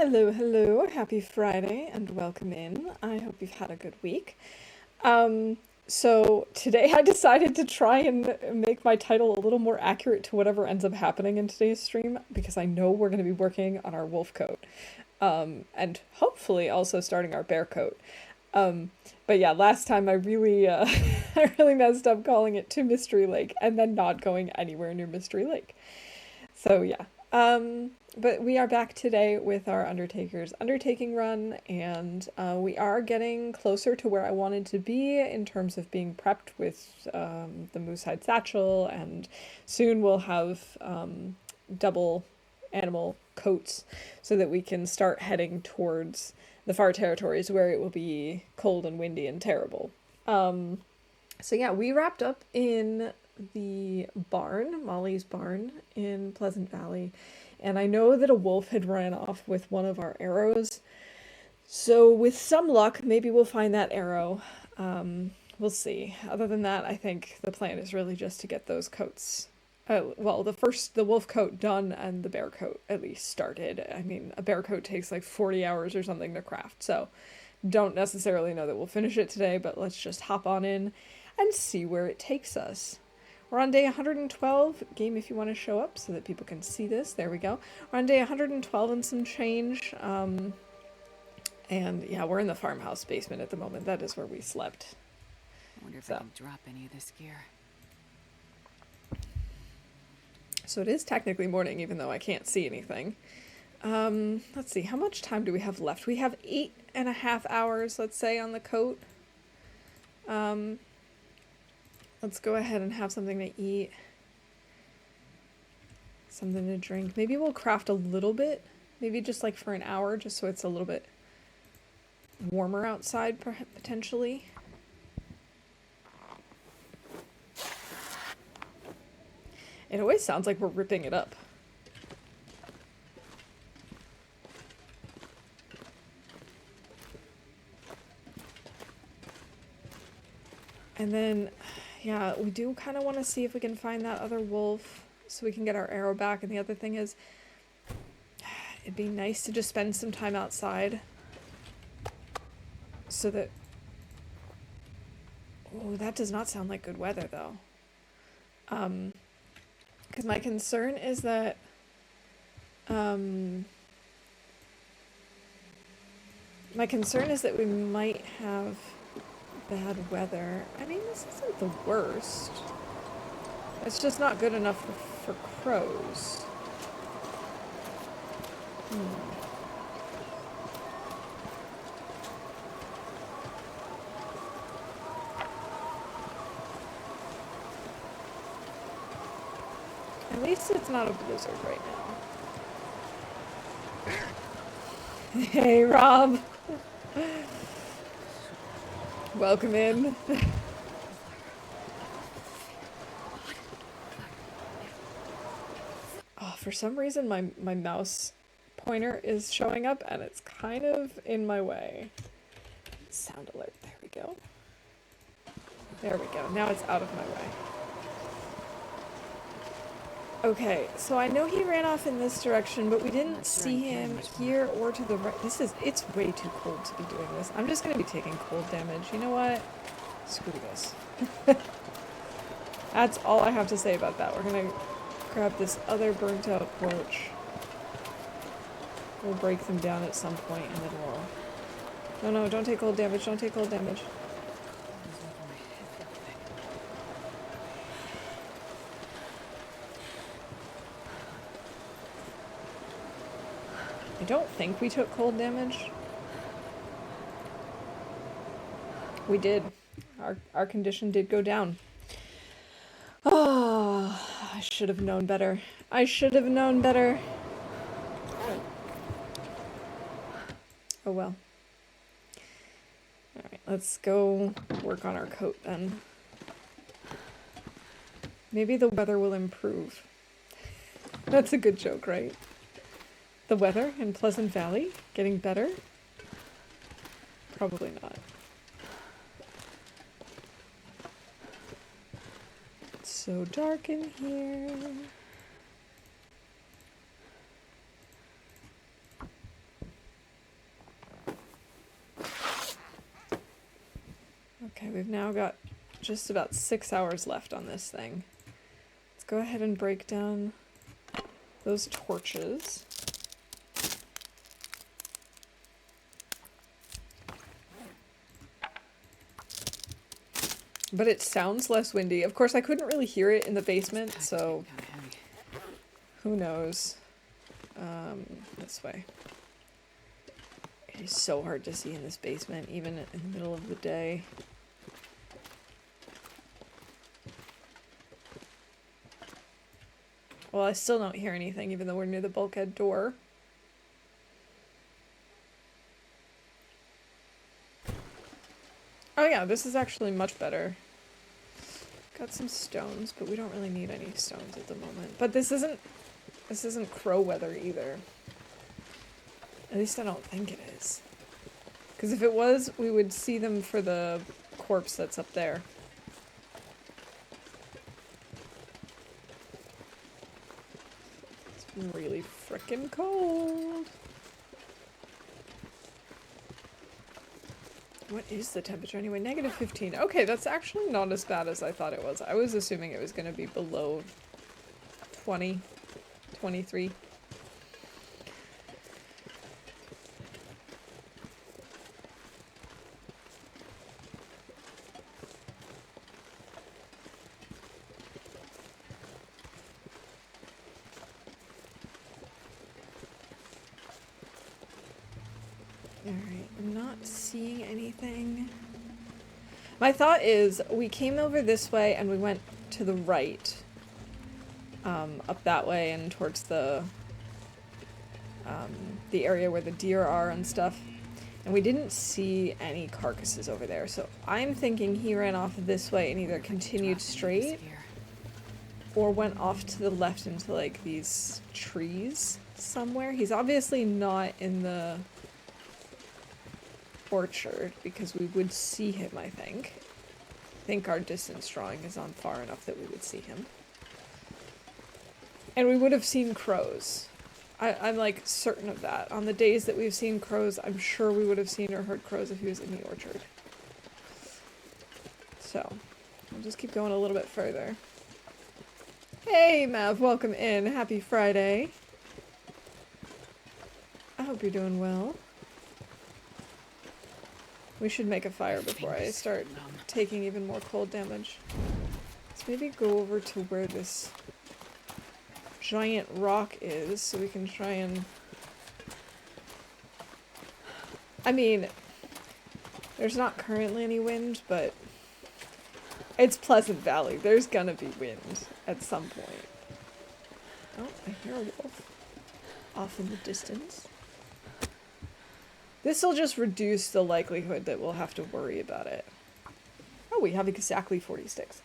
Hello, hello. Happy Friday and welcome in. I hope you've had a good week. So today I decided to try and make my title a little more accurate to whatever ends up happening in today's stream because I know we're going to be working on our wolf coat. And hopefully also starting our bear coat. Um, but yeah, last time I really I really messed up calling it to Mystery Lake and then not going anywhere near Mystery Lake. So yeah. But we are back today with our Undertaker's Undertaking run, and we are getting closer to where I wanted to be in terms of being prepped with the Moosehide Satchel, and soon we'll have double animal coats so that we can start heading towards the far territories where it will be cold and windy and terrible. So yeah, we wrapped up in the barn, Molly's barn in Pleasant Valley, and I know that a wolf had ran off with one of our arrows. So with some luck, maybe we'll find that arrow. We'll see. Other than that, I think the plan is really just to get those coats. Well, the wolf coat done and the bear coat at least started. I mean, a bear coat takes like 40 hours or something to craft, so don't necessarily know that we'll finish it today, but let's just hop on in and see where it takes us. We're on day 112. Game, if you want to show up so that people can see this. There we go. We're on day 112 and some change. And yeah, we're in the farmhouse basement at the moment. That is where we slept. I wonder if I can drop any of this gear. So it is technically morning, even though I can't see anything. Let's see, how much time do we have left? We have 8.5 hours, let's say, on the coat. Let's go ahead and have something to eat. Something to drink. Maybe we'll craft a little bit. Maybe just like for an hour, just so it's a little bit warmer outside, potentially. It always sounds like we're ripping it up. And then, yeah, we do kind of want to see if we can find that other wolf so we can get our arrow back. And the other thing is, it'd be nice to just spend some time outside so that... Oh, that does not sound like good weather, though. Because my concern is that... my concern is that we might have bad weather. I mean, this isn't the worst. It's just not good enough for crows. At least it's not a blizzard right now. Hey, Rob. Welcome in. Oh, for some reason my mouse pointer is showing up and it's kind of in my way. Sound alert. There we go. There we go. Now it's out of my way. Okay, so I know he ran off in this direction, but we didn't see him here or to the right. It's way too cold to be doing this. I'm just gonna be taking cold damage. You know what? Screw this. That's all I have to say about that. We're gonna grab this other burnt out torch. We'll break them down at some point and then we'll... No, don't take cold damage, don't take cold damage. I don't think we took cold damage. We did. Our condition did go down. Oh, I should have known better. I should have known better. Oh well. Alright, let's go work on our coat then. Maybe the weather will improve. That's a good joke, right? The weather in Pleasant Valley getting better? Probably not. It's so dark in here. Okay, we've now got just about 6 hours left on this thing. Let's go ahead and break down those torches. But it sounds less windy. Of course, I couldn't really hear it in the basement, so who knows. This way. It is so hard to see in this basement, even in the middle of the day. Well, I still don't hear anything, even though we're near the bulkhead door. Oh yeah, this is actually much better. Got some stones, but we don't really need any stones at the moment. But this isn't crow weather either. At least I don't think it is. Because if it was, we would see them for the corpse that's up there. It's really frickin' cold. What is the temperature anyway? Negative 15. Okay, that's actually not as bad as I thought it was. I was assuming it was going to be below 20, 23. Alright, I'm not seeing anything. My thought is, we came over this way and we went to the right. Up that way and towards the area where the deer are and stuff. And we didn't see any carcasses over there. So I'm thinking he ran off this way and either continued straight or went off to the left into like these trees somewhere. He's obviously not in the orchard because we would see him, I think. I think our distance drawing is on far enough that we would see him. And we would have seen crows. I'm like certain of that. On the days that we've seen crows, I'm sure we would have seen or heard crows if he was in the orchard. So, we'll just keep going a little bit further. Hey Mav, welcome in. Happy Friday. I hope you're doing well. We should make a fire before I start taking even more cold damage. Let's maybe go over to where this giant rock is so we can try and... I mean, there's not currently any wind, but it's Pleasant Valley. There's gonna be wind at some point. Oh, I hear a wolf off in the distance. This will just reduce the likelihood that we'll have to worry about it. Oh, we have exactly 40 sticks.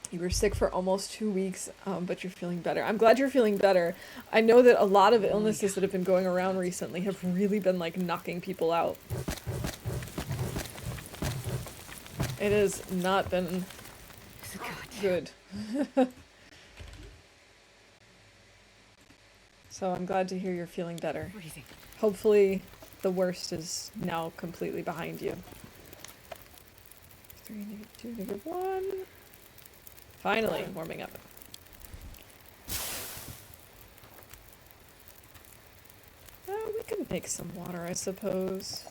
You were sick for almost 2 weeks, but you're feeling better. I'm glad you're feeling better. I know that a lot of illnesses that have been going around recently have really been, like, knocking people out. It has not been good. So I'm glad to hear you're feeling better. Hopefully the worst is now completely behind you. 3, -2, -1. Finally, warming up. We could make some water, I suppose.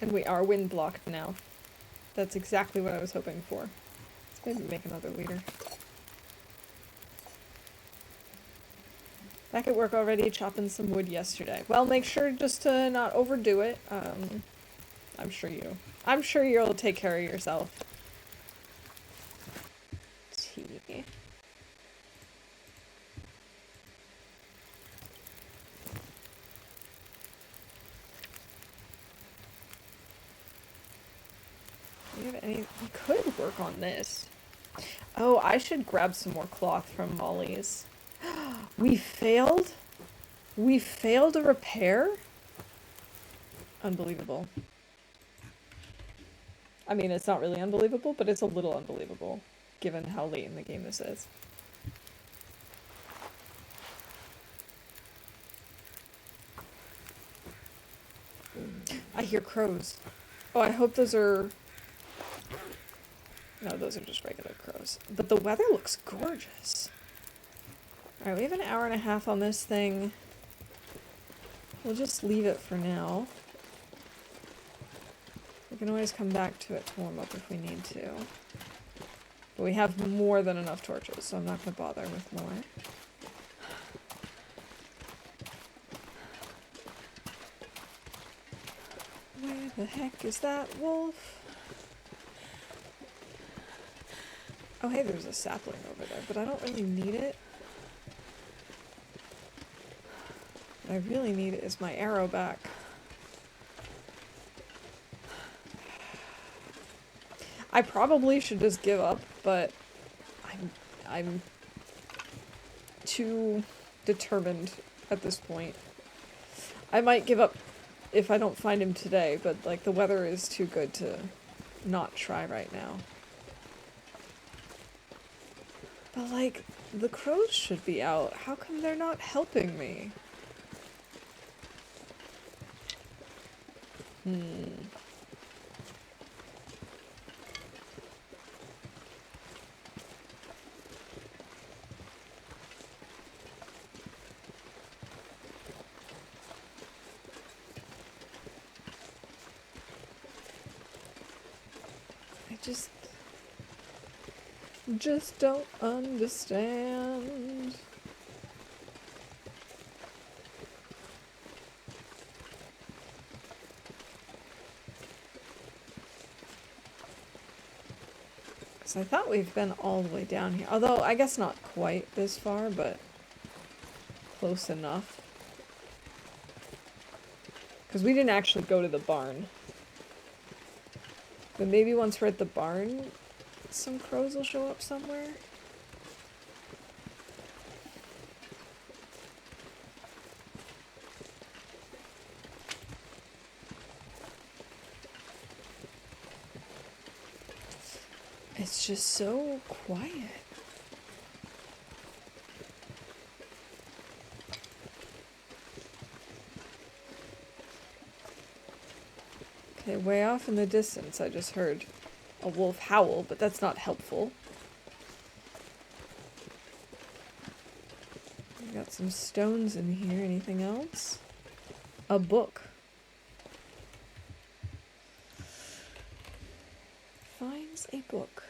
And we are wind blocked now. That's exactly what I was hoping for. Let's maybe make another liter. Back at work already, chopping some wood yesterday. Well, make sure just to not overdo it. I'm sure you'll take care of yourself. Tea. Do you have any? We could work on this. Oh, I should grab some more cloth from Molly's. We failed? We failed a repair? Unbelievable. I mean, it's not really unbelievable, but it's a little unbelievable, given how late in the game this is. I hear crows. Oh, I hope those are... No, those are just regular crows. But the weather looks gorgeous. Alright, we have an hour and a half on this thing. We'll just leave it for now. We can always come back to it to warm up if we need to. But we have more than enough torches, so I'm not going to bother with more. Where the heck is that wolf? Oh hey, there's a sapling over there, but I don't really need it. What I really need is my arrow back. I probably should just give up, but I'm too determined at this point. I might give up if I don't find him today, but like the weather is too good to not try right now. But like, the crows should be out. How come they're not helping me? I just don't understand. Because I thought we've been all the way down here. Although, I guess not quite this far, but close enough. Because we didn't actually go to the barn. But maybe once we're at the barn, some crows will show up somewhere. It's just so quiet. Okay, way off in the distance I just heard a wolf howl, but that's not helpful. We got some stones in here. Anything else? A book. Finds a book.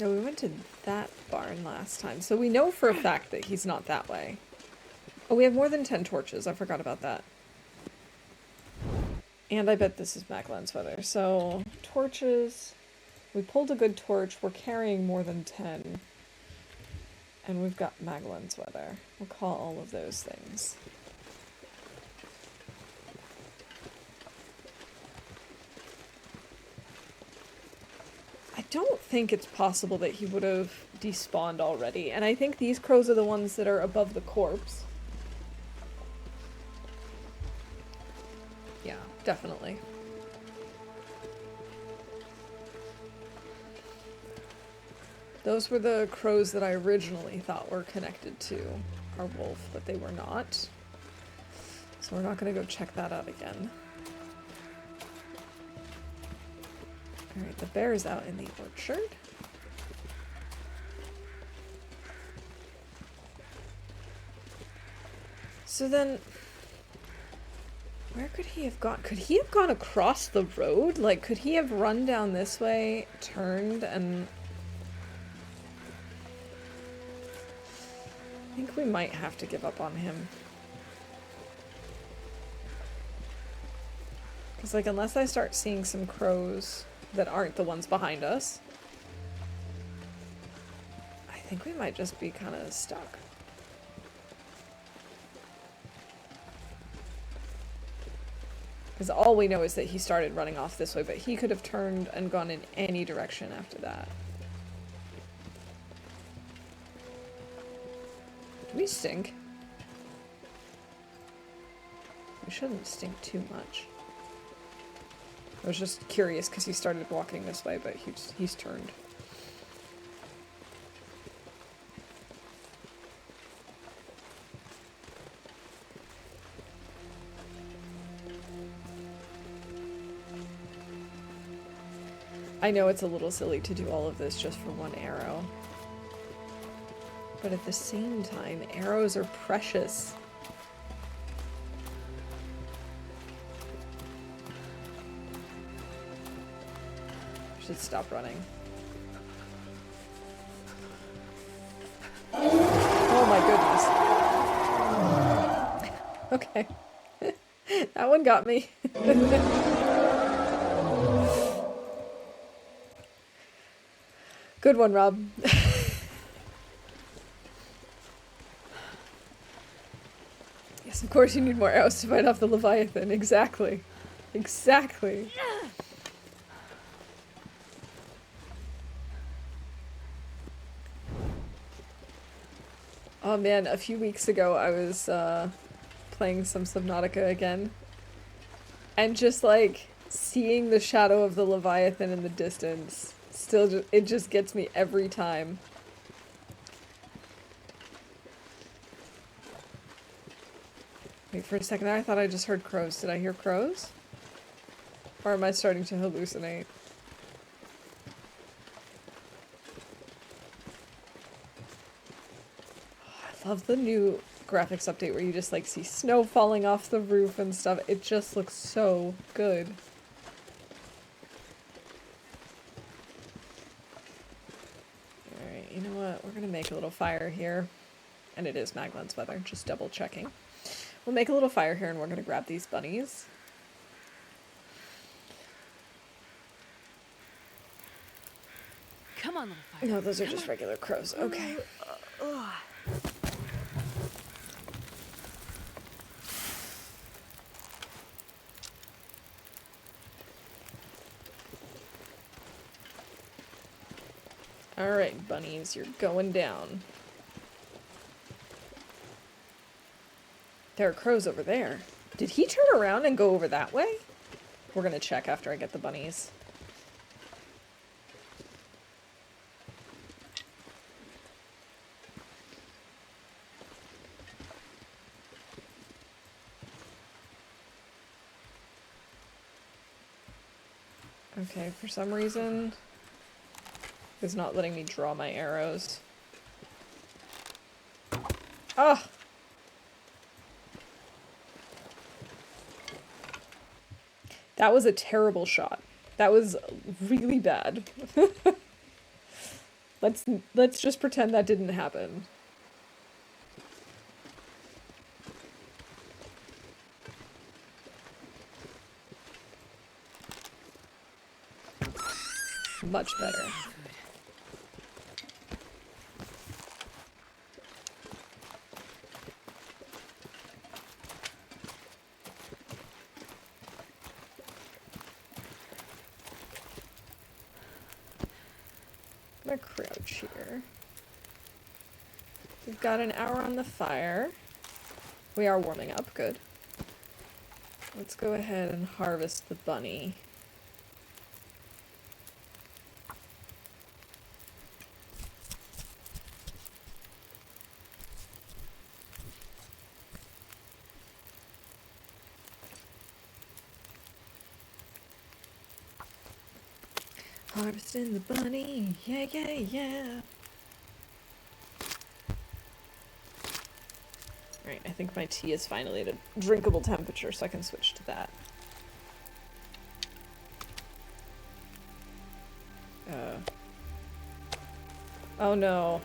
No, we went to that barn last time, so we know for a fact that he's not that way. Oh, we have more than 10 torches. I forgot about that. And I bet this is Magdalene's weather. So, torches. We pulled a good torch. We're carrying more than 10. And we've got Magdalene's weather. We'll call all of those things. I don't think it's possible that he would have despawned already. And I think these crows are the ones that are above the corpse. Yeah, definitely. Those were the crows that I originally thought were connected to our wolf, but they were not. So we're not going to go check that out again. Alright, the bear's out in the orchard. So then, where could he have gone? Could he have gone across the road? Like, could he have run down this way, turned, and... I think we might have to give up on him. Because, like, unless I start seeing some crows that aren't the ones behind us, I think we might just be kind of stuck. Because all we know is that he started running off this way, but he could have turned and gone in any direction after that. Do we stink? He shouldn't stink too much. I was just curious because he started walking this way, but he's turned. I know it's a little silly to do all of this just for one arrow. But at the same time, arrows are precious. I should stop running. Oh my goodness. Okay. That one got me. Good one, Rob. Yes, of course you need more arrows to fight off the Leviathan. Exactly. Exactly. Oh man, a few weeks ago I was playing some Subnautica again. And just like seeing the shadow of the Leviathan in the distance, still it just gets me every time. Wait for a second there, I thought I just heard crows. Did I hear crows? Or am I starting to hallucinate? I love the new graphics update where you just like see snow falling off the roof and stuff. It just looks so good. Alright, you know what? We're gonna make a little fire here. And it is Maglen's weather, just double checking. We'll make a little fire here and we're gonna grab these bunnies. Come on, little fire. No, those are just regular crows. Okay. Alright, bunnies, you're going down. There are crows over there. Did he turn around and go over that way? We're gonna check after I get the bunnies. Okay, for some reason, it's not letting me draw my arrows. Ah! That was a terrible shot. That was really bad. Let's just pretend that didn't happen. Much better. I'm gonna crouch here. We've got an hour on the fire. We are warming up, good. Let's go ahead and harvest the bunny. Harvesting the bunny, yeah, yeah, yeah. Alright, I think my tea is finally at a drinkable temperature, so I can switch to that. Oh no.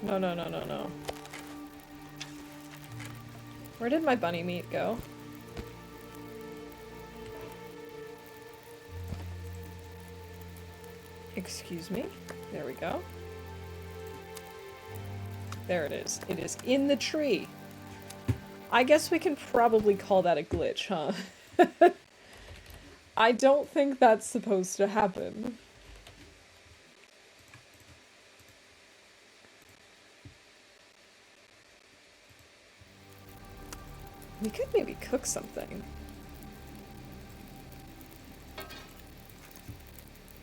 No, no, no, no, no. Where did my bunny meat go? Excuse me. There we go. There it is. It is in the tree. I guess we can probably call that a glitch, huh? I don't think that's supposed to happen. We could maybe cook something.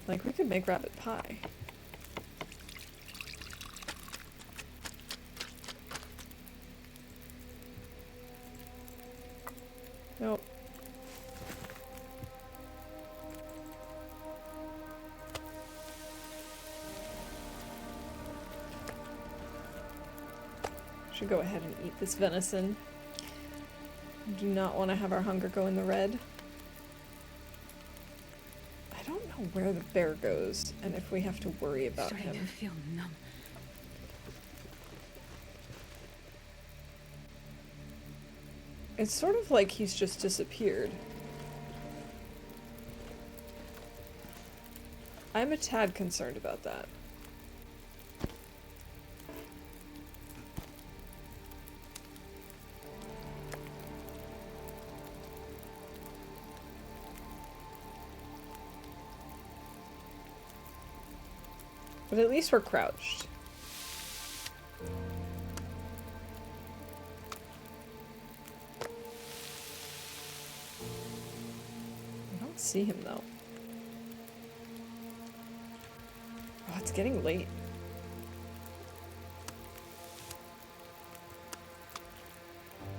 Like, we could make rabbit pie. Nope. Should go ahead and eat this venison. Do not want to have our hunger go in the red. I don't know where the bear goes and if we have to worry about him. To feel numb. It's sort of like he's just disappeared. I'm a tad concerned about that. But at least we're crouched. I don't see him though. Oh, it's getting late.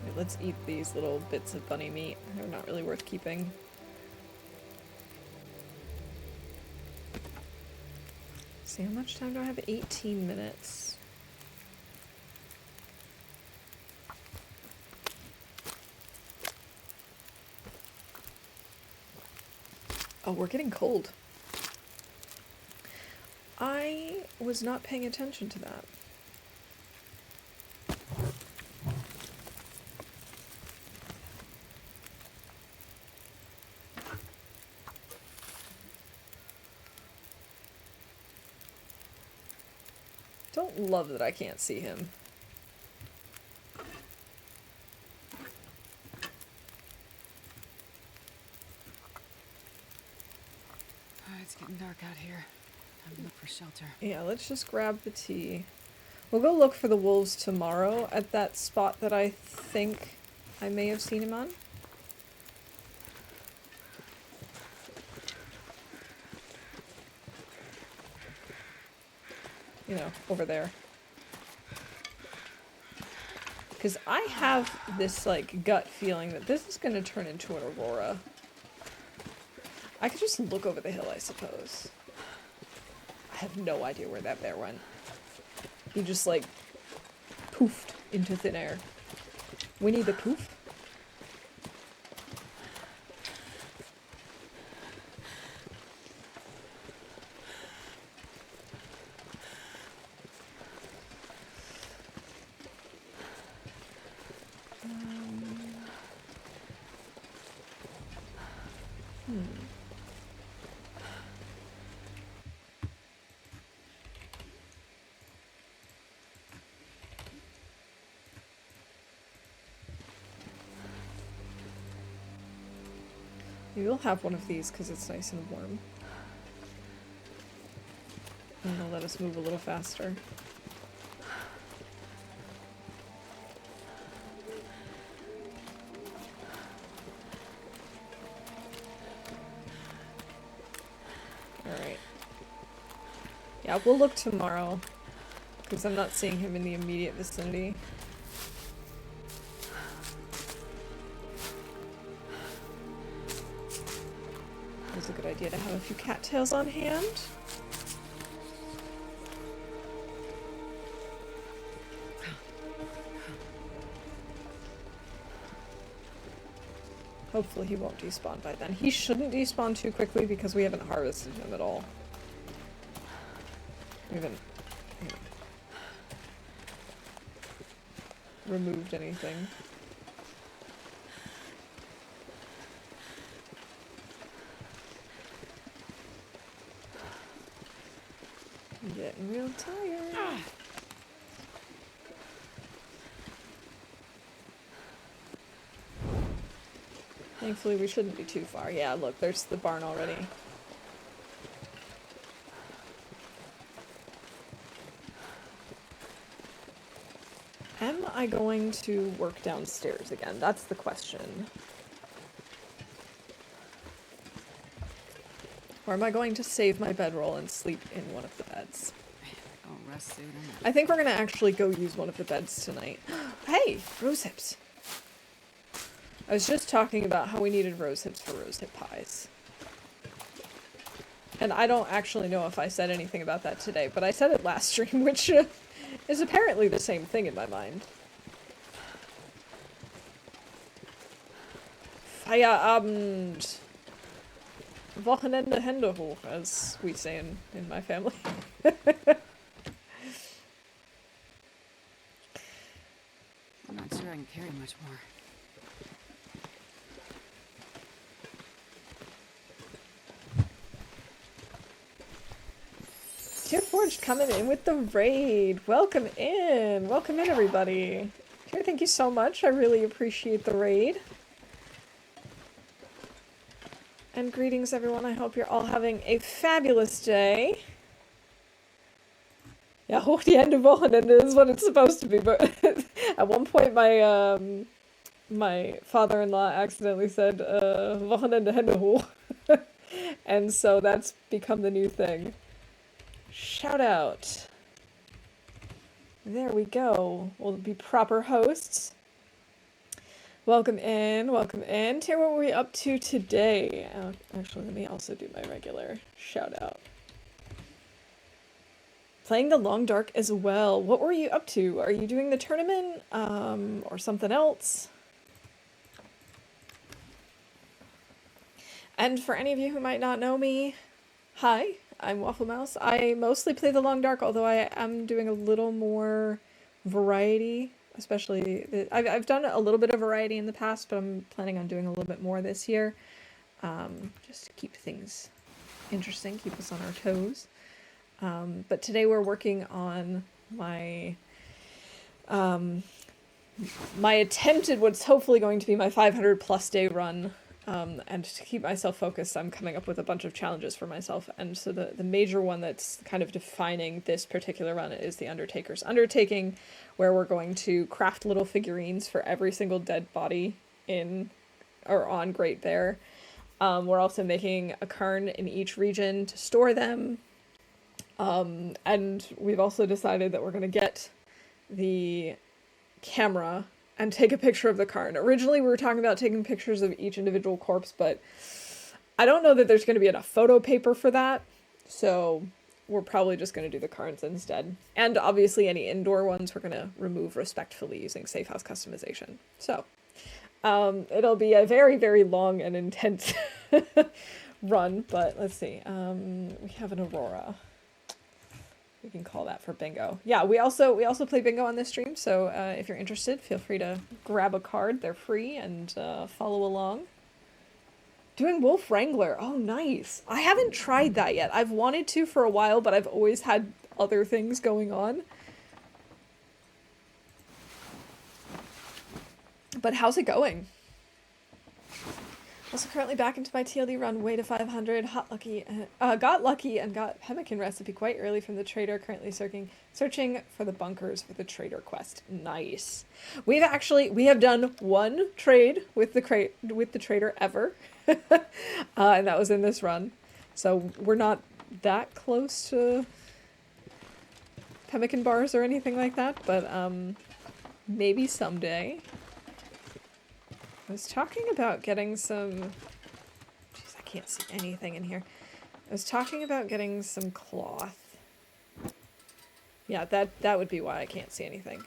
Right, let's eat these little bits of bunny meat. They're not really worth keeping. See, how much time do I have? 18 minutes. Oh, we're getting cold. I was not paying attention to that. Don't love that I can't see him. It's getting dark out here. Time to look for shelter. Yeah, let's just grab the tea. We'll go look for the wolves tomorrow at that spot that I think I may have seen him on. You know, over there. Because I have this, like, gut feeling that this is going to turn into an aurora. I could just look over the hill, I suppose. I have no idea where that bear went. He just, like, poofed into thin air. Winnie the Poof? Maybe we'll have one of these because it's nice and warm. And it'll let us move a little faster. Alright. Yeah, we'll look tomorrow. Because I'm not seeing him in the immediate vicinity. It's a good idea to have a few cattails on hand. Hopefully he won't despawn by then. He shouldn't despawn too quickly because we haven't harvested him at all. We haven't removed anything. I'm getting real tired. Thankfully we shouldn't be too far. Yeah, look, there's the barn already. Am I going to work downstairs again? That's the question. Or am I going to save my bedroll and sleep in one of the beds? Oh, rest suit. I think we're going to actually go use one of the beds tonight. Hey, rose hips. I was just talking about how we needed rose hips for rose hip pies. And I don't actually know if I said anything about that today, but I said it last stream, which is apparently the same thing in my mind. Feierabend. Wochenende Hände hoch, as we say in my family. I'm not sure I can carry much more. Tear Forged coming in with the raid. Welcome in. Welcome in, everybody. Tear, thank you so much. I really appreciate the raid. And greetings, everyone. I hope you're all having a fabulous day. Yeah, hoch die Hände Wochenende is what it's supposed to be, but at one point my father-in-law accidentally said Wochenende Hände hoch. And so that's become the new thing. Shout out. There we go. We'll be proper hosts. Welcome in, welcome in. Tara, what were we up to today? Actually, let me also do my regular shout out. Playing the Long Dark as well. What were you up to? Are you doing the tournament or something else? And for any of you who might not know me, hi, I'm Waffle Mouse. I mostly play the Long Dark, although I am doing a little more variety. Especially, I've done a little bit of variety in the past, but I'm planning on doing a little bit more this year. Just to keep things interesting, keep us on our toes. But today we're working on my attempted, what's hopefully going to be my 500 plus day run. And to keep myself focused, I'm coming up with a bunch of challenges for myself. And so the major one that's kind of defining this particular run is the Undertaker's Undertaking, where we're going to craft little figurines for every single dead body in or on Great Bear. We're also making a cairn in each region to store them. And we've also decided that we're going to get the camera and take a picture of the cairn. Originally, we were talking about taking pictures of each individual corpse, but I don't know that there's going to be enough photo paper for that, so we're probably just going to do the cairns instead. And obviously, any indoor ones we're going to remove respectfully using Safe House customization. So, it'll be a very, very long and intense run, but let's see. We have an Aurora. We can call that for bingo. Yeah, we also play bingo on this stream, so if you're interested, feel free to grab a card. They're free, and follow along. Doing Wolf Wrangler. Oh, nice. I haven't tried that yet. I've wanted to for a while, but I've always had other things going on. But how's it going? Also currently back into my TLD run, way to 500, got lucky and got pemmican recipe quite early from the trader, currently searching for the bunkers for the trader quest. Nice. We have done one trade with the trader ever, and that was in this run. So we're not that close to pemmican bars or anything like that, but maybe someday. I was talking about getting some... Jeez, I can't see anything in here. I was talking about getting some cloth. Yeah, that would be why I can't see anything.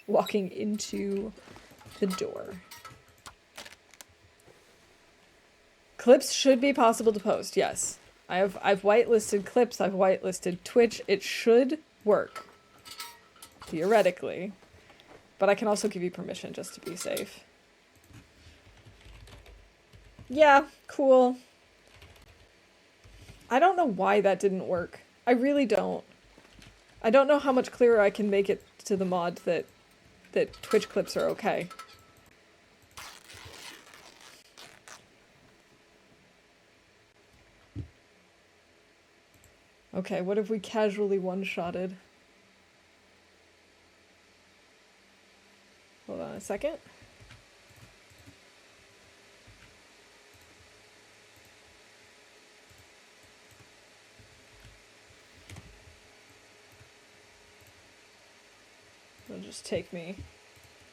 Walking into the door. Clips should be possible to post, yes. I've whitelisted clips, I've whitelisted Twitch. It should work. Theoretically. But I can also give you permission just to be safe. Yeah, cool. I don't know why that didn't work. I really don't. I don't know how much clearer I can make it to the mod that Twitch clips are okay. Okay, what if we casually one-shotted? Hold on a second. It'll just take me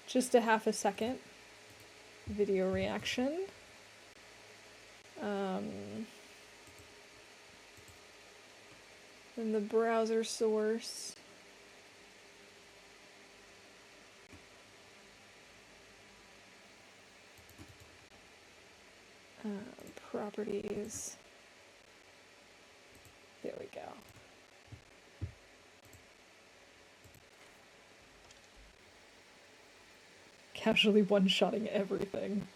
just a half a second. Video reaction. Then the browser source. Properties. There we go. Casually one-shotting everything.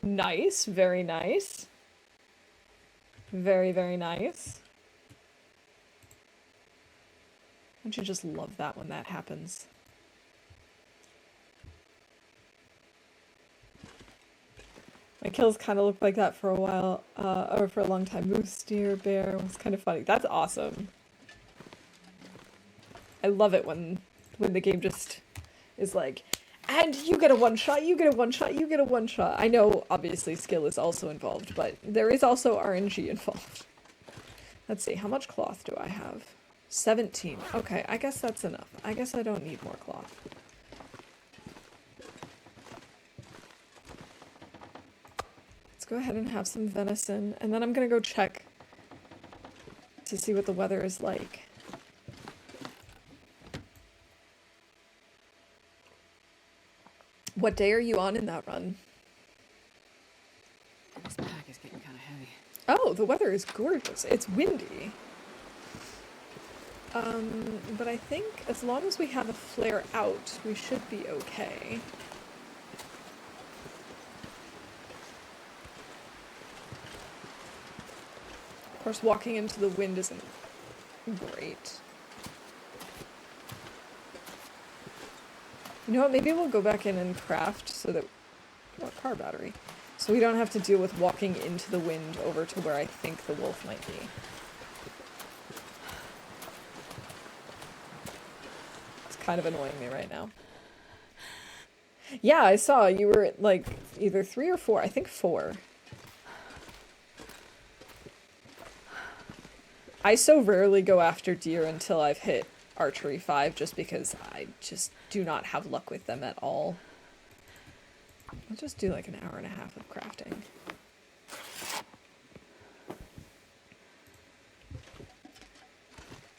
Nice, very nice. Very, very nice. Don't you just love that when that happens? My kills kind of looked like that for a while, or for a long time. Moose, deer, bear was kind of funny. That's awesome. I love it when the game just is like, and you get a one-shot, you get a one-shot, you get a one-shot. I know, obviously, skill is also involved, but there is also RNG involved. Let's see, how much cloth do I have? 17. Okay, I guess that's enough. I guess I don't need more cloth. Let's go ahead and have some venison, and then I'm gonna go check to see what the weather is like. What day are you on in that run? This pack is getting kind of heavy. Oh, the weather is gorgeous. It's windy. But I think as long as we have a flare out, we should be okay. Of course, walking into the wind isn't great. You know what, maybe we'll go back in and craft so that... What car battery? So we don't have to deal with walking into the wind over to where I think the wolf might be. It's kind of annoying me right now. Yeah, I saw you were at, like, either 3 or 4. I think 4. I so rarely go after deer until I've hit archery 5, just because I just do not have luck with them at all. I'll just do like an hour and a half of crafting.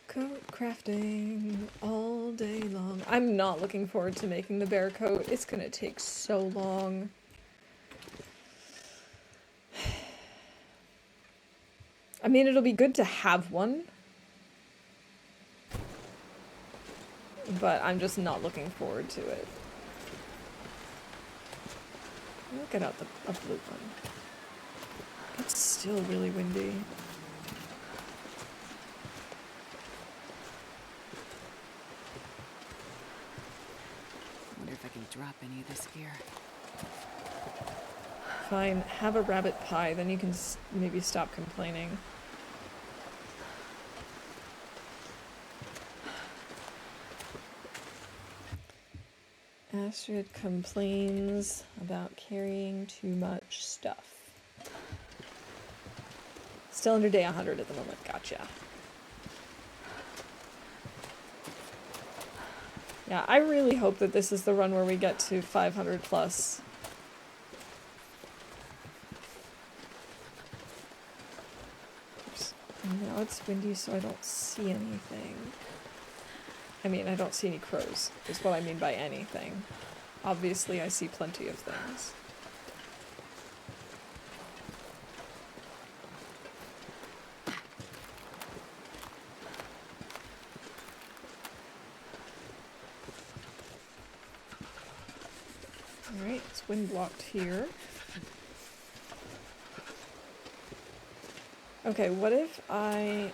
Coat crafting all day long. I'm not looking forward to making the bear coat. It's gonna take so long. I mean, it'll be good to have one. But I'm just not looking forward to it. We'll get out a blue one. It's still really windy. I wonder if I can drop any of this gear. Fine, have a rabbit pie, then you can maybe stop complaining. Astrid complains about carrying too much stuff. Still under day 100 at the moment, gotcha. Yeah, I really hope that this is the run where we get to 500 plus. Oops. Now it's windy, so I don't see anything. I mean, I don't see any crows, is what I mean by anything. Obviously, I see plenty of things. Alright, it's wind blocked here. Okay, what if I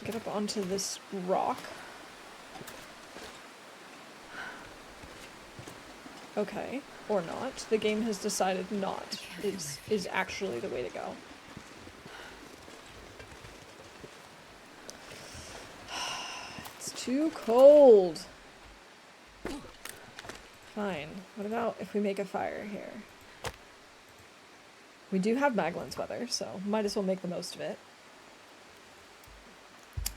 get up onto this rock? Okay, or not. The game has decided not is actually the way to go. It's too cold. Fine. What about if we make a fire here? We do have Maglin's weather, so might as well make the most of it.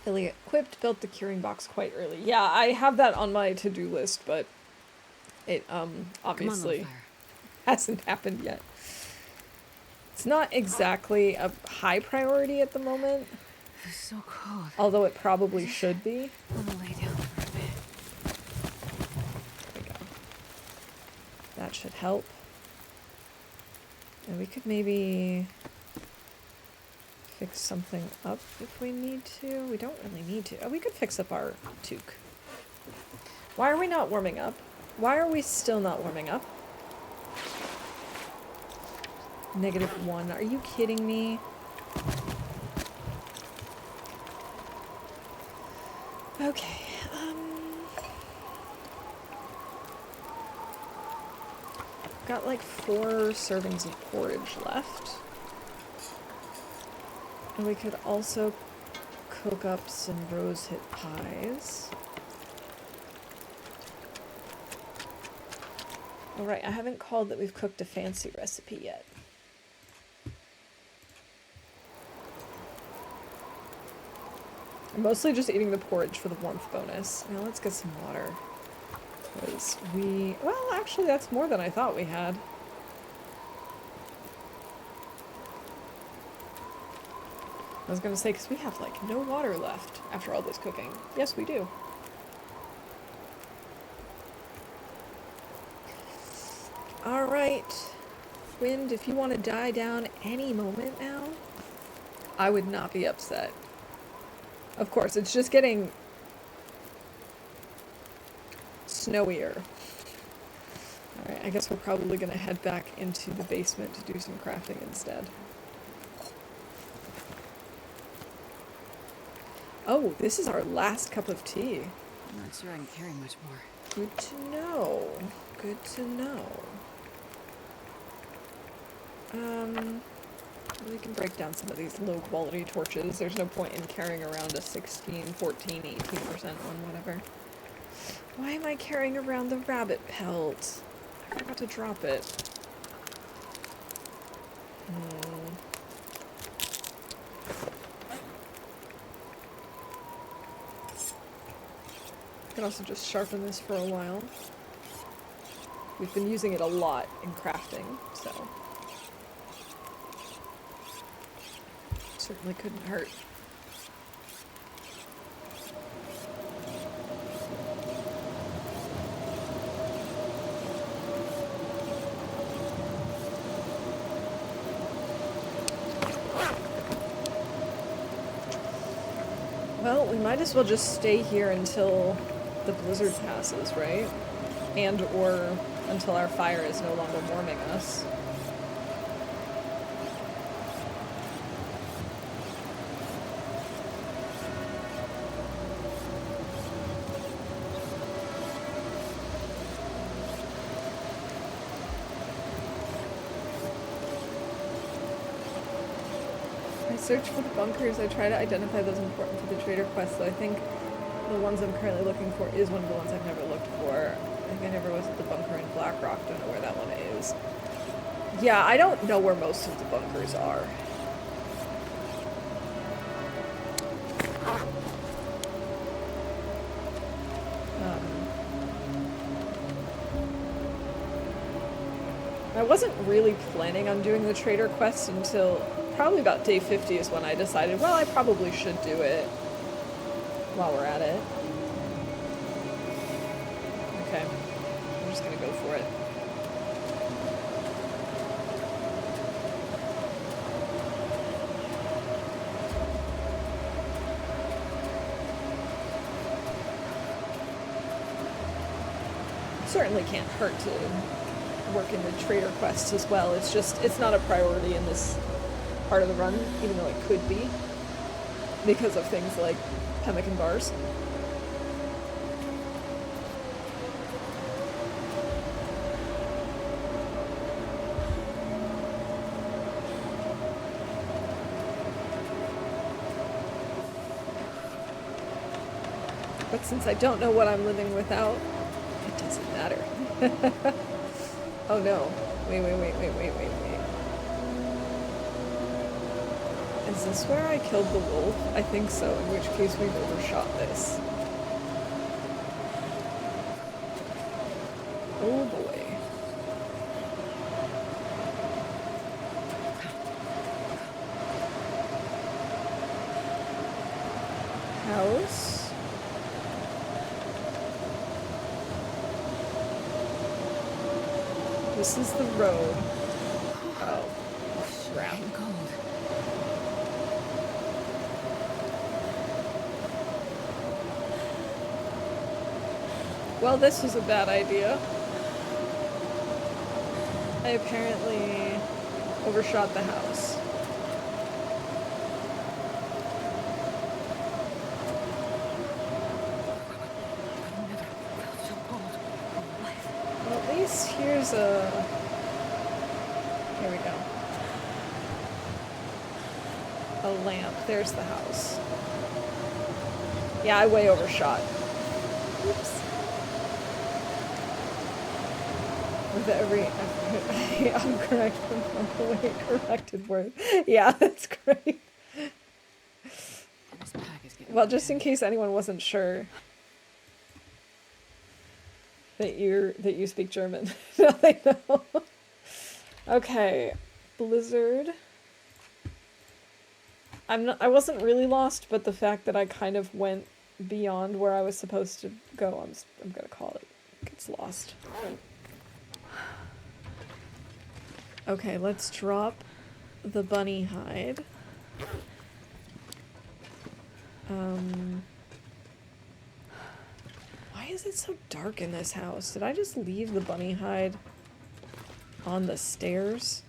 Fully equipped, built the curing box quite early. Yeah, I have that on my to-do list, but it obviously hasn't happened yet. It's not exactly a high priority at the moment. It's so cold. Although it probably should be. I'm gonna lay down for a bit. There we go. That should help. And we could maybe fix something up if we need to. We don't really need to. Oh, we could fix up our toque. Why are we not warming up? Why are we still not warming up? -1. Are you kidding me? Okay. Got like 4 servings of porridge left. And we could also cook up some rosehip pies. All right, I haven't called that we've cooked a fancy recipe yet. I'm mostly just eating the porridge for the warmth bonus. Now let's get some water. Because well, actually that's more than I thought we had. I was gonna say, because we have like no water left after all this cooking. Yes, we do. Alright. Wind, if you want to die down any moment now, I would not be upset. Of course, it's just getting snowier. Alright, I guess we're probably going to head back into the basement to do some crafting instead. Oh, this is our last cup of tea. I'm not sure I can carry much more. Good to know. Good to know. We can break down some of these low quality torches. There's no point in carrying around a 16, 14, 18% one, whatever. Why am I carrying around the rabbit pelt? I forgot to drop it. I can also just sharpen this for a while. We've been using it a lot in crafting, so certainly couldn't hurt. Well, we might as well just stay here until the blizzard passes, right? And or until our fire is no longer warming us. I search for the bunkers. I try to identify those important for the trader quest, so I think the ones I'm currently looking for is one of the ones I've never looked for. I think I never was at the bunker in Blackrock. Don't know where that one is. Yeah, I don't know where most of the bunkers are. I wasn't really planning on doing the trader quest until probably about day 50 is when I decided, well, I probably should do it while we're at it. Okay, I'm just gonna go for it. Certainly can't hurt to work in the trader quests as well. It's just, it's not a priority in this part of the run, even though it could be, because of things like pemmican bars. But since I don't know what I'm living without, it doesn't matter. Oh no. Wait. Is this where I killed the wolf? I think so, in which case we've overshot this. Oh boy. House. This is the road. Oh, crap. Well, this was a bad idea. I apparently overshot the house. Well, at least here's a... Here we go. A lamp. There's the house. Yeah, I way overshot. Oops. With every corrected word. Yeah, that's great. Well, just in case anyone wasn't sure that you speak German. Now they know. Okay, Blizzard. I wasn't really lost, but the fact that I kind of went beyond where I was supposed to go, I'm gonna call it gets lost. Okay, let's drop the bunny hide. Why is it so dark in this house? Did I just leave the bunny hide on the stairs?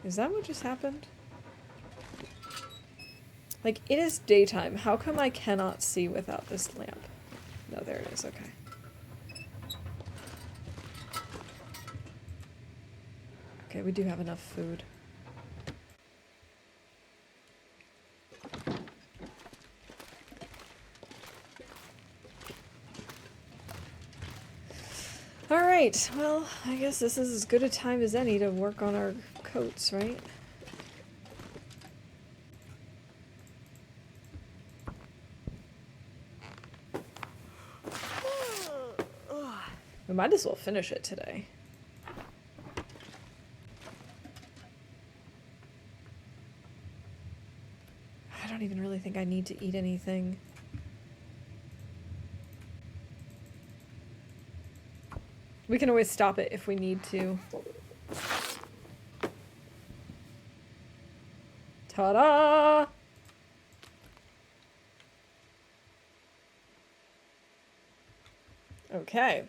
Is that what just happened? Like, it is daytime. How come I cannot see without this lamp? No, there it is. Okay. Okay, we do have enough food. Alright, well, I guess this is as good a time as any to work on our coats, right? We might as well finish it today. I don't even really think I need to eat anything. We can always stop it if we need to. Ta-da! Okay.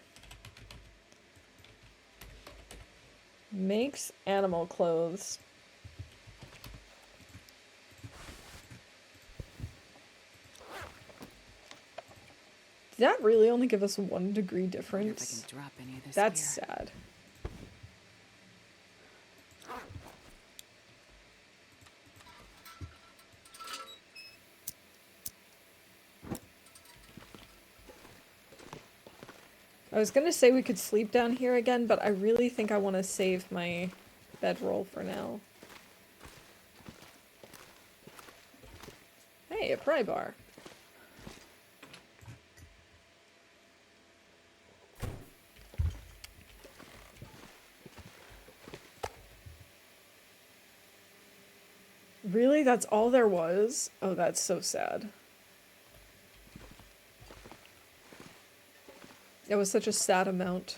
Makes animal clothes. Did that really only give us 1 degree difference? I can drop any of this That's here. sad. I was gonna say we could sleep down here again, but I really think I want to save my bedroll for now. Hey, a pry bar. Really? That's all there was? Oh, that's so sad. It was such a sad amount.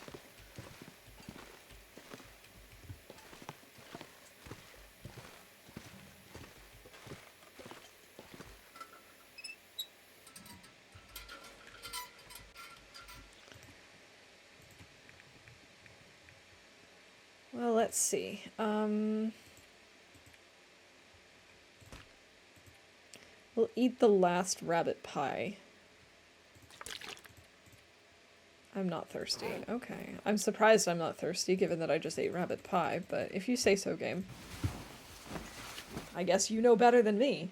Well, let's see. We'll eat the last rabbit pie. I'm not thirsty. Okay. I'm surprised I'm not thirsty, given that I just ate rabbit pie, but if you say so, game. I guess you know better than me.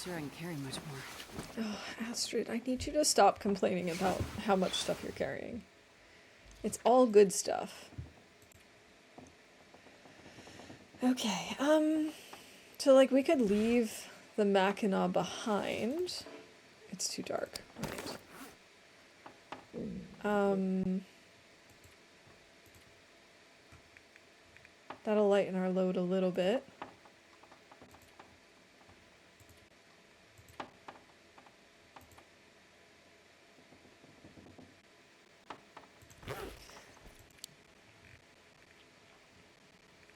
sure I can carry much more. Oh, Astrid, I need you to stop complaining about how much stuff you're carrying. It's all good stuff. Okay, so like we could leave the Mackinac behind. It's too dark, right. That'll lighten our load a little bit.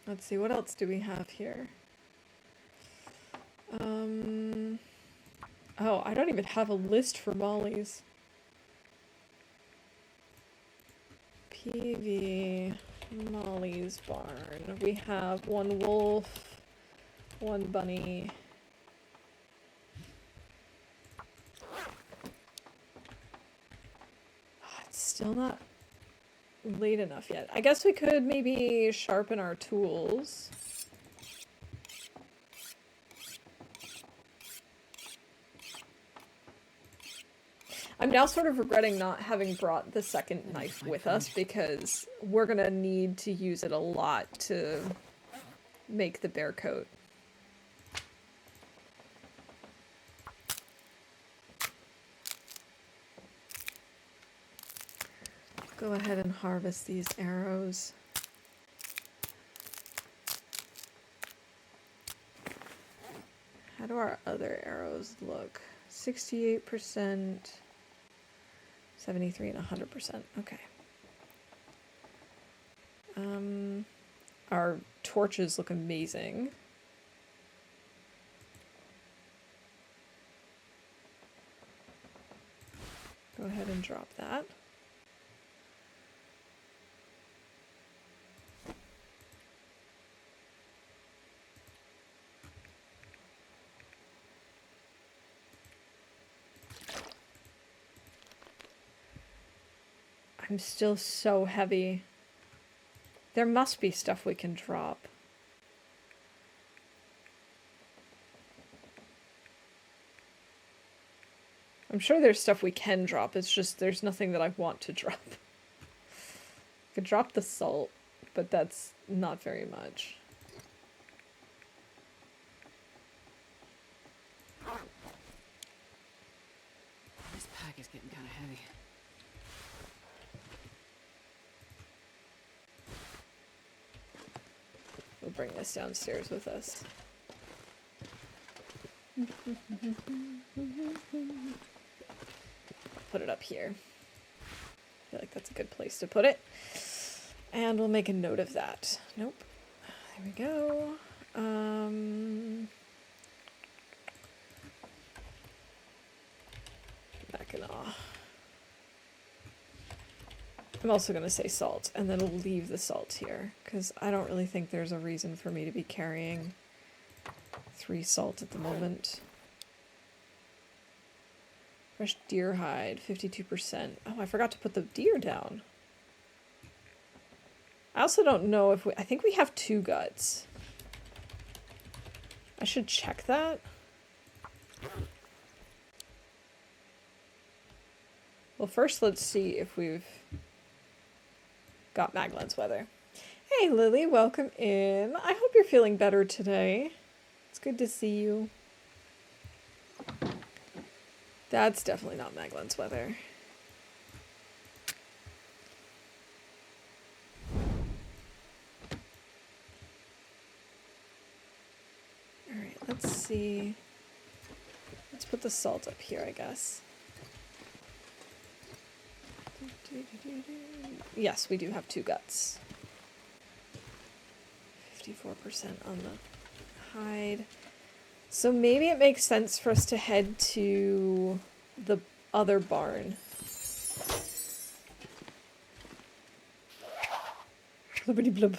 Let's see, what else do we have here? Oh, I don't even have a list for Molly's. PV Molly's barn. We have one wolf, one bunny. It's still not late enough yet. I guess we could maybe sharpen our tools. I'm now sort of regretting not having brought the second knife with us because we're gonna need to use it a lot to make the bear coat. Go ahead and harvest these arrows. How do our other arrows look? 68%, 73, and 100%. Okay. Our torches look amazing. Go ahead and drop that. I'm still so heavy. There must be stuff we can drop. I'm sure there's stuff we can drop, it's just there's nothing that I want to drop. I could drop the salt, but that's not very much. This pack is getting kind of heavy. We'll bring this downstairs with us. Put it up here. I feel like that's a good place to put it. And we'll make a note of that. Nope. There we go. Mackinac. I'm also going to say salt, and then we'll leave the salt here, because I don't really think there's a reason for me to be carrying 3 salt at the moment. Fresh deer hide, 52%. Oh, I forgot to put the deer down. I also don't know if I think we have 2 guts. I should check that. Well, first let's see if we've got Maglan's weather. Hey Lily, welcome in. I hope you're feeling better today. It's good to see you. That's definitely not Maglan's weather. Alright, let's see. Let's put the salt up here, I guess. Yes, we do have 2 guts. 54% on the hide. So maybe it makes sense for us to head to the other barn. Blibbity blub.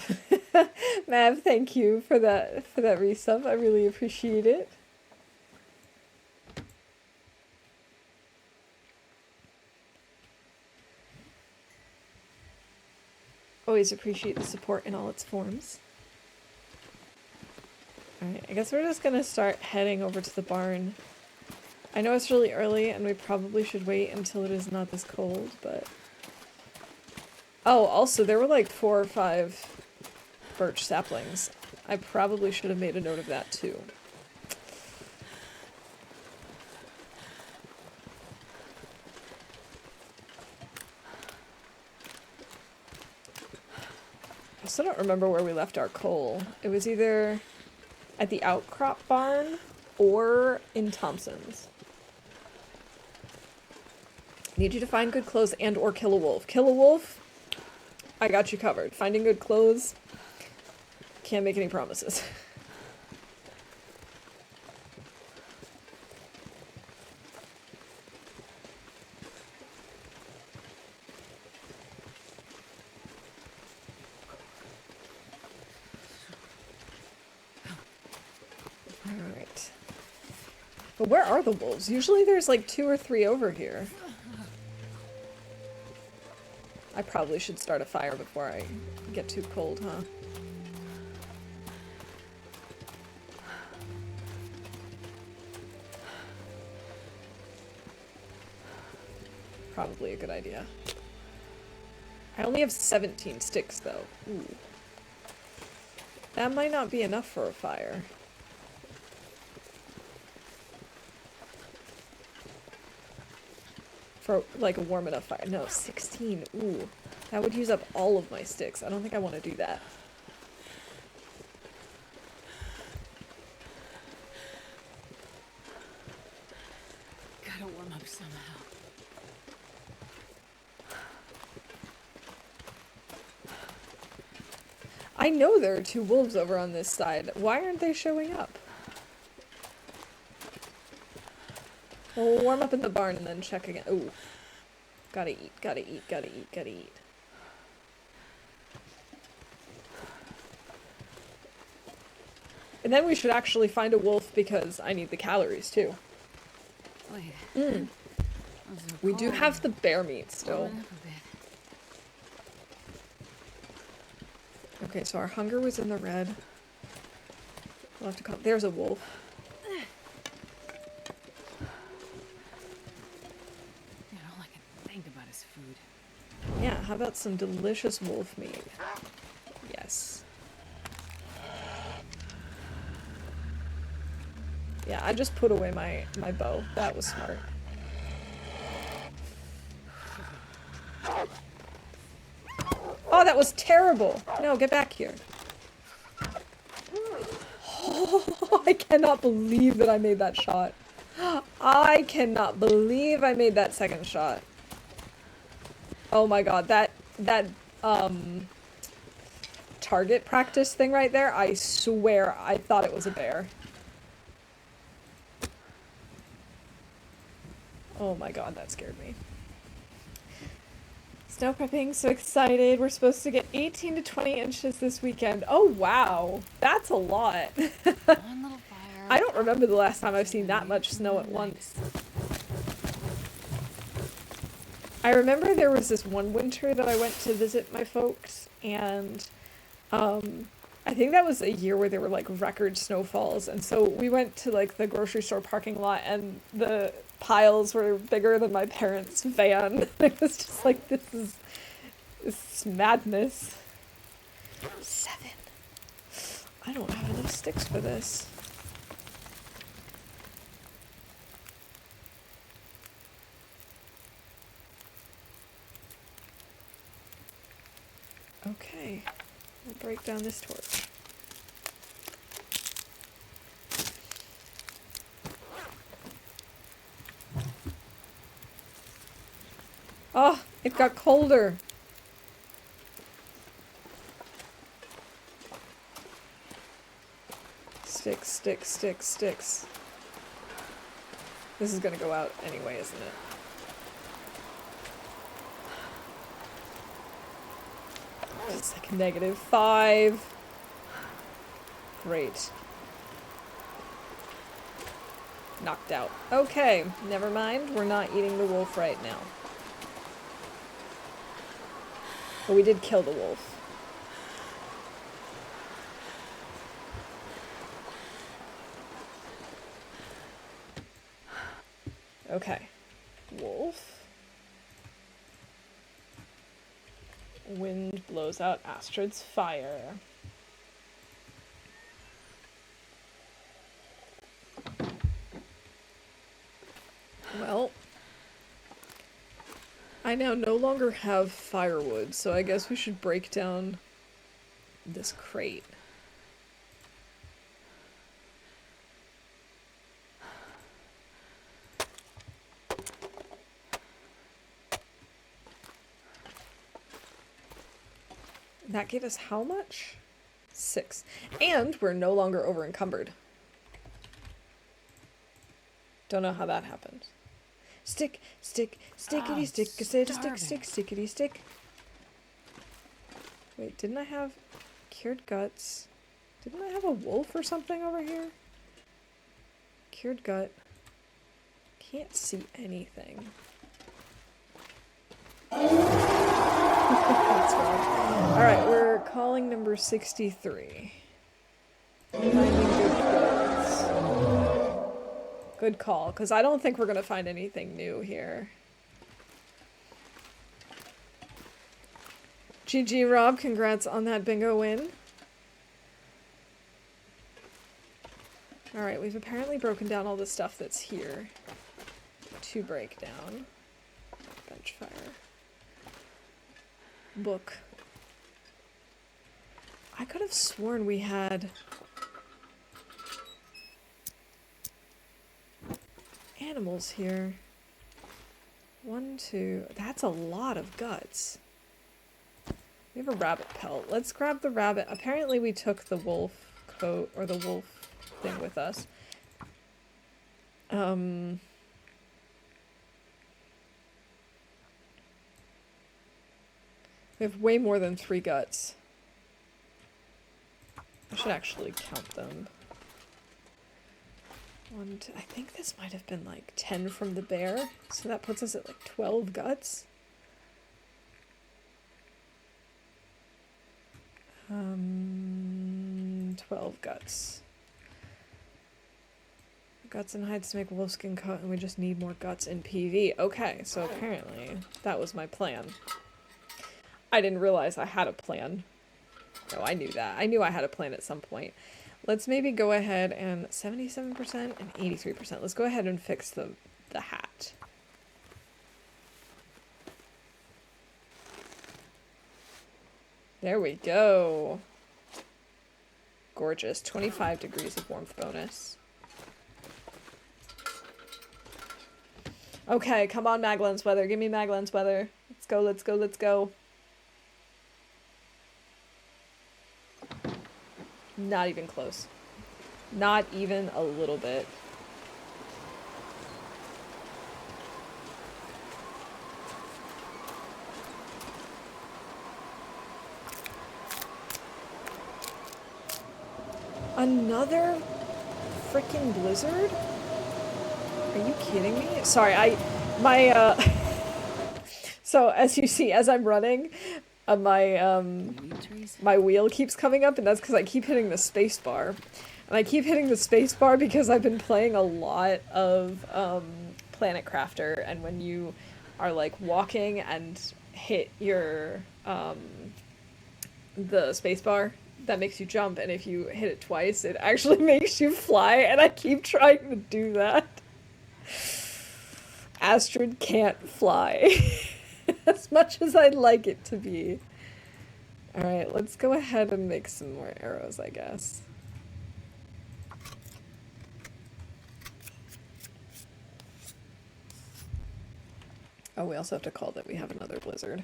Mav, thank you for that resub. I really appreciate it. Always appreciate the support in all its forms. Alright, I guess we're just gonna start heading over to the barn. I know it's really early and we probably should wait until it is not this cold, but... Oh, also, there were like 4 or 5 birch saplings. I probably should have made a note of that too. I still don't remember where we left our coal. It was either at the Outcrop barn or in Thompson's. Need you to find good clothes and or kill a wolf. Kill a wolf, I got you covered. Finding good clothes, can't make any promises. Alright. But where are the wolves? Usually there's like 2 or 3 over here. I probably should start a fire before I get too cold, huh? Probably a good idea. I only have 17 sticks, though. Ooh. That might not be enough for a fire. For, like, a warm enough fire. No, 16. Ooh. That would use up all of my sticks. I don't think I want to do that. Gotta warm up somehow. I know there are 2 wolves over on this side. Why aren't they showing up? Well, we'll warm up in the barn and then check again. Ooh. Gotta eat, gotta eat, gotta eat, gotta eat. And then we should actually find a wolf because I need the calories too. Wait. We do have the bear meat still. Warming up a bit. Okay, so our hunger was in the red. We'll have to call. There's a wolf. You know, all I can think about is food. Yeah, how about some delicious wolf meat? Yes. Yeah, I just put away my bow. That was smart. Oh, that was terrible! No, get back here. Oh, I cannot believe that I made that shot. I cannot believe I made that second shot. Oh my god, that target practice thing right there, I swear I thought it was a bear. Oh my god, that scared me. Snow prepping, so excited. We're supposed to get 18 to 20 inches this weekend. Oh wow, that's a lot. One little fire. I don't remember the last time I've seen that much snow at once. I remember there was this one winter that I went to visit my folks, and I think that was a year where there were like record snowfalls, and so we went to like the grocery store parking lot, and the piles were bigger than my parents' van. It was just like, this is madness. 7. I don't have enough sticks for this. Okay, we'll break down this torch. Oh, it got colder. Sticks, sticks, sticks, sticks. This is gonna go out anyway, isn't it? It's like -5. Great. Knocked out. Okay, never mind. We're not eating the wolf right now. But we did kill the wolf. Okay. Wolf. Wind blows out Astrid's fire. Well, I now no longer have firewood, so I guess we should break down this crate. That gave us how much? 6. And we're no longer over encumbered. Don't know how that happened. Stick, stick, stickity stick, stick, stick, stickity stick. Wait, didn't I have cured guts? Didn't I have a wolf or something over here? Cured gut. Can't see anything. That's wrong. Alright, we're calling number 63. Finding good goods. Good call, because I don't think we're going to find anything new here. GG, Rob. Congrats on that bingo win. Alright, we've apparently broken down all the stuff that's here to break down. Bench fire. Book. I could have sworn we had animals here. 1, 2. That's a lot of guts. We have a rabbit pelt. Let's grab the rabbit. Apparently we took the wolf coat or the wolf thing with us. We have way more than 3 guts. I should actually count them. 1, 2, I think this might have been like 10 from the bear, so that puts us at like 12 guts. 12 guts. Guts and hides to make wolfskin coat, and we just need more guts in PV. Okay, so apparently that was my plan. I didn't realize I had a plan. No, I knew that. I knew I had a plan at some point. Let's maybe go ahead and 77% and 83%. Let's go ahead and fix the hat. There we go. Gorgeous. 25 degrees of warmth bonus. Okay, come on, Maglens weather. Give me Maglens weather. Let's go, let's go, let's go. Not even close. Not even a little bit. Another freaking blizzard? Are you kidding me? Sorry, so as you see, as I'm running, my wheel keeps coming up, and that's because I keep hitting the space bar. And I keep hitting the space bar because I've been playing a lot of Planet Crafter, and when you are like walking and hit your the space bar, that makes you jump, and if you hit it twice, it actually makes you fly, and I keep trying to do that. Astrid can't fly. As much as I'd like it to be. Alright, let's go ahead and make some more arrows, I guess. Oh, we also have to call that we have another blizzard.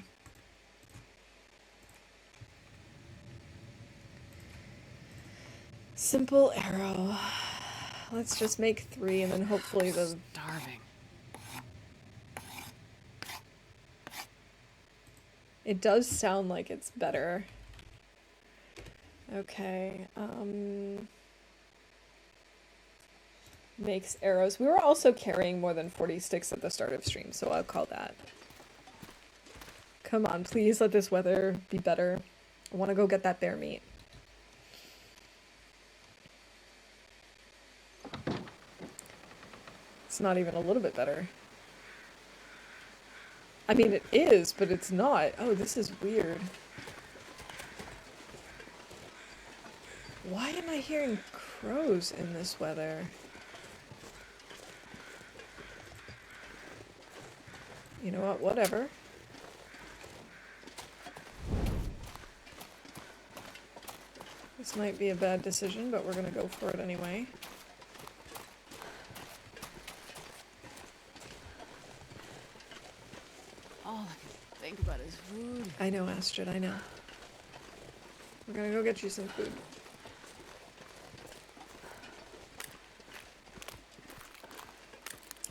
Simple arrow. Let's just make 3 and then hopefully the... Starving. It does sound like it's better. Okay, makes arrows. We were also carrying more than 40 sticks at the start of stream, so I'll call that. Come on, please let this weather be better. I want to go get that bear meat. It's not even a little bit better. I mean, it is, but it's not. Oh, this is weird. Why am I hearing crows in this weather? You know what? Whatever. This might be a bad decision, but we're gonna go for it anyway. All I can think about is food. I know, Astrid, I know. We're gonna go get you some food.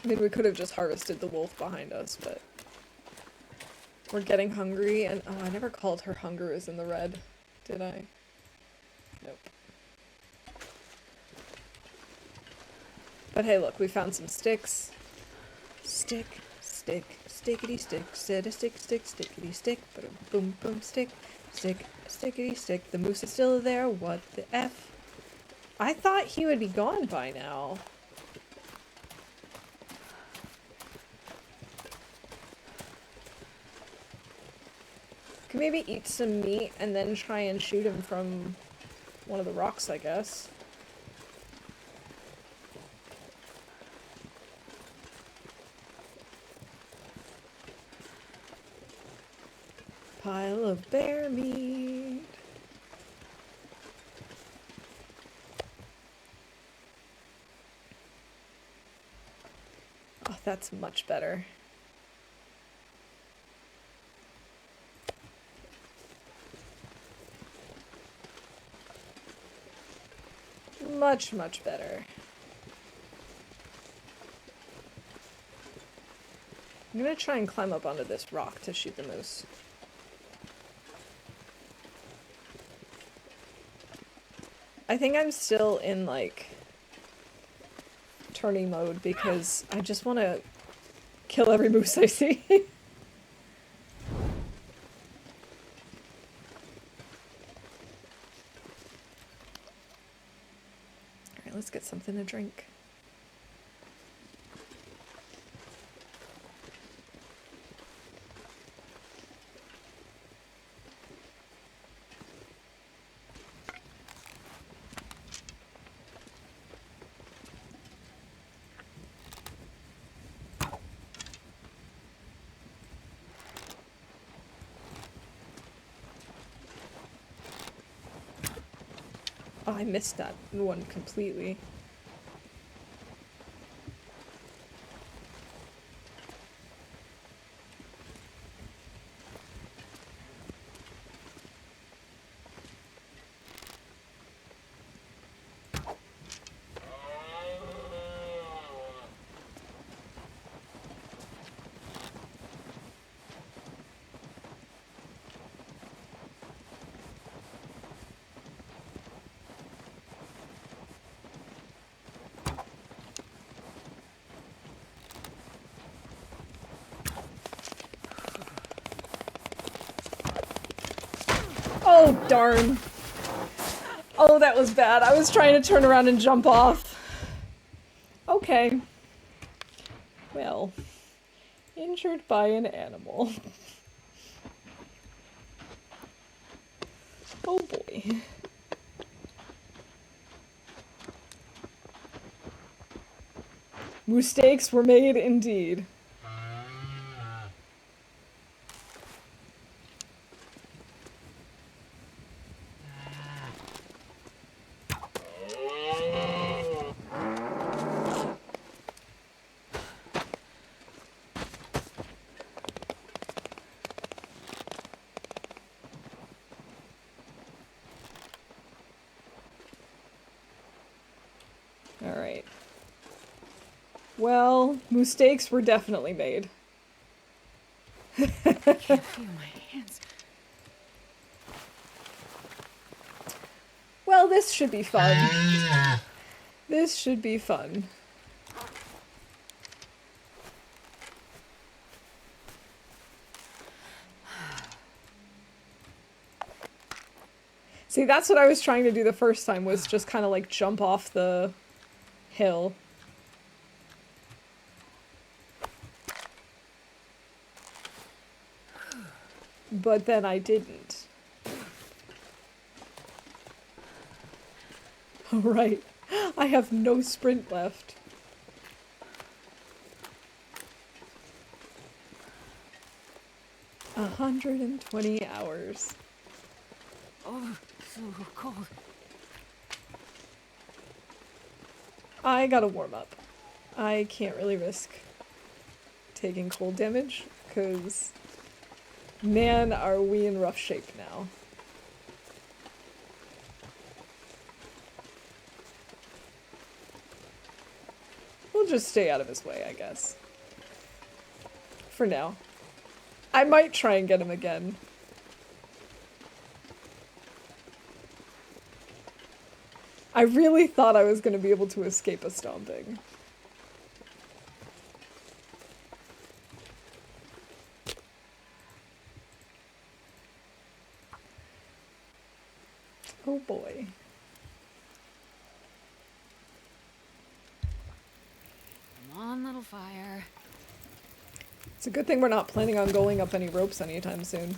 I mean, we could have just harvested the wolf behind us, but we're getting hungry, and oh, I never called her hunger is in the red, did I? Nope. But hey, look, we found some sticks. Stick, stick, stickity stick, set a stick, stick, stickity stick, but boom, boom, stick, stick, stickity stick. The moose is still there. What the F? I thought he would be gone by now. Could maybe eat some meat and then try and shoot him from one of the rocks, I guess. Pile of bear meat. Oh, that's much better. Much, much better. I'm gonna try and climb up onto this rock to shoot the moose. I think I'm still in, like, tourney mode because I just want to kill every moose I see. Alright, let's get something to drink. Oh, I missed that one completely. Oh, darn. Oh, that was bad. I was trying to turn around and jump off. Okay. Well, injured by an animal. Oh boy. Mistakes were made indeed. Alright. Well, mistakes were definitely made. I can't feel my hands. Well, this should be fun. This should be fun. See, that's what I was trying to do the first time, was just kind of like jump off the hill. but then I didn't. Right. I have no sprint left. $120 hours. Oh, so cold. I gotta warm up. I can't really risk taking cold damage, because man, are we in rough shape now. We'll just stay out of his way, I guess. For now. I might try and get him again. I really thought I was going to be able to escape a stomping. Oh boy. Come on, little fire. It's a good thing we're not planning on going up any ropes anytime soon.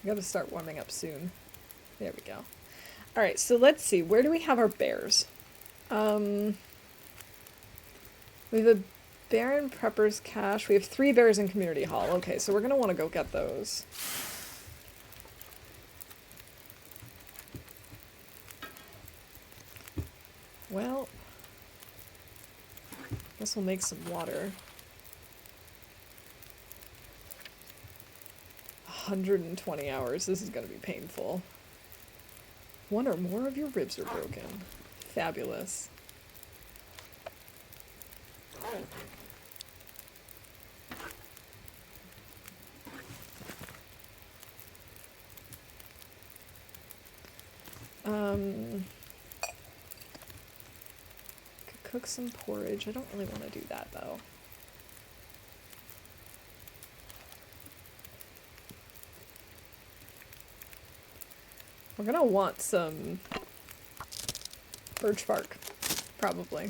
We gotta start warming up soon. There we go. Alright, so let's see. Where do we have our bears? We have a bear in Prepper's Cache. We have 3 bears in Community Hall. Okay, so we're gonna want to go get those. Well, guess we'll make some water. 120 hours. This is gonna be painful. 1 or more of your ribs are broken. Fabulous. Could cook some porridge. I don't really want to do that though. We're gonna want some birch bark, probably.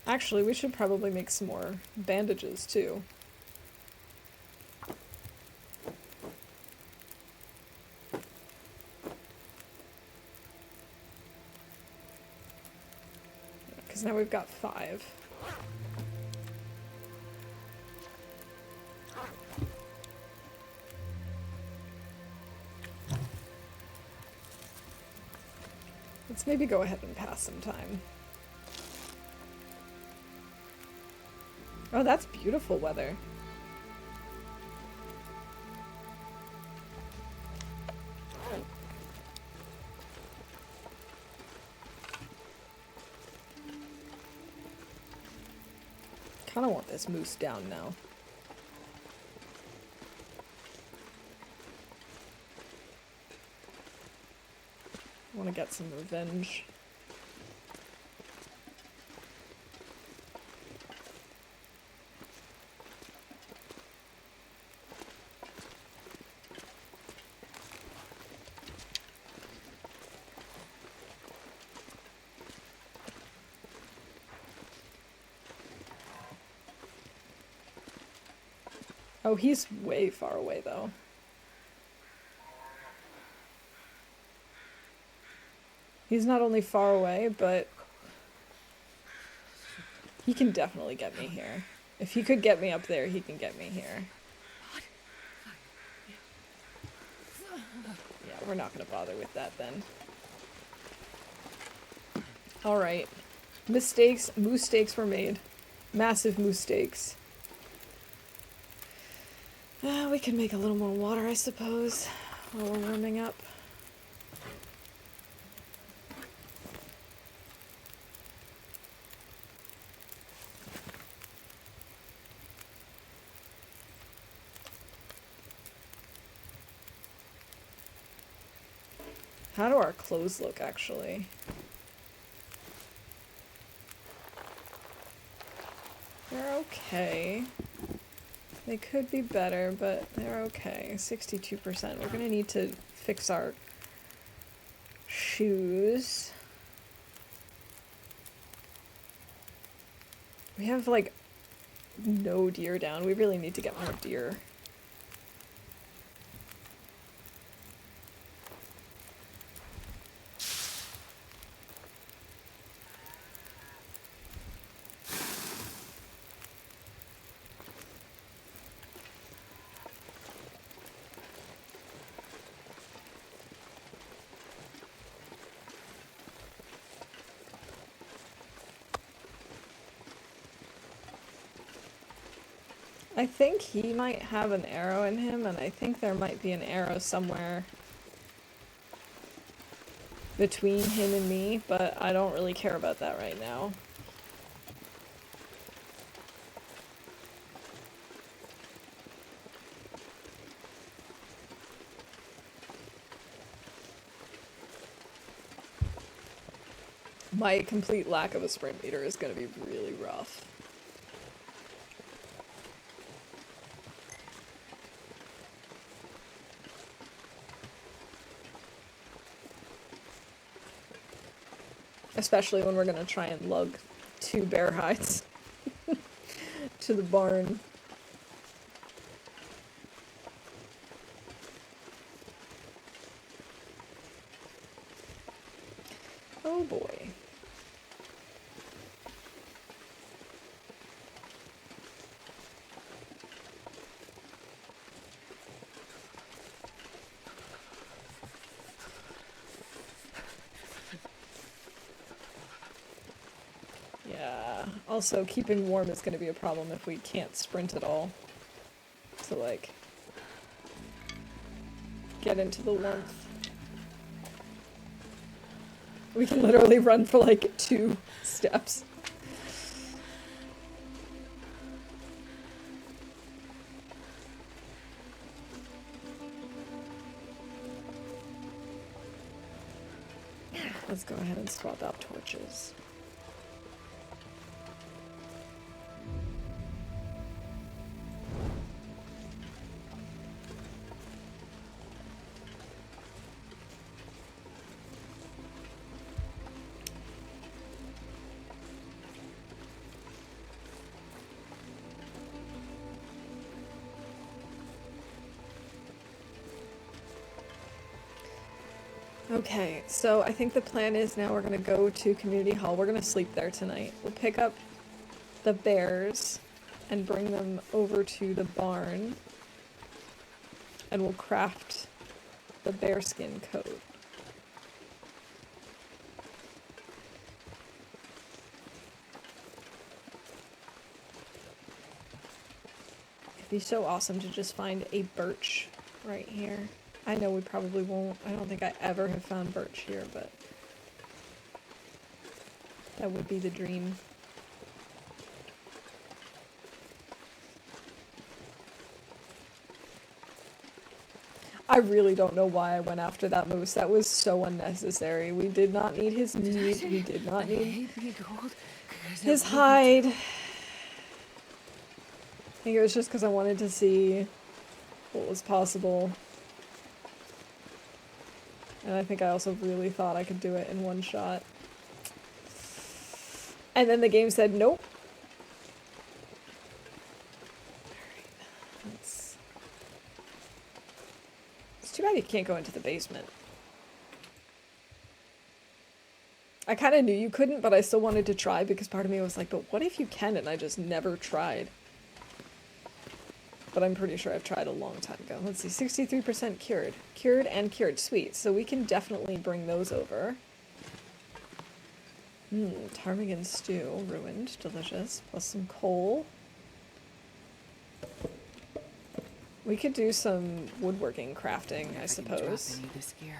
Actually, we should probably make some more bandages too. Because now we've got 5. Let's maybe go ahead and pass some time. Oh, that's beautiful weather. Kinda want this moose down now. I want to get some revenge. Oh, he's way far away, though. He's not only far away, but he can definitely get me here. If he could get me up there, he can get me here. Yeah, we're not going to bother with that then. Alright. Mistakes. Moose steaks were made. Massive moose steaks. We can make a little more water, I suppose, while we're warming up. How do our clothes look, actually? okay. They could be better, but they're okay. 62%. We're gonna need to fix our shoes. We have, like, no deer down. We really need to get more deer. I think he might have an arrow in him, and I think there might be an arrow somewhere between him and me, but I don't really care about that right now. My complete lack of a sprint meter is going to be really rough. Especially when we're going to try and lug 2 bear hides to the barn. Oh boy. Yeah, also keeping warm is going to be a problem if we can't sprint at all. To, like, get into the warmth. We can literally run for, like, 2 steps. Let's go ahead and swap out torches. Okay, so I think the plan is now we're gonna go to Community Hall. We're gonna sleep there tonight. We'll pick up the bears and bring them over to the barn. And we'll craft the bearskin coat. It'd be so awesome to just find a birch right here. I know we probably won't. I don't think I ever have found birch here, but that would be the dream. I really don't know why I went after that moose. That was so unnecessary. We did not need his meat. We did not need his hide. I think it was just because I wanted to see what was possible. And I think I also really thought I could do it in one shot. And then the game said, nope. Alright. It's too bad you can't go into the basement. I kind of knew you couldn't, but I still wanted to try because part of me was like, but what if you can? And I just never tried. But I'm pretty sure I've tried a long time ago. Let's see, 63% cured. Cured and cured. Sweet. So we can definitely bring those over. Ptarmigan stew. Ruined. Delicious. Plus some coal. We could do some woodworking crafting, I suppose. This gear.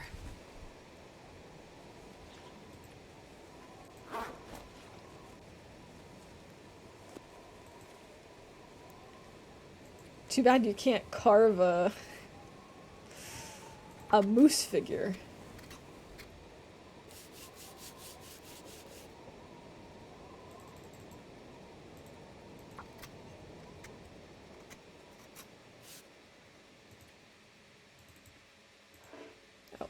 Too bad you can't carve a moose figure.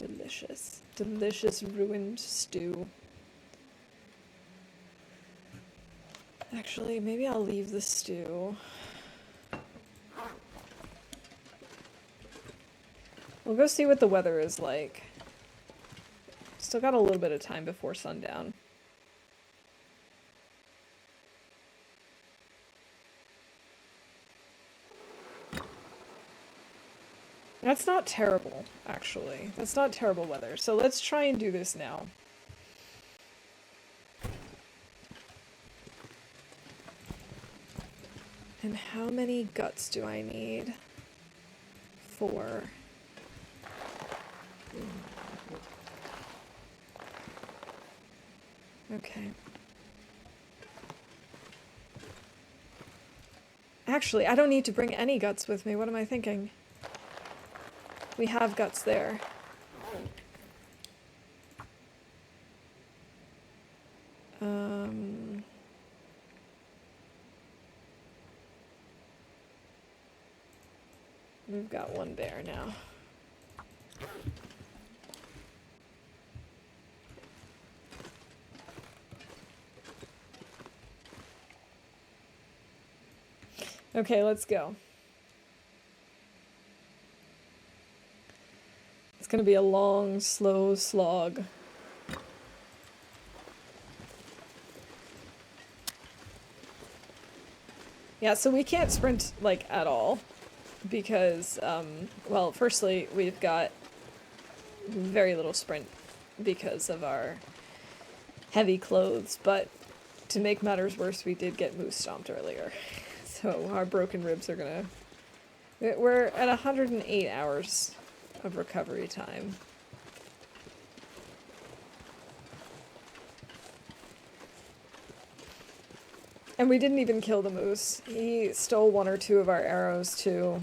Delicious. Delicious ruined stew. Actually, maybe I'll leave the stew. We'll go see what the weather is like. Still got a little bit of time before sundown. That's not terrible, actually. That's not terrible weather. So let's try and do this now. And how many guts do I need? 4. Okay. Actually, I don't need to bring any guts with me. What am I thinking? We have guts there. We've got 1 bear now. Okay, let's go. It's gonna be a long, slow slog. Yeah, so we can't sprint, like, at all. Because, well, firstly, we've got very little sprint because of our heavy clothes, but to make matters worse, we did get moose stomped earlier. So our broken ribs are gonna... We're at 108 hours of recovery time. And we didn't even kill the moose. He stole 1 or 2 of our arrows, too.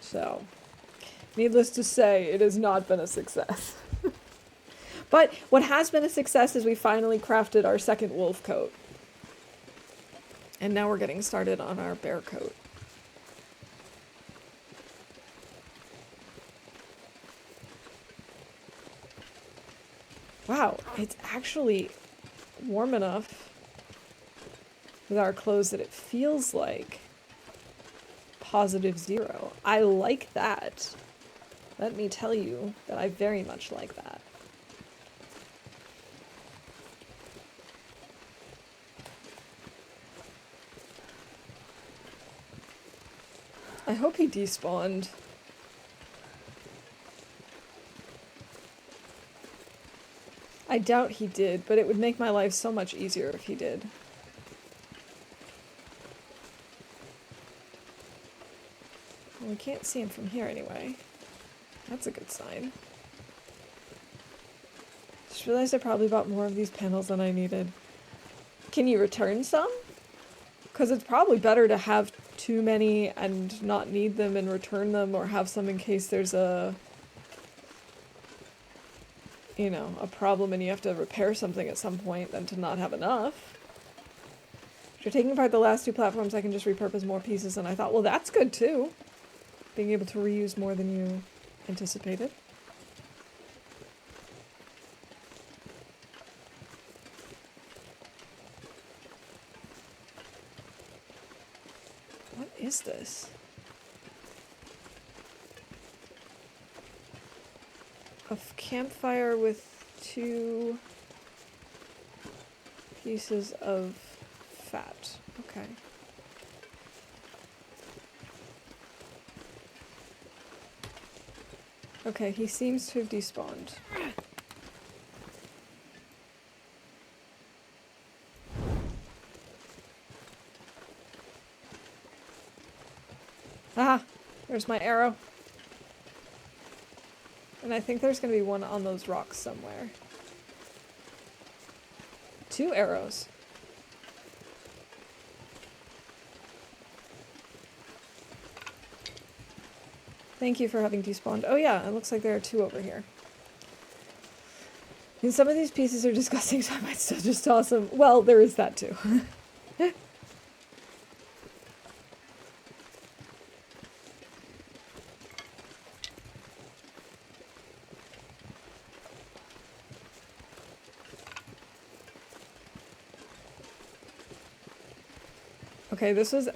So, needless to say, it has not been a success. But what has been a success is we finally crafted our 2nd wolf coat. And now we're getting started on our bear coat. Wow, it's actually warm enough with our clothes that it feels like +0. I like that. Let me tell you that I very much like that. I hope he despawned. I doubt he did, but it would make my life so much easier if he did. Well, we can't see him from here anyway. That's a good sign. Just realized I probably bought more of these panels than I needed. Can you return some? Because it's probably better to have too many and not need them and return them, or have some in case there's a... you know, a problem and you have to repair something at some point, than to not have enough. If you're taking apart the last 2 platforms, I can just repurpose more pieces, and I thought, well, that's good too. Being able to reuse more than you anticipated. What is this? A campfire with 2 pieces of fat. Okay. Okay, he seems to have despawned. Ah! There's my arrow. And I think there's gonna be one on those rocks somewhere. 2 arrows. Thank you for having despawned. Oh yeah, it looks like there are 2 over here. And some of these pieces are disgusting, so I might still just toss them. Well, there is that too. Okay, this was...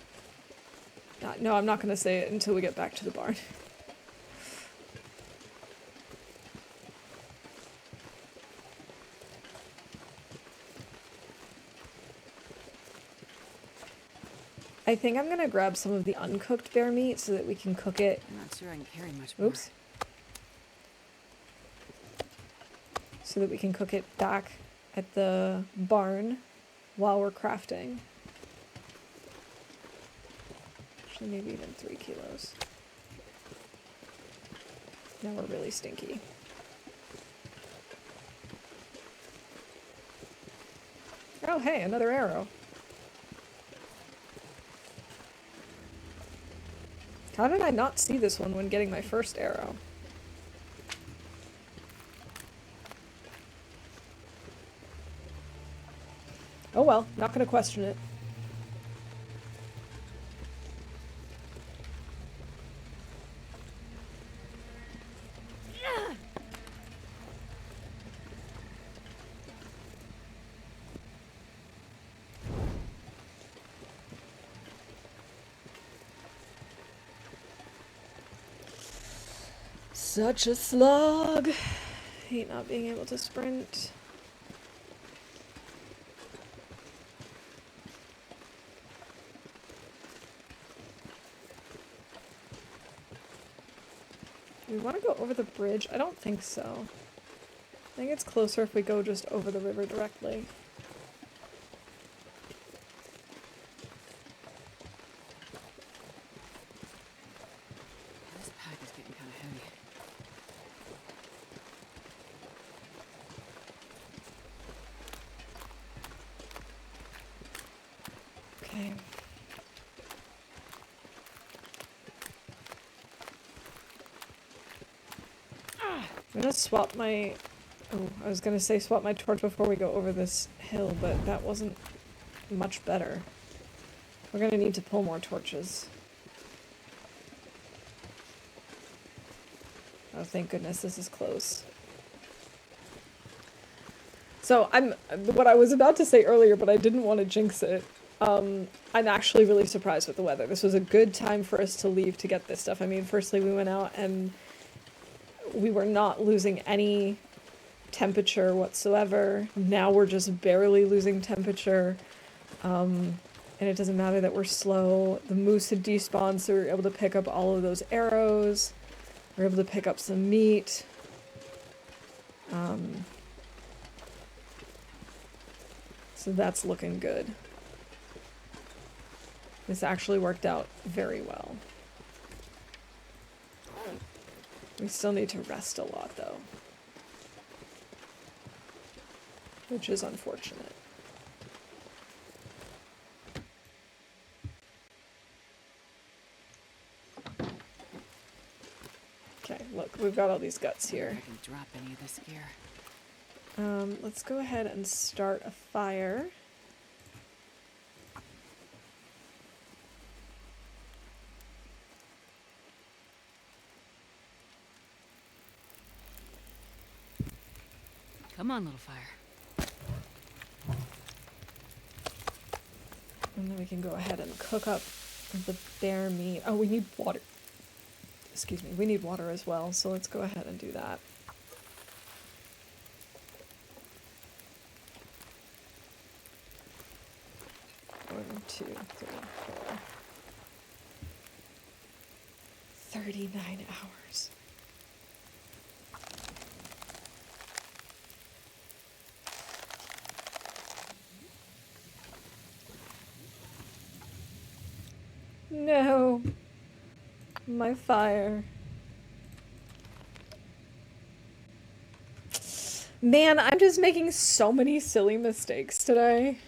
No, I'm not going to say it until we get back to the barn. I think I'm going to grab some of the uncooked bear meat so that we can cook it. I'm not sure I can carry much more. Oops. So that we can cook it back at the barn while we're crafting. Actually, maybe even 3 kilos. Now we're really stinky. Oh, hey, another arrow. How did I not see this one when getting my first arrow? Oh well, not gonna question it. Such a slog. Hate not being able to sprint. Do we want to go over the bridge? I don't think so. I think it's closer if we go just over the river directly. This pack is getting kind of heavy. Okay. I'm gonna swap my... Oh, I was gonna say swap my torch before we go over this hill, but that wasn't much better. We're gonna need to pull more torches. Oh, thank goodness this is close. So what I was about to say earlier, but I didn't want to jinx it. I'm actually really surprised with the weather. This was a good time for us to leave to get this stuff. I mean, firstly, we went out and we were not losing any temperature whatsoever. Now we're just barely losing temperature. And it doesn't matter that we're slow. The moose had despawned, so we were able to pick up all of those arrows. We were able to pick up some meat. So that's looking good. This actually worked out very well. We still need to rest a lot, though. Which is unfortunate. Okay, look, we've got all these guts here. I can drop any of this gear. Let's go ahead and start a fire. Come on, little fire. And then we can go ahead and cook up the bear meat. Oh, we need water. Excuse me, we need water as well, so let's go ahead and do that. One, two, three, four. 39 hours. No. My fire. Man, I'm just making so many silly mistakes today.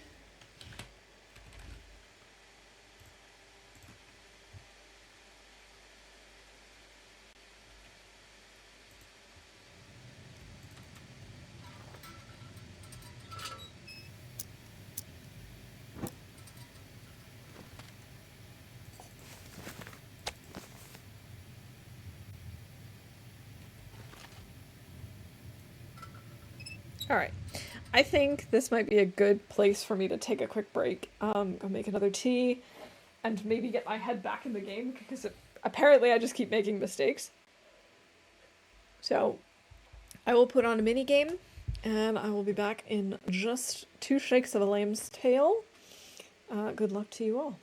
Alright, I think this might be a good place for me to take a quick break. Go make another tea, and maybe get my head back in the game, because apparently I just keep making mistakes. So I will put on a mini game, and I will be back in just 2 shakes of a lamb's tail. Good luck to you all.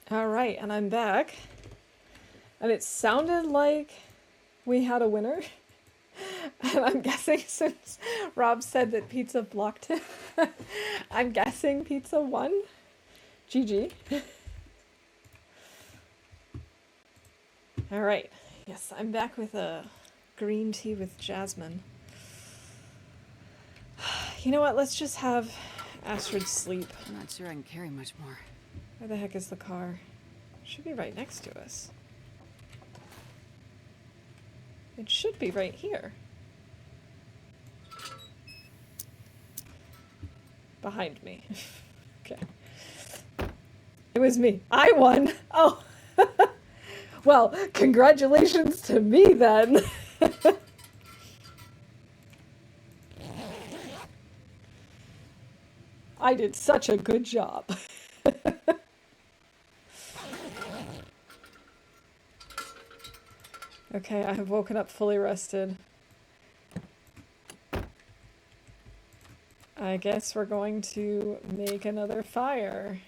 Alright, and I'm back. And it sounded like we had a winner. And I'm guessing, since Rob said that pizza blocked him, I'm guessing pizza won. GG. Alright, yes, I'm back with a green tea with jasmine. You know what, let's just have Astrid sleep. I'm not sure I can carry much more. Where the heck is the car? It should be right next to us. It should be right here. Behind me. Okay. It was me. I won! Oh! Well, congratulations to me then! I did such a good job. Okay, I have woken up fully rested. I guess we're going to make another fire.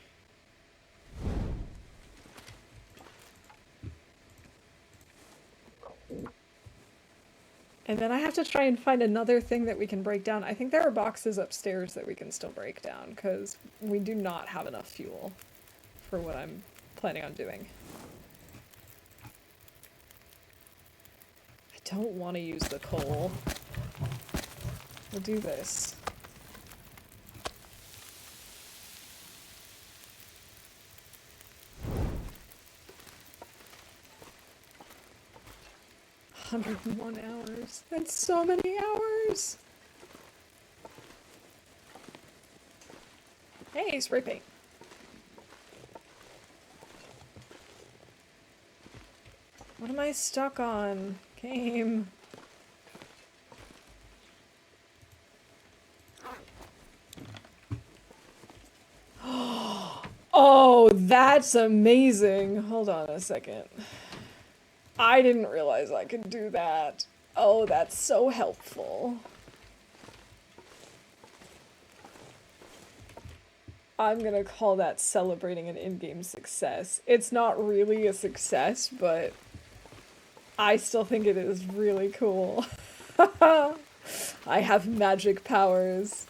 And then I have to try and find another thing that we can break down. I think there are boxes upstairs that we can still break down, because we do not have enough fuel for what I'm planning on doing. I don't want to use the coal. We'll do this. $101. That's so many hours. Hey, spray paint. What am I stuck on? Game. That's amazing. Hold on a second. I didn't realize I could do that. Oh, that's so helpful. I'm gonna call that celebrating an in-game success. It's not really a success, but I still think it is really cool. I have magic powers.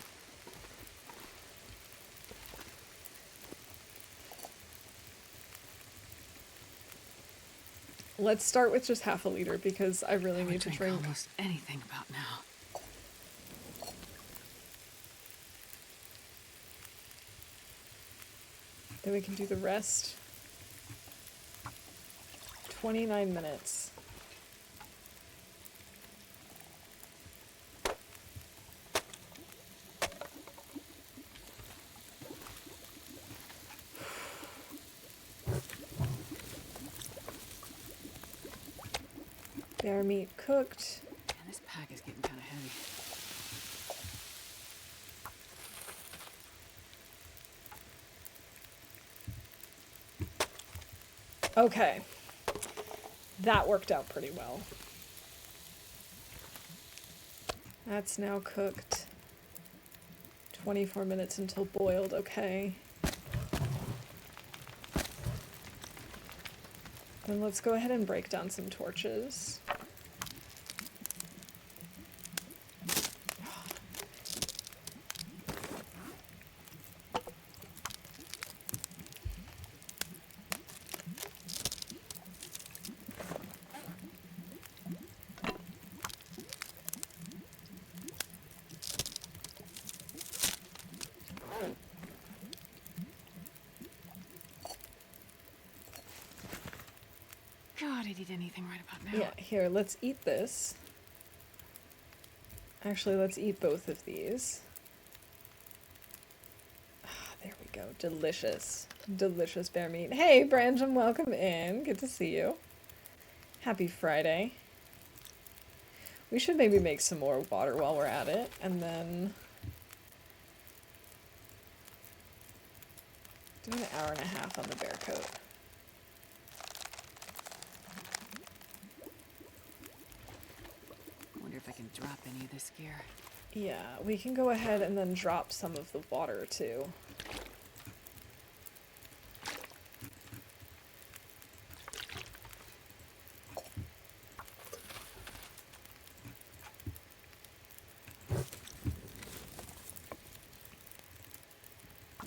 Let's start with just half a liter because I really need to drink almost anything about now. Then we can do the rest. 29 minutes. Bear meat cooked. Man, this pack is getting kind of heavy. Okay. That worked out pretty well. That's now cooked. 24 minutes until boiled, okay. Then let's go ahead and break down some torches. God, I'd eat anything right about now. Yeah, here, let's eat this. Actually, let's eat both of these. Ah, there we go. Delicious. Delicious bear meat. Hey, Brandon, welcome in. Good to see you. Happy Friday. We should maybe make some more water while we're at it, and then do an hour and a half on the bear coat. Wonder if I can drop any of this gear. Yeah, we can go ahead and then drop some of the water too.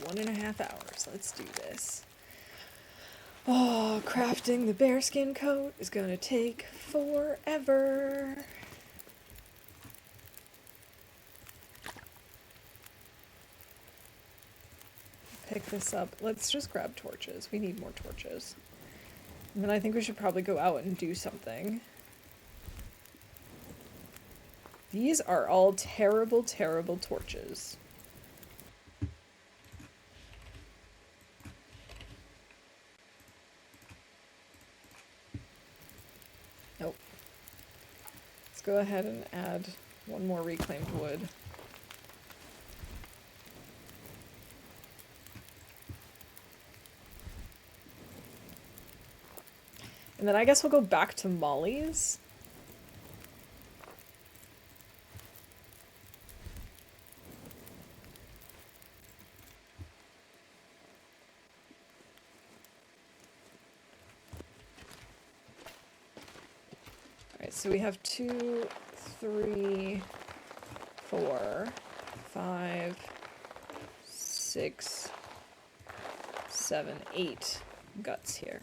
One and a half hours. Let's do this. Oh, crafting the bearskin coat is gonna take forever. Pick this up. Let's just grab torches. We need more torches. And then I think we should probably go out and do something. These are all terrible, terrible torches. Nope. Let's go ahead and add one more reclaimed wood. And then I guess we'll go back to Molly's. Alright, so we have 2, 3, 4, 5, 6, 7, 8 guts here.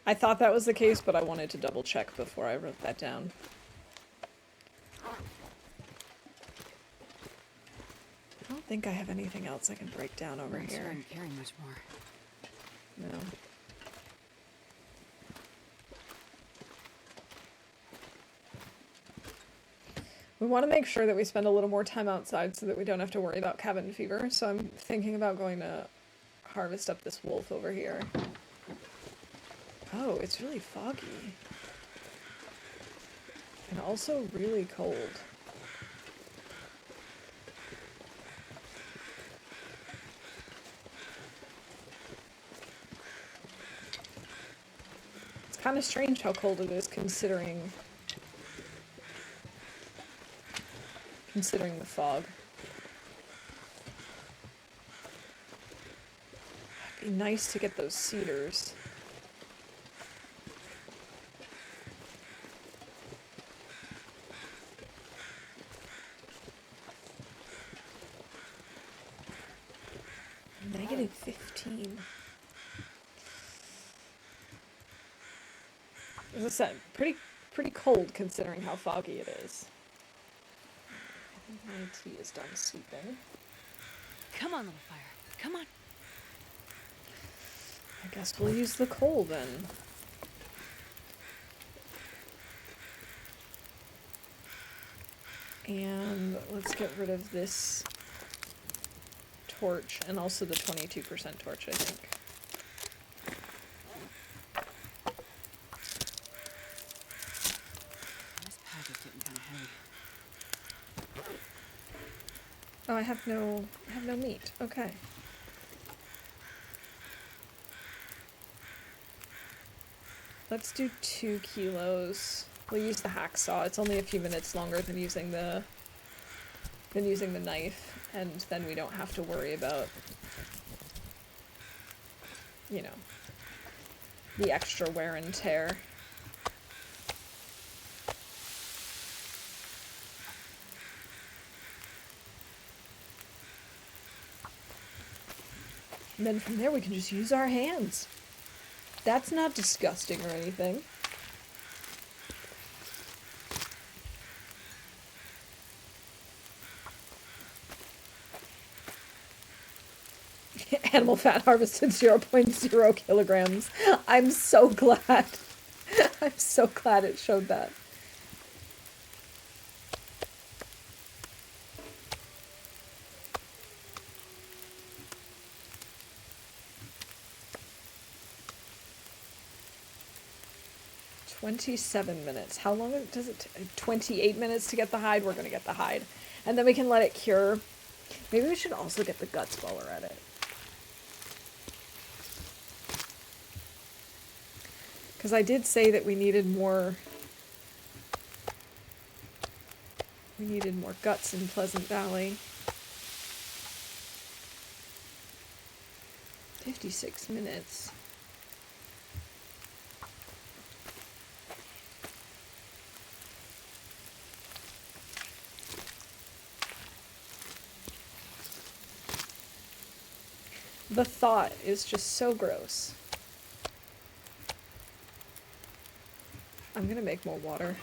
I thought that was the case, but I wanted to double check before I wrote that down. I don't think I have anything else I can break down over I'm here. sure I can carry much more. No. We want to make sure that we spend a little more time outside so that we don't have to worry about cabin fever, so I'm thinking about going to harvest up this wolf over here. Oh, it's really foggy. And also really cold. kind of strange how cold it is considering the fog. It'd be nice to get those cedars. -15. As I said, pretty cold considering how foggy it is. I think my tea is done steeping. Come on, little fire. Come on. I guess we'll use the coal then. And let's get rid of this torch and also the 22% torch, I think. This pack is getting kind of heavy. Oh, I have no meat. Okay. Let's do 2 kilos. We'll use the hacksaw. It's only a few minutes longer than using the knife, and then we don't have to worry about, you know, the extra wear and tear. And then from there we can just use our hands. That's not disgusting or anything. Animal fat harvested 0.0 kilograms. I'm so glad. I'm so glad it showed that. $27 How long does it take? 28 minutes to get the hide? We're gonna get the hide. And then we can let it cure. Maybe we should also get the guts while we're at it. Because I did say that we needed more guts in Pleasant Valley. 56 minutes. The thought is just so gross. I'm gonna make more water.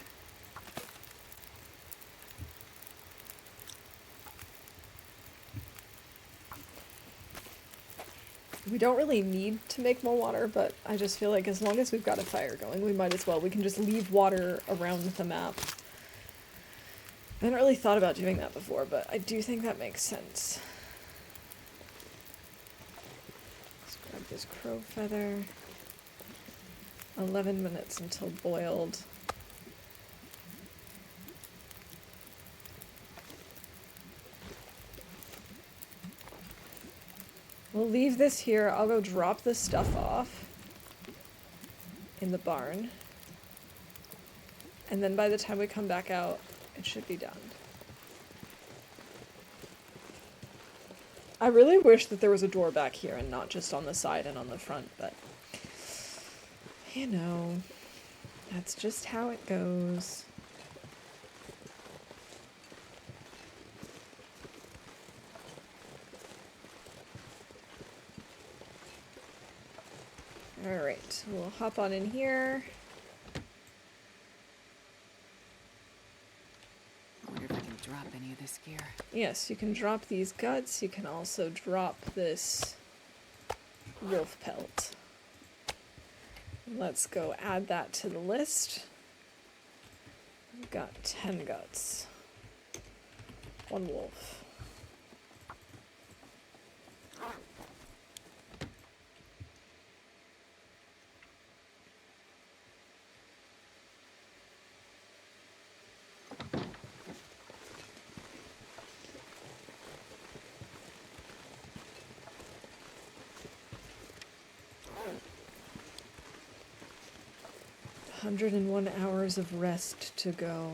We don't really need to make more water, but I just feel like as long as we've got a fire going, we might as well. We can just leave water around the map. I hadn't really thought about doing that before, but I do think that makes sense. Let's grab this crow feather. 11 minutes until boiled. We'll leave this here. I'll go drop this stuff off in the barn. And then by the time we come back out, it should be done. I really wish that there was a door back here and not just on the side and on the front, but you know, that's just how it goes. Alright, we'll hop on in here. I wonder if I can drop any of this gear. Yes, you can drop these guts. You can also drop this wolf pelt. Let's go add that to the list. We've got 10 guts. 1 wolf. 101 hours of rest to go.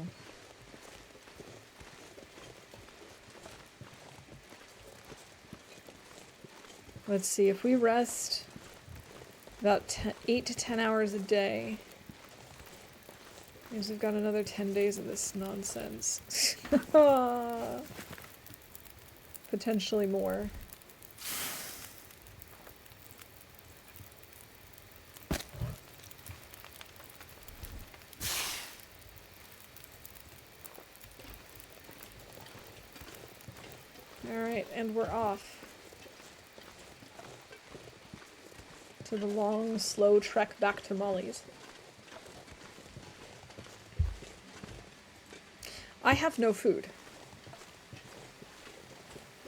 Let's see, if we rest about 8 to 10 hours a day, means we've got another 10 days of this nonsense. Potentially more. Alright, and we're off. To the long, slow trek back to Molly's. I have no food.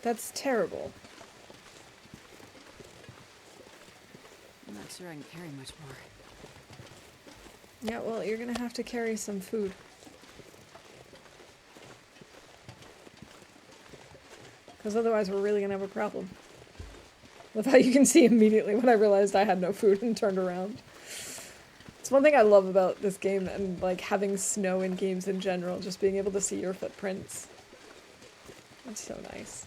That's terrible. I'm not sure I can carry much more. Yeah, well, you're gonna have to carry some food. Because otherwise we're really gonna have a problem. With how you can see immediately when I realized I had no food and turned around. It's one thing I love about this game and like having snow in games in general, just being able to see your footprints. That's so nice.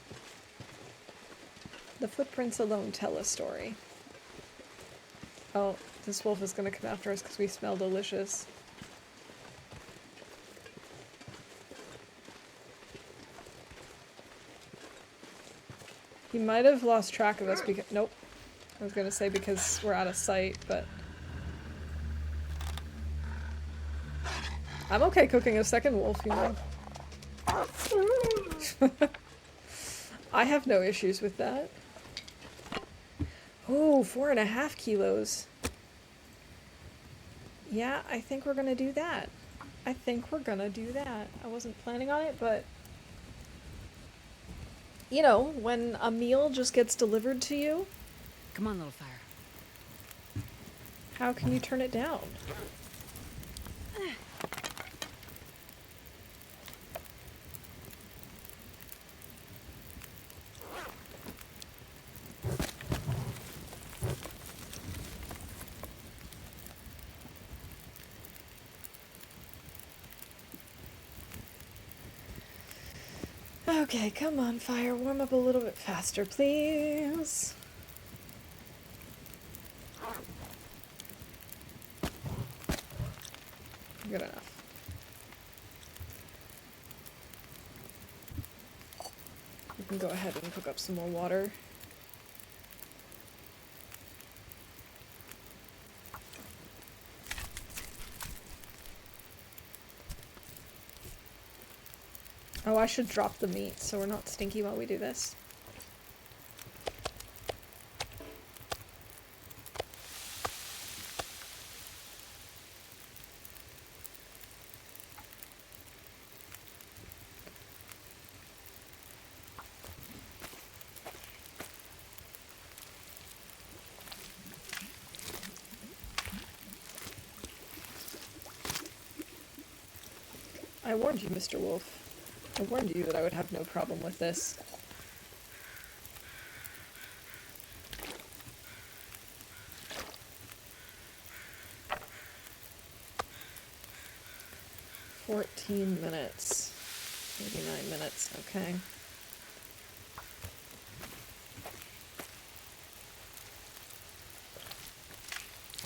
The footprints alone tell a story. Oh, this wolf is gonna come after us because we smell delicious. He might have lost track of us because... Nope. I was gonna say because we're out of sight, but... I'm okay cooking a second wolf, you know. I have no issues with that. Oh, 4.5 kilos. Yeah, I think we're gonna do that. I think we're gonna do that. I wasn't planning on it, but... You know, when a meal just gets delivered to you... Come on, little fire. How can you turn it down? Okay, come on, fire. Warm up a little bit faster, please. Good enough. We can go ahead and cook up some more water. Oh, I should drop the meat so we're not stinky while we do this. I warned you, Mr. Wolf. I warned you that I would have no problem with this. $14 minutes. 39 minutes, okay.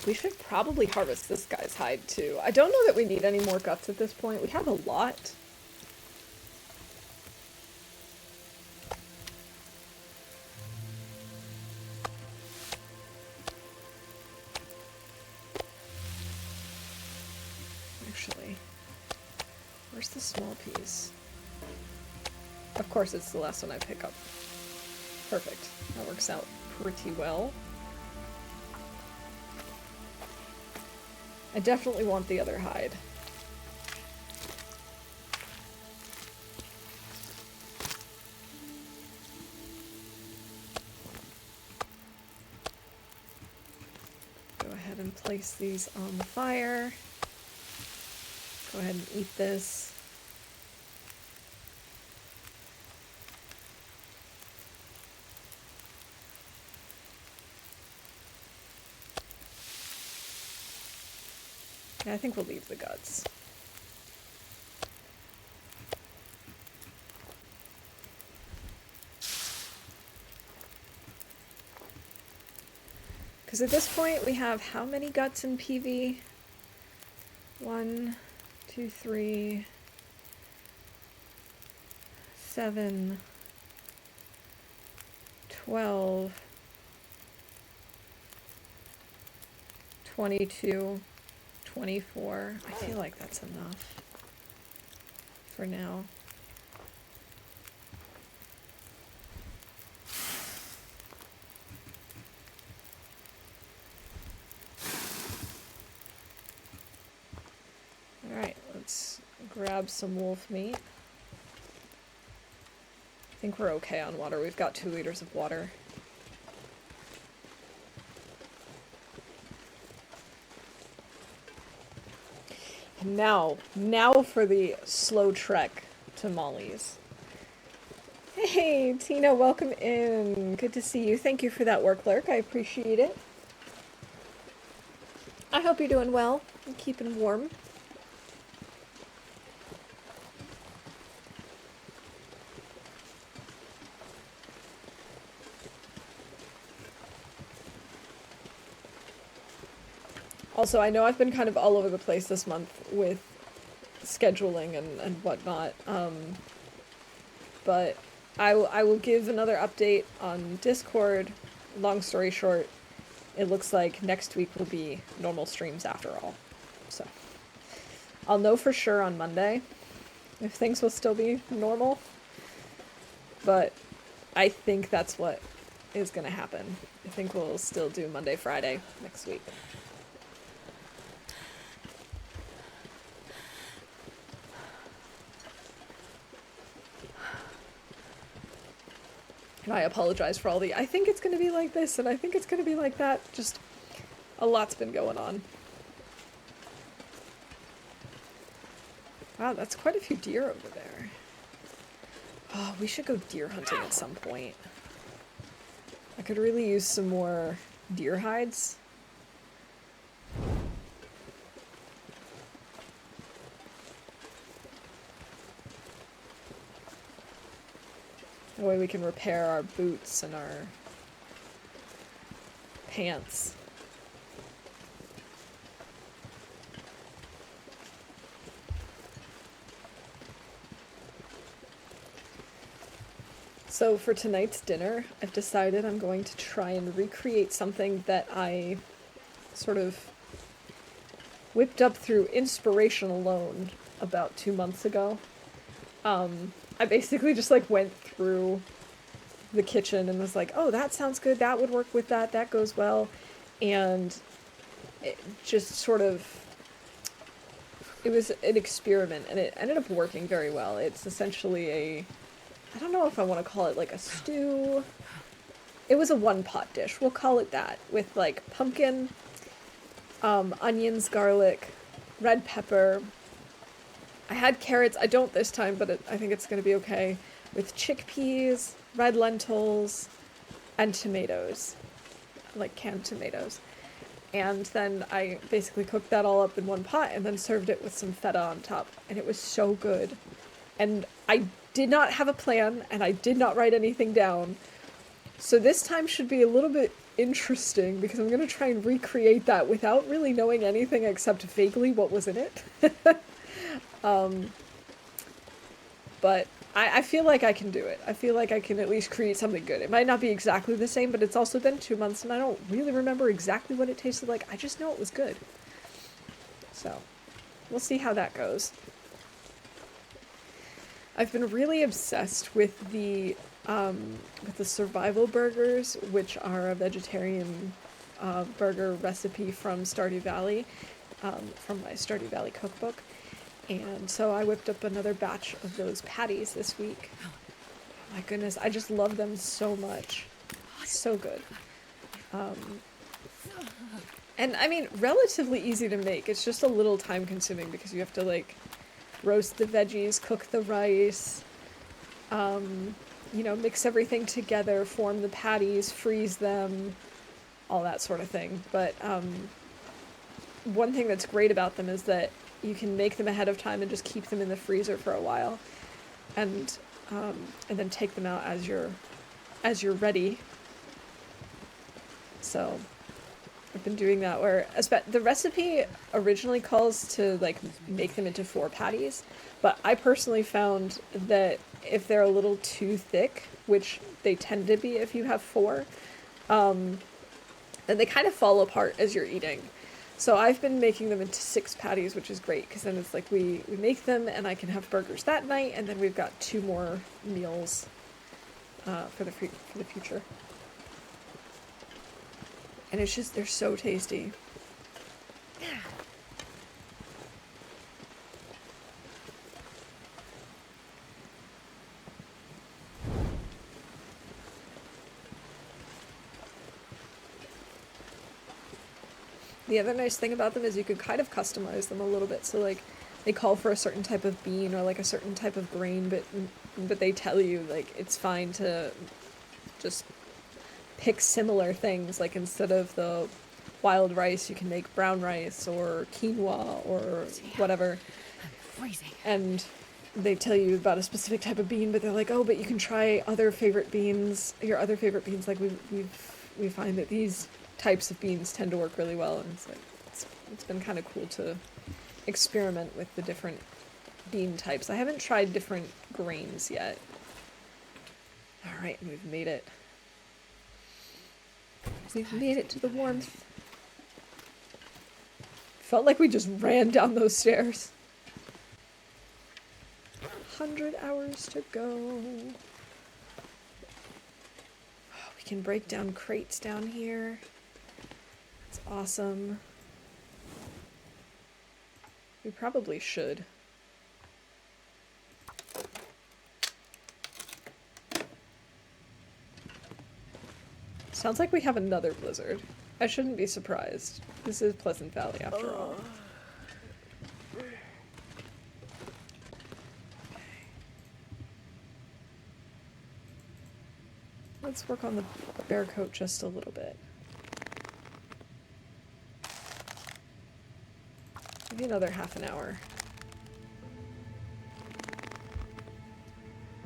We should probably harvest this guy's hide too. I don't know that we need any more guts at this point. We have a lot. Actually, where's the small piece? Of course it's the last one I pick up. Perfect. That works out pretty well. I definitely want the other hide. Go ahead and place these on the fire. Go ahead and eat this. Yeah, I think we'll leave the guts. Because at this point, we have how many guts in PV? 1, 2, 3, 7, 12, 22, 24. I feel like that's enough for now. Alright, let's grab some wolf meat. I think we're okay on water. We've got 2 liters of water. And now for the slow trek to Molly's. Hey, Tina, welcome in. Good to see you. Thank you for that work lurk. I appreciate it. I hope you're doing well and keeping warm. Also, I know I've been kind of all over the place this month with scheduling and whatnot, but I will give another update on Discord. Long story short, it looks like next week will be normal streams after all. So I'll know for sure on Monday if things will still be normal, but I think that's what is going to happen. I think we'll still do Monday, Friday next week. And I apologize for all the, I think it's going to be like this, and I think it's going to be like that. Just a lot's been going on. Wow, that's quite a few deer over there. Oh, we should go deer hunting at some point. I could really use some more deer hides. That way we can repair our boots and our pants. So for tonight's dinner, I've decided I'm going to try and recreate something that I sort of whipped up through inspiration alone about 2 months ago. I basically just like went through the kitchen and was like, oh, that sounds good, that would work with that, that goes well. And it just sort of, it was an experiment and it ended up working very well. It's essentially a, I don't know if I want to call it like a stew. It was a one-pot dish, we'll call it that, with like pumpkin, onions, garlic, red pepper. I had carrots, I don't this time, but I think it's going to be okay, with chickpeas, red lentils, and tomatoes, like canned tomatoes. And then I basically cooked that all up in one pot and then served it with some feta on top, and it was so good. And I did not have a plan, and I did not write anything down. So this time should be a little bit interesting, because I'm going to try and recreate that without really knowing anything except vaguely what was in it. But I feel like I can do it. I feel like I can at least create something good. It might not be exactly the same, but it's also been 2 months, and I don't really remember exactly what it tasted like. I just know it was good. So, we'll see how that goes. I've been really obsessed with the survival burgers, which are a vegetarian burger recipe from Stardew Valley, from my Stardew Valley cookbook. And so I whipped up another batch of those patties this week. Oh my goodness, I just love them so much. So good. And I mean, relatively easy to make. It's just a little time consuming because you have to like roast the veggies, cook the rice, you know, mix everything together, form the patties, freeze them, all that sort of thing. But one thing that's great about them is that you can make them ahead of time and just keep them in the freezer for a while, and then take them out as you're ready. So I've been doing that where the recipe originally calls to like make them into 4 patties, but I personally found that if they're a little too thick, which they tend to be if you have 4, then they kind of fall apart as you're eating. So I've been making them into 6 patties, which is great because then it's like we make them and I can have burgers that night, and then we've got 2 more meals for the future. And it's just, they're so tasty. The other nice thing about them is you can kind of customize them a little bit. So like they call for a certain type of bean or like a certain type of grain, but they tell you like it's fine to just pick similar things. Like instead of the wild rice, you can make brown rice or quinoa or whatever. I'm freezing. And they tell you about a specific type of bean, but they're like, oh, but you can try other favorite beans, your other favorite beans. Like we find that these types of beans tend to work really well, and it's like it's been kind of cool to experiment with the different bean types. I haven't tried different grains yet. All right, we've made it. We've made it to the warmth. Felt like we just ran down those stairs. 100 hours to go. We can break down crates down here. That's awesome. We probably should. Sounds like we have another blizzard. I shouldn't be surprised. This is Pleasant Valley after all. Let's work on the bear coat just a little bit. Maybe another half an hour.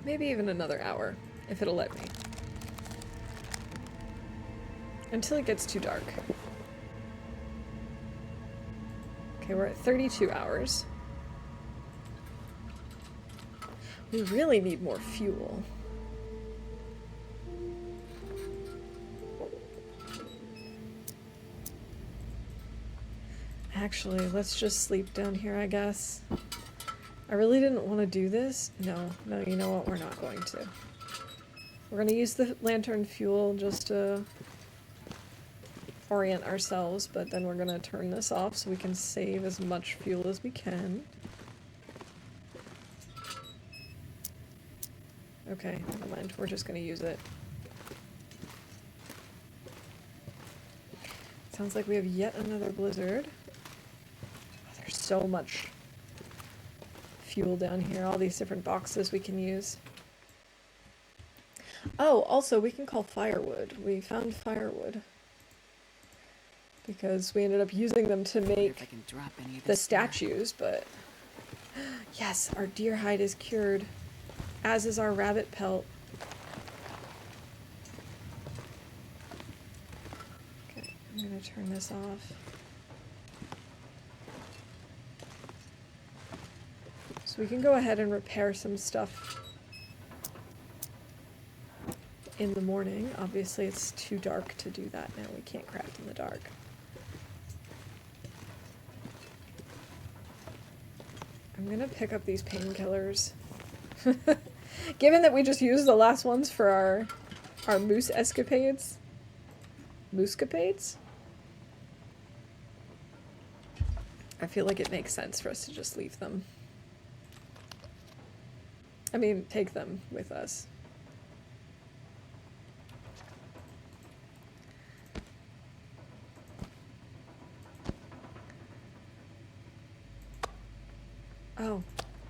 Maybe even another hour, if it'll let me. Until it gets too dark. Okay, we're at 32 hours. We really need more fuel. Actually, let's just sleep down here, I guess. I really didn't want to do this. No, you know what? We're not going to. We're going to use the lantern fuel just to orient ourselves, but then we're going to turn this off so we can save as much fuel as we can. Okay, never mind. We're just going to use it. Sounds like we have yet another blizzard. There's so much fuel down here, all these different boxes we can use. Oh, also we can call firewood. We found firewood. Because we ended up using them to make the statues, but... Yes, our deer hide is cured. As is our rabbit pelt. Okay, I'm gonna turn this off. So we can go ahead and repair some stuff in the morning. Obviously it's too dark to do that now. We can't craft in the dark. I'm gonna pick up these painkillers. Given that we just used the last ones for our moose escapades. Moosecapades? I feel like it makes sense for us to just leave them. I mean, take them with us. Oh,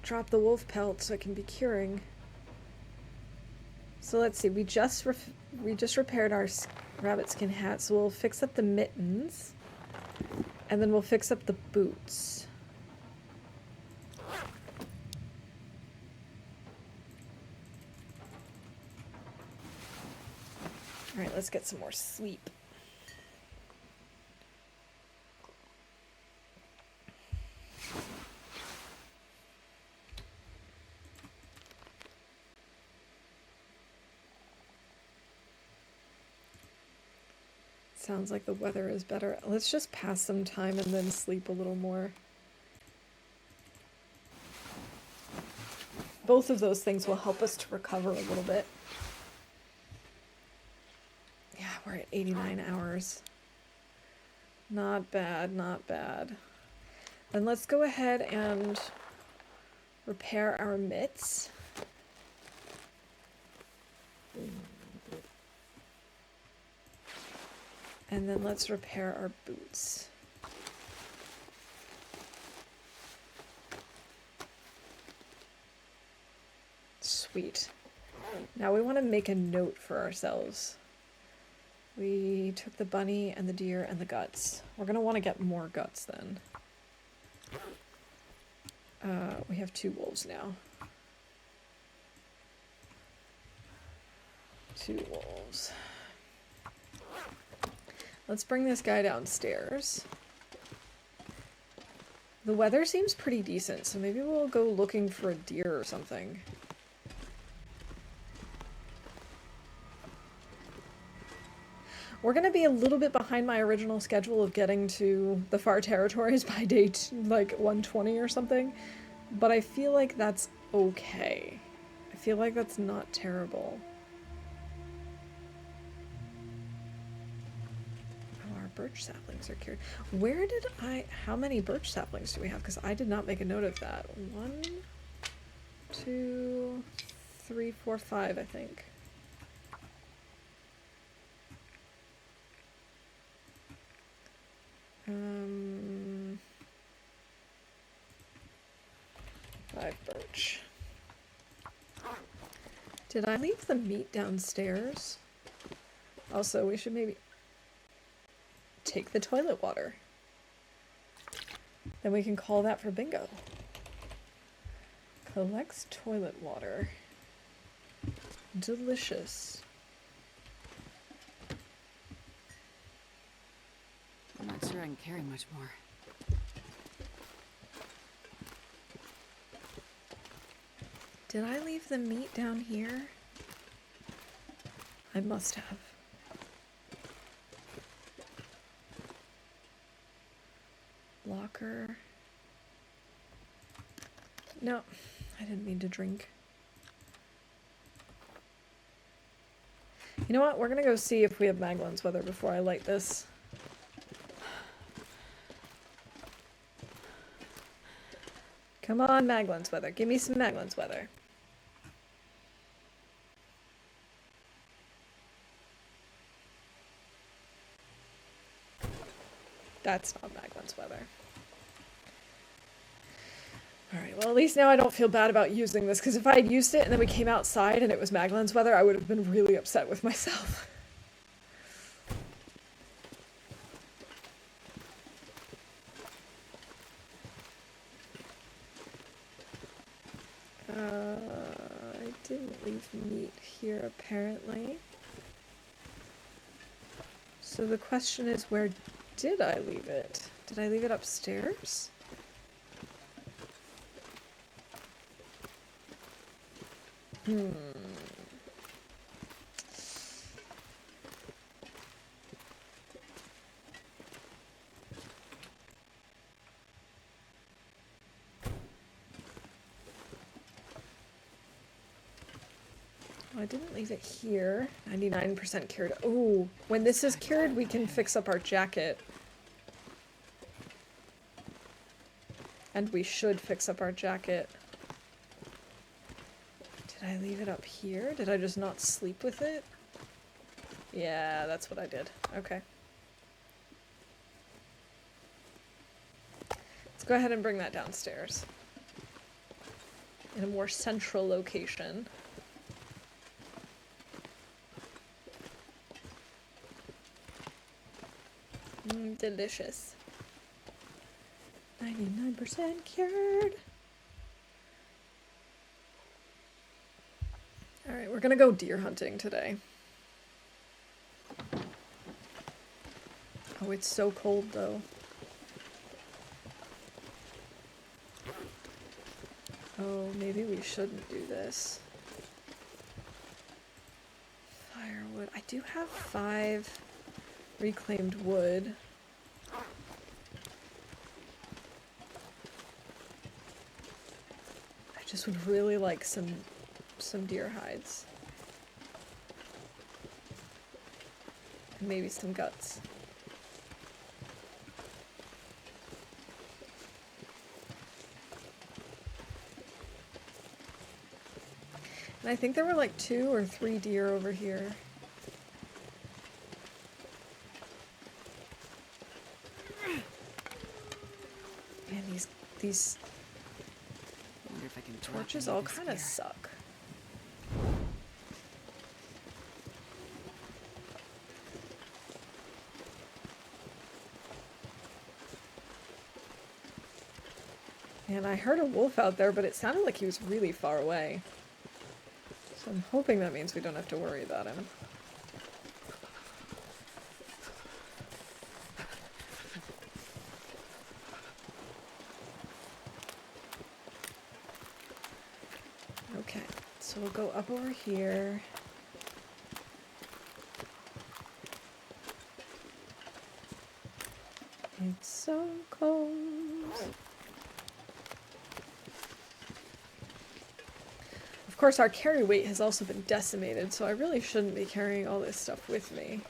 drop the wolf pelt so it can be curing. So let's see, we just repaired our rabbit skin hat, so we'll fix up the mittens. And then we'll fix up the boots. Alright, let's get some more sleep. Sounds like the weather is better. Let's just pass some time and then sleep a little more. Both of those things will help us to recover a little bit. Yeah, we're at 89 hours. Not bad, not bad. Then let's go ahead and repair our mitts. And then let's repair our boots. Sweet. Now we want to make a note for ourselves. We took the bunny and the deer and the guts. We're going to want to get more guts then. We have 2 wolves now. 2 wolves. Let's bring this guy downstairs. The weather seems pretty decent, so maybe we'll go looking for a deer or something. We're going to be a little bit behind my original schedule of getting to the far territories by day like 120 or something, but I feel like that's okay. I feel like that's not terrible. Birch saplings are cured. Where did how many birch saplings do we have? Because I did not make a note of that. 1, 2, 3, 4, 5, I think. Five birch. Did I leave the meat downstairs? Also, we should maybe take the toilet water. Then we can call that for bingo. Collects toilet water. Delicious. I'm not sure I can carry much more. Did I leave the meat down here? I must have. Locker. No, I didn't mean to drink. You know what? We're gonna go see if we have Maglin's weather before I light this. Come on, Maglin's weather. Give me some Maglin's weather. That's not Maglin's weather. Alright, well at least now I don't feel bad about using this, because if I had used it and then we came outside and it was Maglin's weather, I would have been really upset with myself. I didn't leave meat here apparently. So the question is, where did I leave it? Did I leave it upstairs? I didn't leave it here. 99% cured. Oh, when this is cured, we can fix up our jacket. And we should fix up our jacket. Did I leave it up here? Did I just not sleep with it? Yeah, that's what I did. Okay. Let's go ahead and bring that downstairs. In a more central location. Delicious. 99% cured. Alright, we're gonna go deer hunting today. Oh, it's so cold though. Oh, maybe we shouldn't do this. Firewood. I do have 5 reclaimed wood. I just would really like some deer hides. And maybe some guts. And I think there were like 2 or 3 deer over here. Man, these I wonder if I can torches all kind of suck. And I heard a wolf out there, but it sounded like he was really far away. So I'm hoping that means we don't have to worry about him. Okay, so we'll go up over here. It's so cold. Of course, our carry weight has also been decimated, so I really shouldn't be carrying all this stuff with me.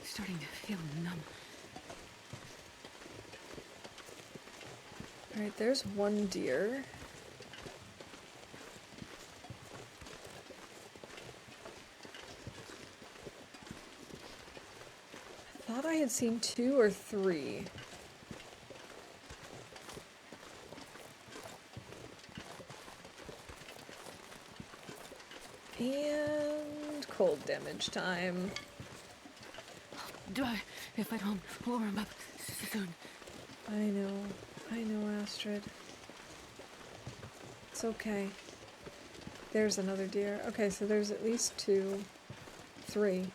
Starting to feel numb. Alright, there's one deer. I thought I had seen 2 or 3. And cold damage time. If I don't warm up soon. I know, Astrid. It's okay. There's another deer. Okay, so there's at least 2, 3.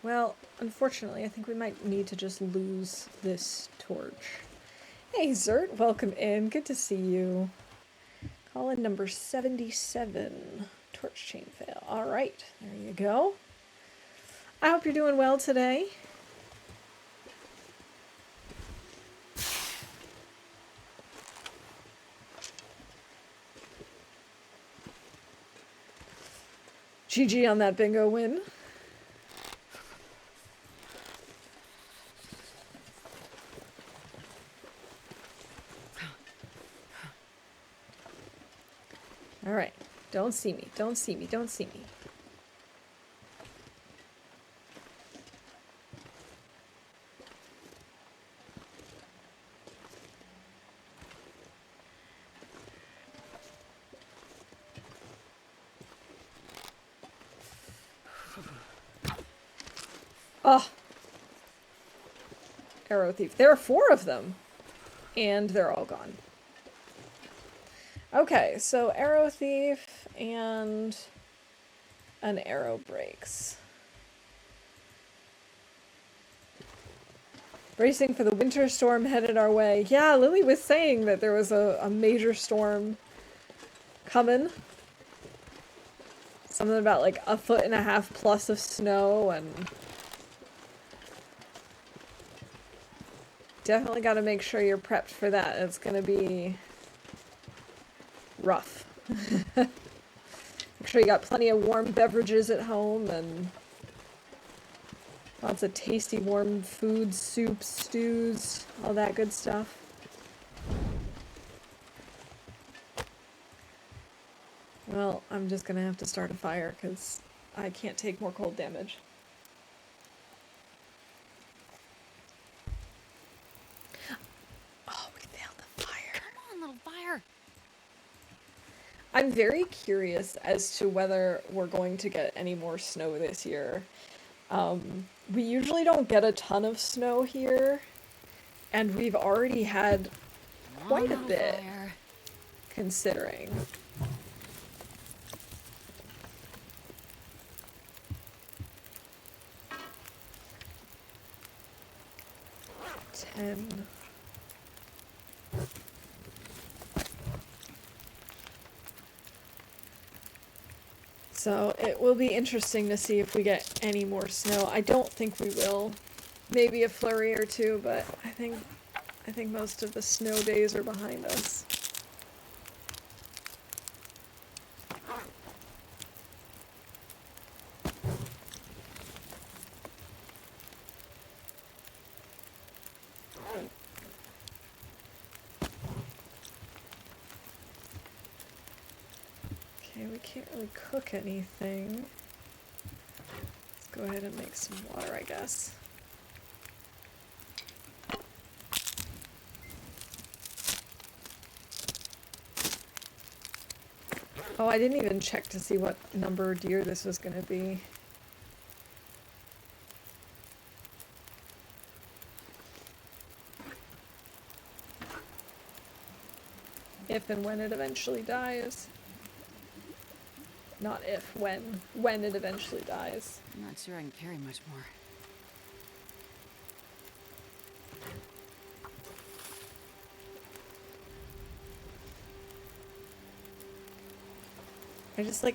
Well, unfortunately, I think we might need to just lose this torch. Hey, Zert, welcome in. Good to see you. Call in number 77. Torch chain fail. All right, there you go. I hope you're doing well today. GG on that bingo win. All right, don't see me, don't see me, don't see me. Oh, arrow thief. There are 4 of them, and they're all gone. Okay, so arrow thief and an arrow breaks. Bracing for the winter storm headed our way. Yeah, Lily was saying that there was a major storm coming. Something about like 1.5 feet plus of snow, and definitely got to make sure you're prepped for that. It's gonna be rough. Make sure you got plenty of warm beverages at home and lots of tasty warm foods, soups, stews, all that good stuff. Well, I'm just gonna have to start a fire because I can't take more cold damage. Oh, we failed the fire. Come on, little fire. I'm very curious as to whether we're going to get any more snow this year. We usually don't get a ton of snow here, and we've already had quite a bit, Fire. considering. Ten. So it will be interesting to see if we get any more snow. I don't think we will. Maybe a flurry or two, but I think most of the snow days are behind us. Okay, we can't really cook anything. Let's go ahead and make some water, I guess. Oh, I didn't even check to see what number deer this was going to be. If and when it eventually dies. Not if, when. When it eventually dies. I'm not sure I can carry much more.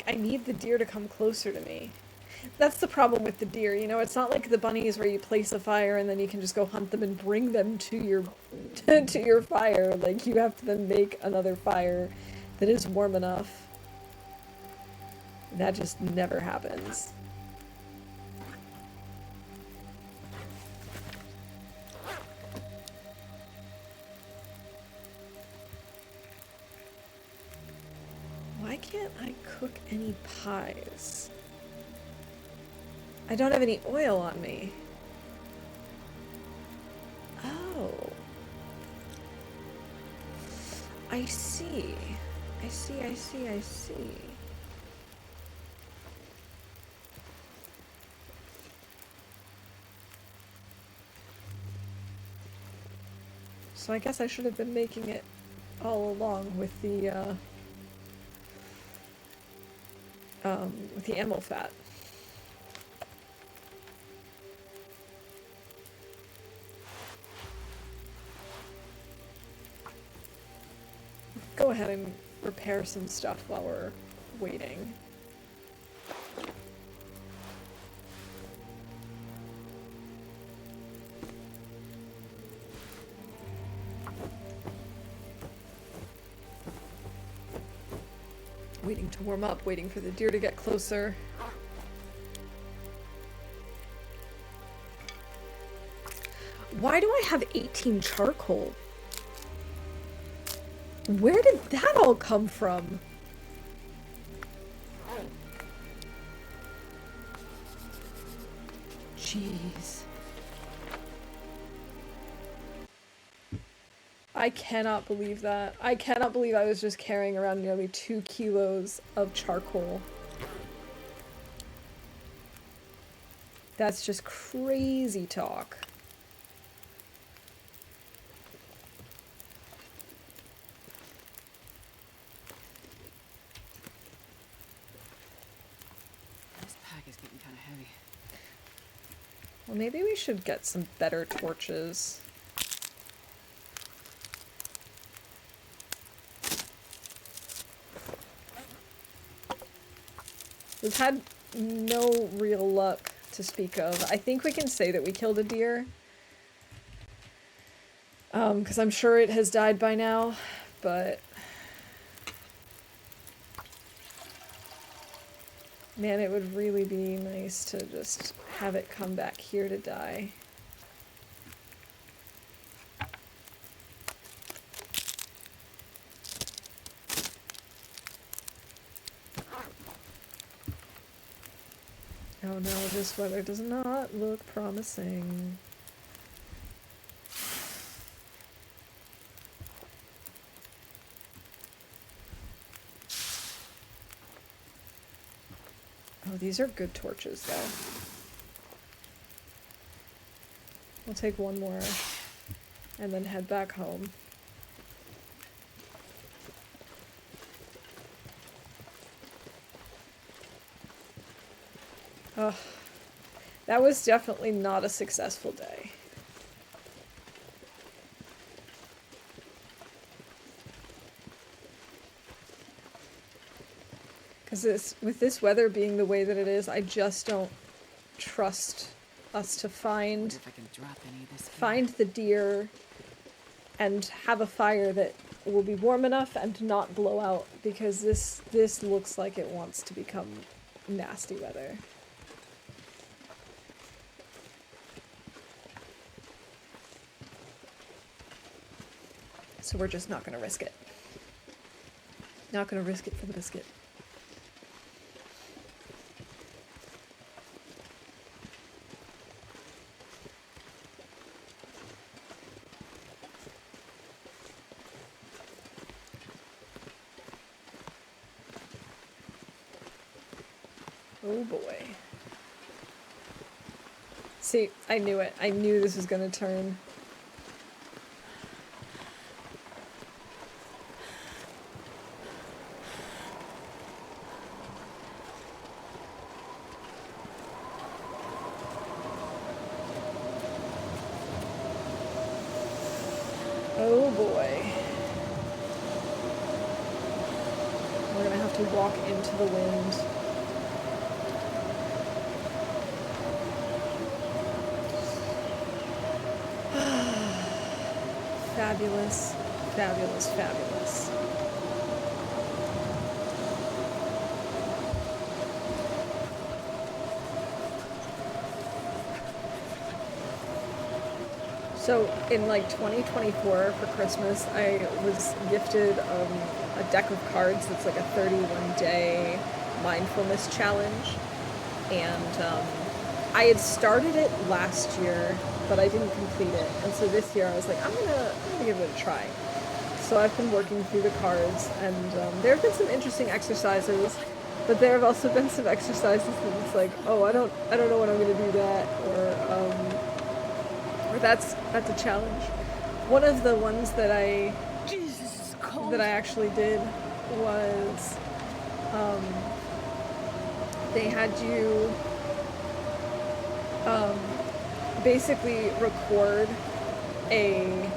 I need the deer to come closer to me. That's the problem with the deer, you know, it's not like the bunnies where you place a fire and then you can just go hunt them and bring them to your to your fire. Like, you have to then make another fire that is warm enough. That just never happens. Why can't I cook any pies? I don't have any oil on me. Oh. I see. I see. So I guess I should have been making it all along with the animal fat. Go ahead and repair some stuff while we're waiting. Waiting to warm up, waiting for the deer to get closer. Why do I have 18 charcoal? Where did that all come from? Jeez. I cannot believe that. I cannot believe I was just carrying around nearly 2 kilos of charcoal. That's just crazy talk. This pack is getting kind of heavy. Well, maybe we should get some better torches. We've had no real luck to speak of. I think we can say that we killed a deer. Because I'm sure it has died by now, but... Man, it would really be nice to just have it come back here to die. Oh no, this weather does not look promising. Oh, these are good torches, though. We'll take one more and then head back home. Ugh. That was definitely not a successful day. Because with this weather being the way that it is, I just don't trust us to find If I can drop any of this find the deer and have a fire that will be warm enough and not blow out, because this looks like it wants to become nasty weather. So we're just not gonna risk it. Not gonna risk it for the biscuit. Oh boy. See, I knew it. I knew this was gonna turn. Oh boy. We're gonna have to walk into the wind. Fabulous, fabulous, fabulous. So in like 2024 for Christmas, I was gifted a deck of cards that's like a 31-day mindfulness challenge. And I had started it last year, but I didn't complete it. And so this year I was like, I'm gonna give it a try. So I've been working through the cards, and there have been some interesting exercises, but there have also been some exercises that it's like, oh, I don't know when I'm gonna do that, or that's a challenge. One of the ones that I actually did was they had you basically record a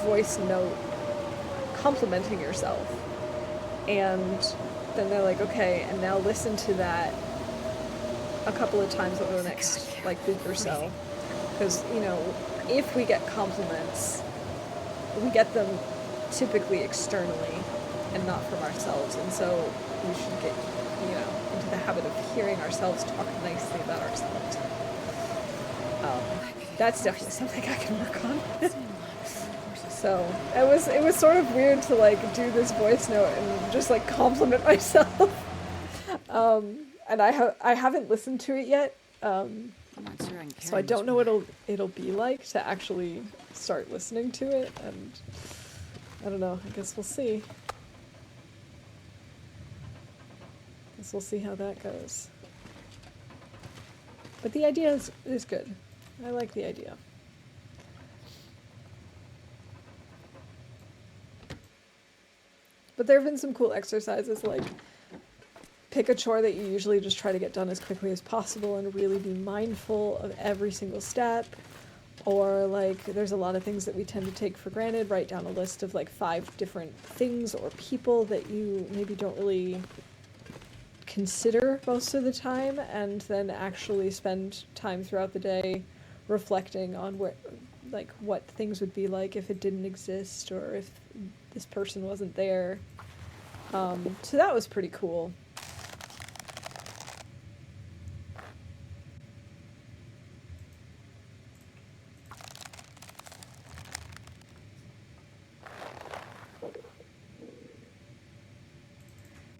voice note complimenting yourself, and then they're like, okay, and now listen to that a couple of times over the next like week or so, because if we get compliments, we get them typically externally and not from ourselves, and so we should get into the habit of hearing ourselves talk nicely about ourselves. That's definitely something I can work on. So it was sort of weird to like do this voice note and just like compliment myself. And I haven't listened to it yet. I'm not sure I can So I don't know what it'll be like to actually start listening to it, and I don't know. I guess we'll see. Guess we'll see how that goes. But the idea is good. I like the idea. But there have been some cool exercises, like pick a chore that you usually just try to get done as quickly as possible and really be mindful of every single step. Or like there's a lot of things that we tend to take for granted. Write down a list of like 5 different things or people that you maybe don't really consider most of the time, and then actually spend time throughout the day reflecting on what things would be like if it didn't exist, or if this person wasn't there. So that was pretty cool.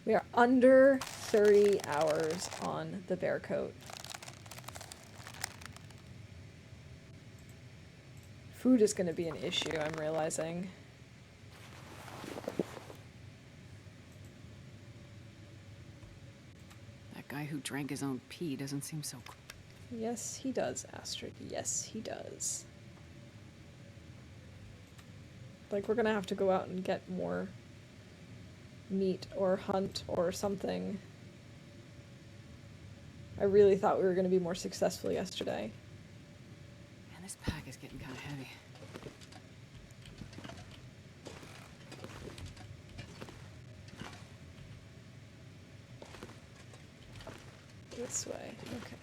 We are under 30 hours on the bear coat. Food is going to be an issue, I'm realizing. That guy who drank his own pee doesn't seem so... Yes, he does, Astrid. Yes, he does. Like, we're gonna have to go out and get more meat or hunt or something. I really thought we were gonna be more successful yesterday. Man, this pack is getting kind of heavy. This way, okay.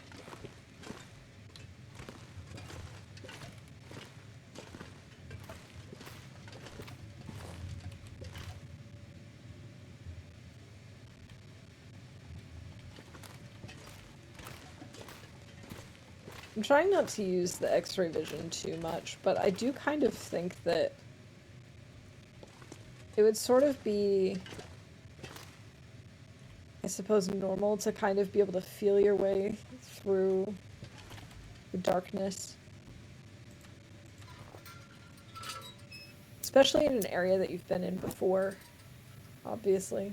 I'm trying not to use the X-ray vision too much, but I do kind of think that it would sort of be, I suppose, normal to kind of be able to feel your way through the darkness. Especially in an area that you've been in before, obviously.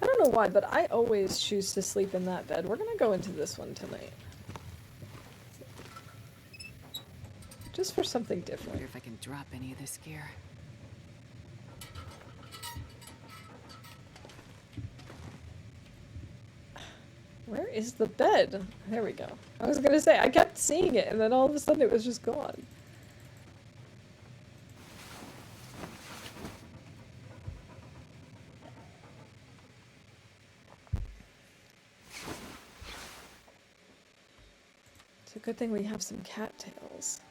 I don't know why, but I always choose to sleep in that bed. We're gonna go into this one tonight. Just for something I different. wonder if I can drop any of this gear. Where is the bed? There we go. I was gonna say, I kept seeing it, and then all of a sudden it was just gone. It's a good thing we have some cattails.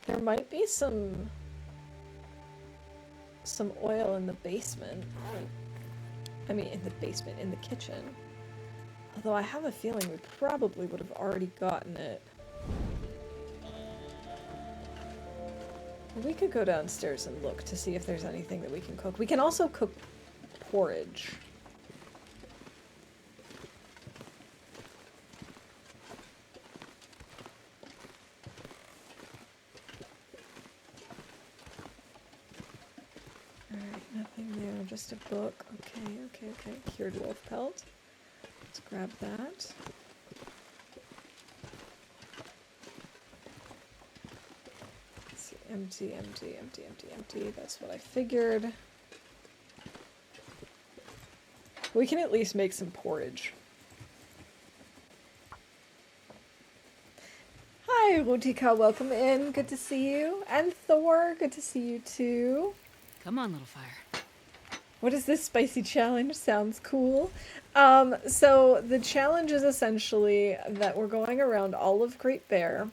There might be some oil in the basement. I mean, in the basement, in the kitchen. Although I have a feeling we probably would have already gotten it. We could go downstairs and look to see if there's anything that we can cook. We can also cook porridge. Alright, nothing there, just a book. Okay. Cured wolf pelt. Let's grab that. Let's see, empty. That's what I figured. We can at least make some porridge. Hi, Rutika, welcome in. Good to see you. And Thor, good to see you too. Come on, little fire. What is this spicy challenge? Sounds cool. So the challenge is essentially that we're going around all of Great Bear,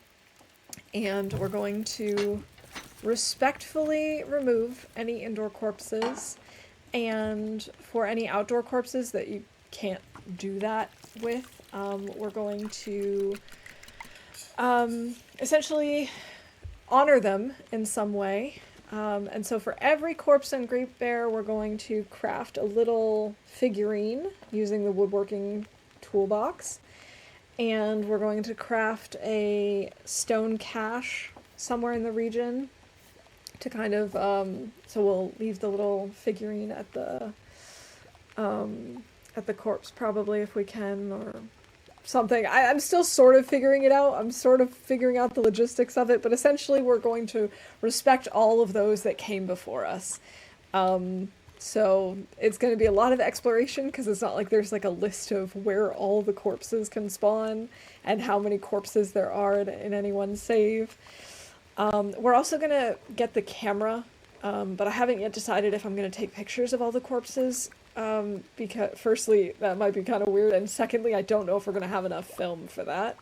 and we're going to respectfully remove any indoor corpses, and for any outdoor corpses that you can't do that with, we're going to essentially honor them in some way. And so for every corpse in Great Bear, we're going to craft a little figurine using the woodworking toolbox. And we're going to craft a stone cache somewhere in the region to kind of, so we'll leave the little figurine at the corpse probably if we can, or something. I'm still sort of figuring it out. I'm sort of figuring out the logistics of it, but essentially we're going to respect all of those that came before us. So it's going to be a lot of exploration because it's not like there's like a list of where all the corpses can spawn and how many corpses there are in any one save. We're also going to get the camera, but I haven't yet decided if I'm going to take pictures of all the corpses Because firstly, that might be kind of weird, and secondly, I don't know if we're gonna have enough film for that.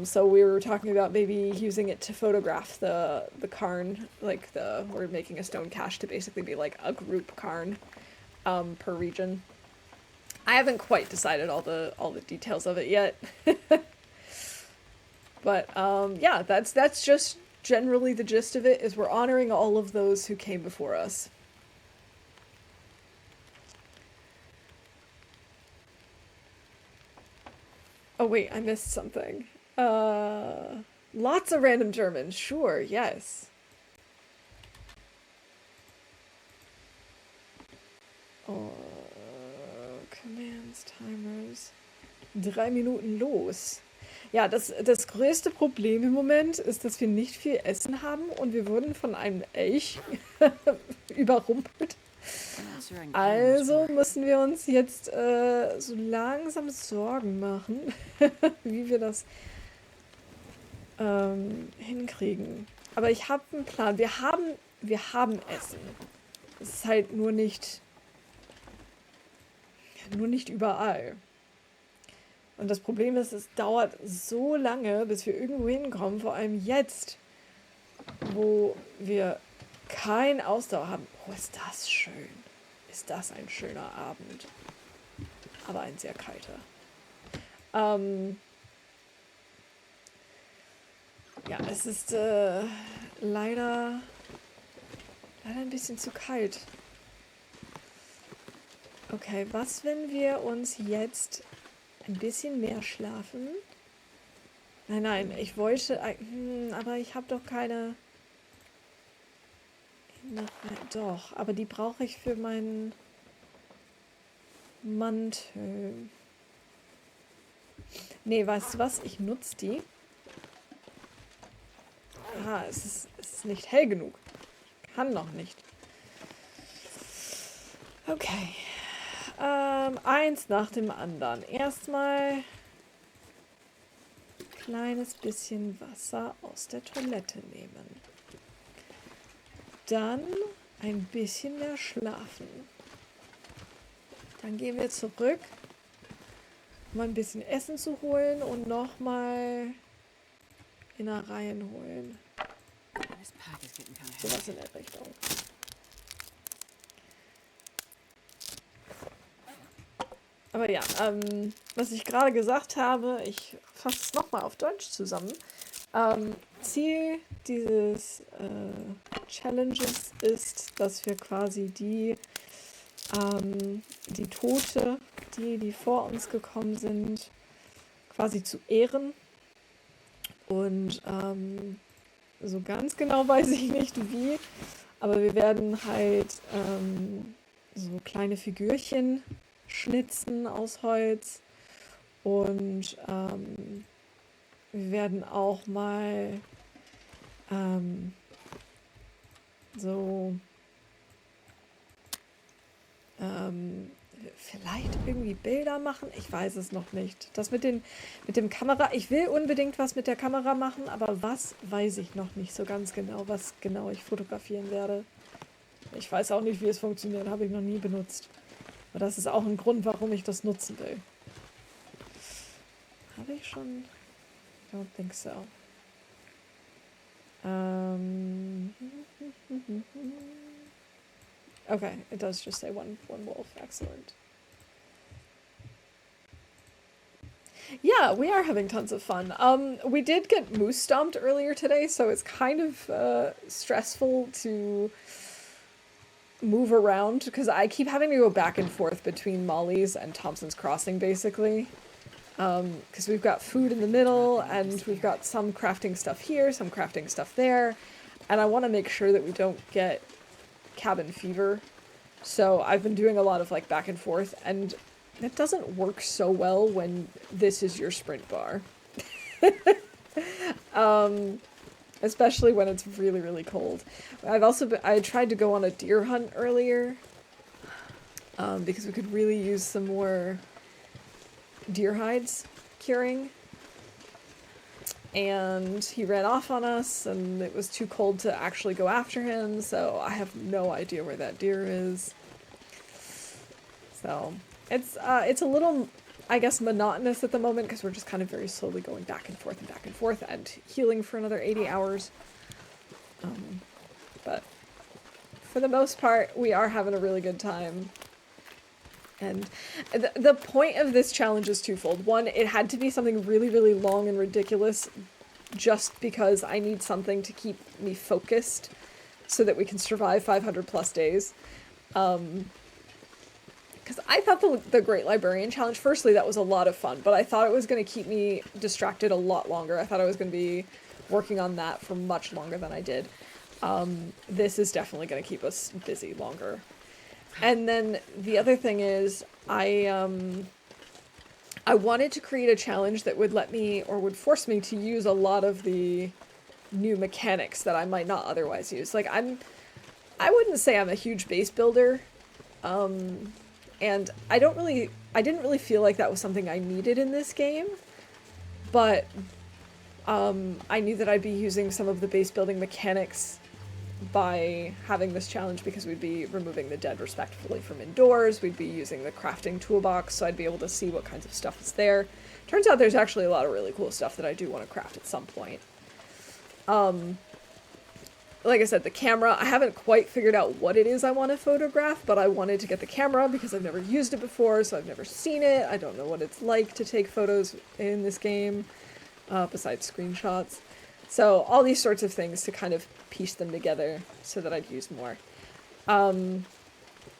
So we were talking about maybe using it to photograph the cairn, like we're making a stone cache to basically be like a group cairn, per region. I haven't quite decided all the details of it yet. But yeah, that's just generally the gist of it, is we're honoring all of those who came before us. Oh wait, I missed something. Lots of random Germans, sure, yes. Oh, Commands, Timers. 3 Minuten los. Ja, das größte Problem im Moment ist, dass wir nicht viel Essen haben und wir wurden von einem Elch überrumpelt. Also müssen wir uns jetzt so langsam Sorgen machen, wie wir das hinkriegen. Aber ich habe einen Plan. Wir haben Essen. Es ist halt nur nicht überall. Und das Problem ist, es dauert so lange, bis wir irgendwo hinkommen, vor allem jetzt, wo wir kein Ausdauer haben. Oh, ist das schön. Ist das ein schöner Abend. Aber ein sehr kalter. Ja, es ist leider ein bisschen zu kalt. Okay, was, wenn wir uns jetzt ein bisschen mehr schlafen? Nein, ich wollte... aber ich habe doch keine... Doch, aber die brauche ich für meinen Mantel. Nee, weißt du was? Ich nutze die. Aha, es ist nicht hell genug. Kann noch nicht. Okay. Eins nach dem anderen. Erstmal kleines bisschen Wasser aus der Toilette nehmen. Dann ein bisschen mehr schlafen. Dann gehen wir zurück, um ein bisschen Essen zu holen und nochmal Innereien holen. Sowas in der Richtung. Aber ja, was ich gerade gesagt habe, ich fasse es nochmal auf Deutsch zusammen. Ziel dieses Challenges ist, dass wir quasi die Tote, die vor uns gekommen sind, quasi zu ehren. Und so ganz genau weiß ich nicht wie, aber wir werden halt so kleine Figürchen schnitzen aus Holz und wir werden auch mal vielleicht irgendwie Bilder machen. Ich weiß es noch nicht. Das mit dem Kamera, ich will unbedingt was mit der Kamera machen, aber was, weiß ich noch nicht so ganz genau, was genau ich fotografieren werde. Ich weiß auch nicht, wie es funktioniert, habe ich noch nie benutzt. Aber das ist auch ein Grund, warum ich das nutzen will. Habe ich schon? I don't think so. Okay, it does just say one wolf. Excellent. Yeah, we are having tons of fun. We did get moose stomped earlier today, so it's kind of stressful to move around because I keep having to go back and forth between Molly's and Thompson's Crossing, basically. Because we've got food in the middle, and we've got some crafting stuff here, some crafting stuff there, and I want to make sure that we don't get cabin fever. So I've been doing a lot of like back and forth, and that doesn't work so well when this is your sprint bar. Especially when it's really, really cold. I tried to go on a deer hunt earlier, because we could really use some more deer hides curing. And he ran off on us, and it was too cold to actually go after him, so I have no idea where that deer is. So it's a little, I guess, monotonous at the moment because we're just kind of very slowly going back and forth and healing for another 80 hours. But for the most part, we are having a really good time. And the point of this challenge is twofold. One, it had to be something really, really long and ridiculous just because I need something to keep me focused so that we can survive 500 plus days. Because I thought the Great Librarian Challenge, firstly, that was a lot of fun, but I thought it was going to keep me distracted a lot longer. I thought I was going to be working on that for much longer than I did. This is definitely going to keep us busy longer. And then the other thing is, I wanted to create a challenge that would let me, or would force me to use a lot of the new mechanics that I might not otherwise use. Like, I wouldn't say I'm a huge base builder, and I didn't really feel like that was something I needed in this game, but I knew that I'd be using some of the base building mechanics by having this challenge because we'd be removing the dead respectively from indoors, we'd be using the crafting toolbox, so I'd be able to see what kinds of stuff is there. Turns out there's actually a lot of really cool stuff that I do want to craft at some point. Like I said, the camera, I haven't quite figured out what it is I want to photograph, but I wanted to get the camera because I've never used it before, so I've never seen it. I don't know what it's like to take photos in this game, besides screenshots. So all these sorts of things to kind of piece them together so that I'd use more. And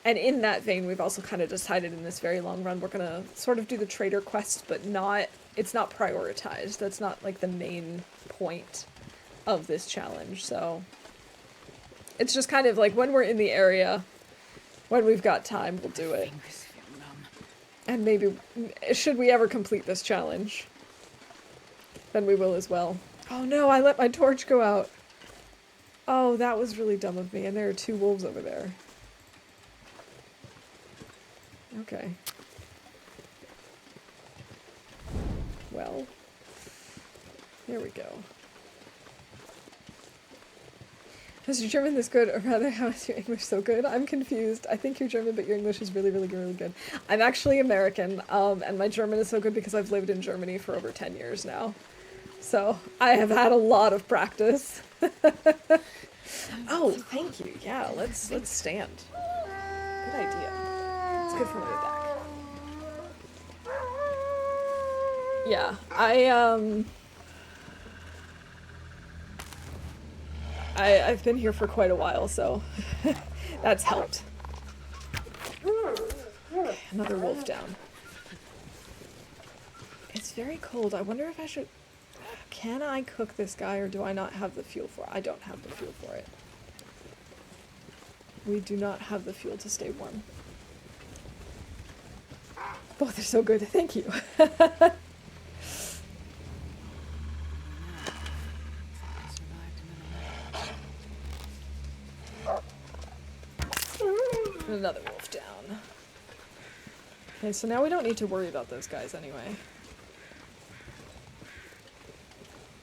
in that vein, we've also kind of decided in this very long run, we're going to sort of do the trader quest, but it's not prioritized. That's not like the main point of this challenge. So it's just kind of like when we're in the area, when we've got time, we'll do it. And maybe, should we ever complete this challenge, then we will as well. Oh no, I let my torch go out. Oh, that was really dumb of me, and there are 2 wolves over there. Okay. Well, here we go. Is your German this good, or rather, how is your English so good? I'm confused. I think you're German, but your English is really, really, really good. I'm actually American, and my German is so good because I've lived in Germany for over 10 years now. So, I have had a lot of practice. Oh, thank you. Yeah, let's stand. Good idea. It's good for my back. Yeah, I've been here for quite a while, so that's helped. Okay, another wolf down. It's very cold. I wonder if I should... Can I cook this guy, or do I not have the fuel for it? I don't have the fuel for it. We do not have the fuel to stay warm. Both are so good. Thank you. Another wolf down. Okay, so now we don't need to worry about those guys anyway.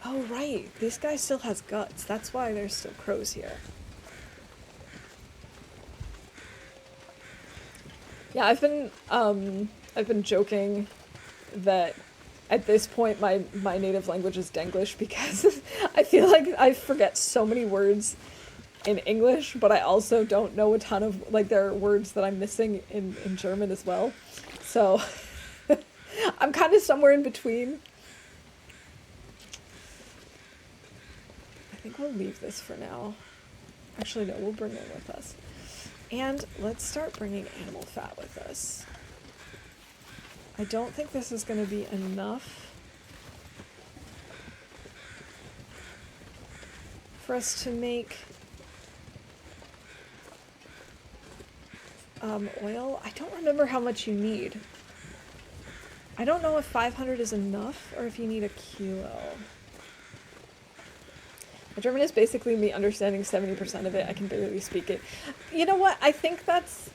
Oh, right. This guy still has guts. That's why there's still crows here. Yeah, I've been joking that at this point my native language is Denglish because I feel like I forget so many words in English, but I also don't know a ton of, like, there are words that I'm missing in German as well. So I'm kind of somewhere in between. I think we'll leave this for now. Actually, no, we'll bring it with us. And let's start bringing animal fat with us. I don't think this is going to be enough for us to make oil. I don't remember how much you need. I don't know if 500 is enough or if you need a kilo. My German is basically me understanding 70% of it. I can barely speak it. You know what? I think that's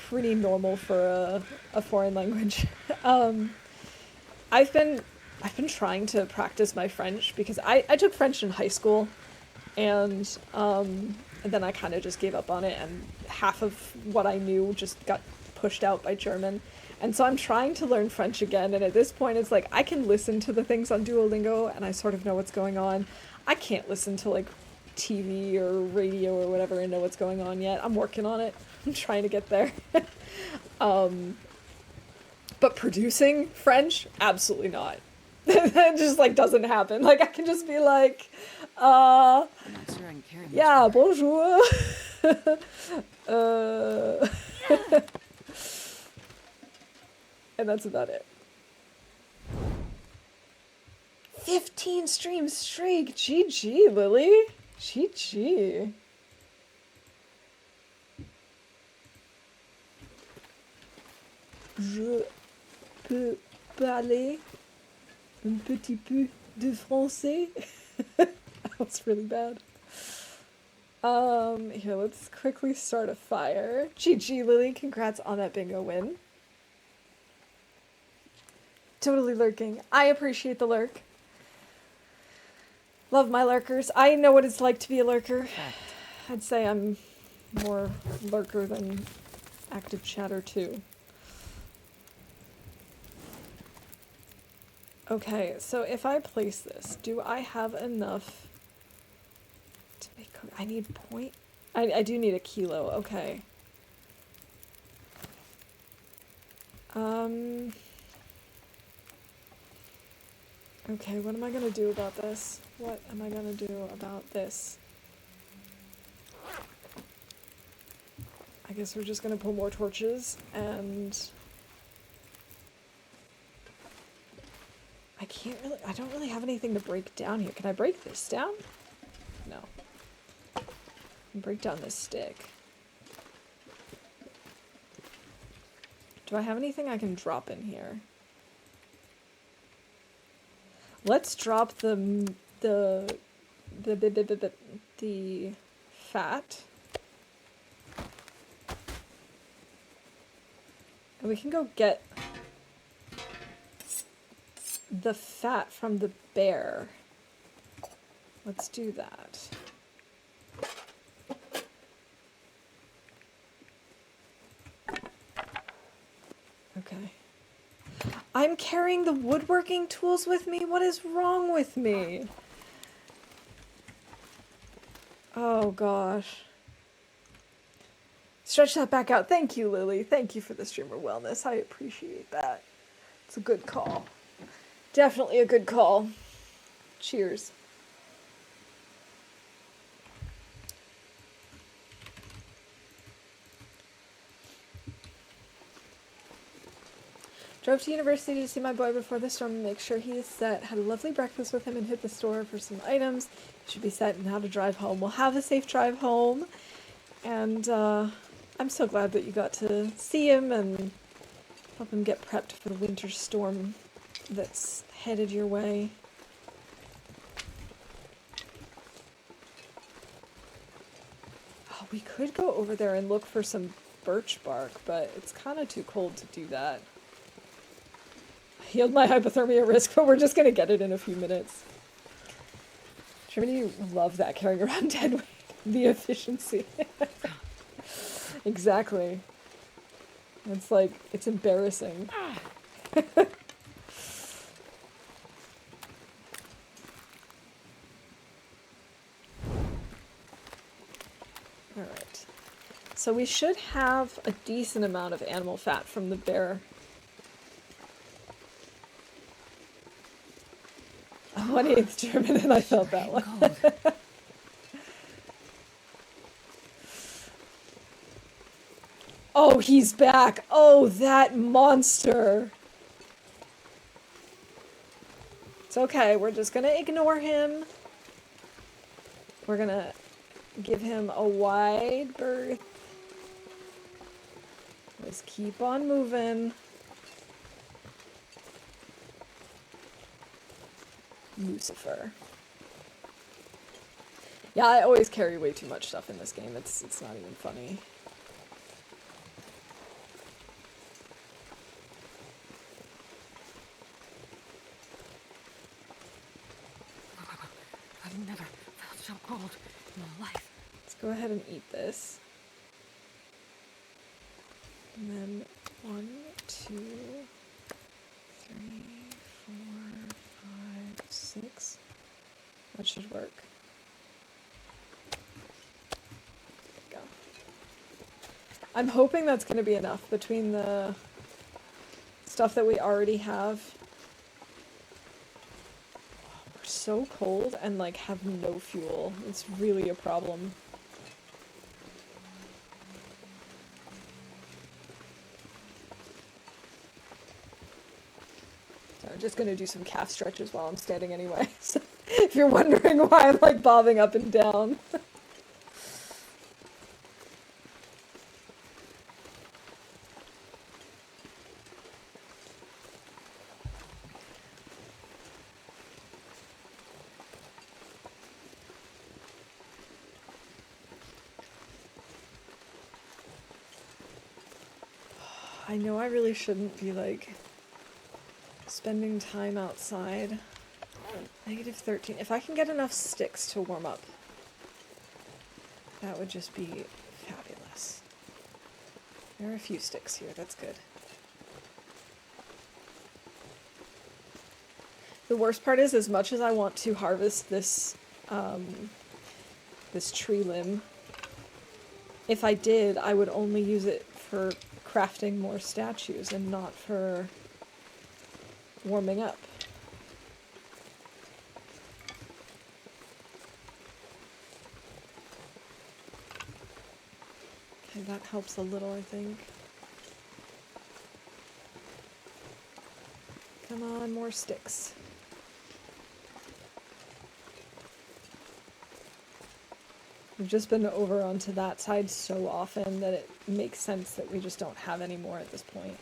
pretty normal for a foreign language. I've been trying to practice my French because I took French in high school, and then I kind of just gave up on it, and half of what I knew just got pushed out by German. And so I'm trying to learn French again, and at this point it's like I can listen to the things on Duolingo and I sort of know what's going on. I can't listen to like TV or radio or whatever and know what's going on yet. I'm working on it. I'm trying to get there. But producing French, absolutely not. It just like doesn't happen. Like I can just be like, I'm not sure I can carry much yeah, more. bonjour. And that's about it. 15 stream streak. GG, Lily. GG. Je peux parler un petit peu de français. That was really bad. Here, let's quickly start a fire. GG, Lily. Congrats on that bingo win. Totally lurking. I appreciate the lurk. Love my lurkers. I know what it's like to be a lurker. I'd say I'm more lurker than active chatter too. Okay, so if I place this, do I have enough to make... I need point... I do need a kilo, okay. Okay, what am I gonna do about this? What am I gonna do about this? I guess we're just gonna pull more torches, and... I don't really have anything to break down here. Can I break this down? No. I can break down this stick. Do I have anything I can drop in here? Let's drop the fat. And we can go get the fat from the bear. Let's do that. Okay. I'm carrying the woodworking tools with me? What is wrong with me? Oh gosh. Stretch that back out. Thank you, Lily. Thank you for the streamer wellness. I appreciate that. It's a good call. Definitely a good call. Cheers. Drove to university to see my boy before the storm and make sure he is set. Had a lovely breakfast with him and hit the store for some items. He should be set and how to drive home. We'll have a safe drive home. And I'm so glad that you got to see him and help him get prepped for the winter storm that's headed your way. Oh, we could go over there and look for some birch bark, but it's kind of too cold to do that. Healed my hypothermia risk, but we're just going to get it in a few minutes. Trinity love that carrying around dead weight. The efficiency. Exactly. It's like, it's embarrassing. Alright. So we should have a decent amount of animal fat from the bear. 1/8 German, and I felt that one. Oh, he's back. Oh, that monster. It's okay. We're just gonna ignore him. We're gonna give him a wide berth. Let's keep on moving. Lucifer. Yeah, I always carry way too much stuff in this game. It's not even funny. I've never felt so cold in my life. Let's go ahead and eat this. And then 1, 2, 3, 4, 5, 6. That should work. There we go. I'm hoping that's going to be enough between the stuff that we already have. We're so cold and like have no fuel. It's really a problem. So I'm just going to do some calf stretches while I'm standing anyway. So if you're wondering why I'm like bobbing up and down. I know I really shouldn't be like spending time outside. -13. If I can get enough sticks to warm up, that would just be fabulous. There are a few sticks here, that's good. The worst part is, as much as I want to harvest this, this tree limb, if I did, I would only use it for crafting more statues and not for warming up. Okay, that helps a little, I think. Come on, more sticks. We've just been over onto that side so often that it makes sense that we just don't have any more at this point.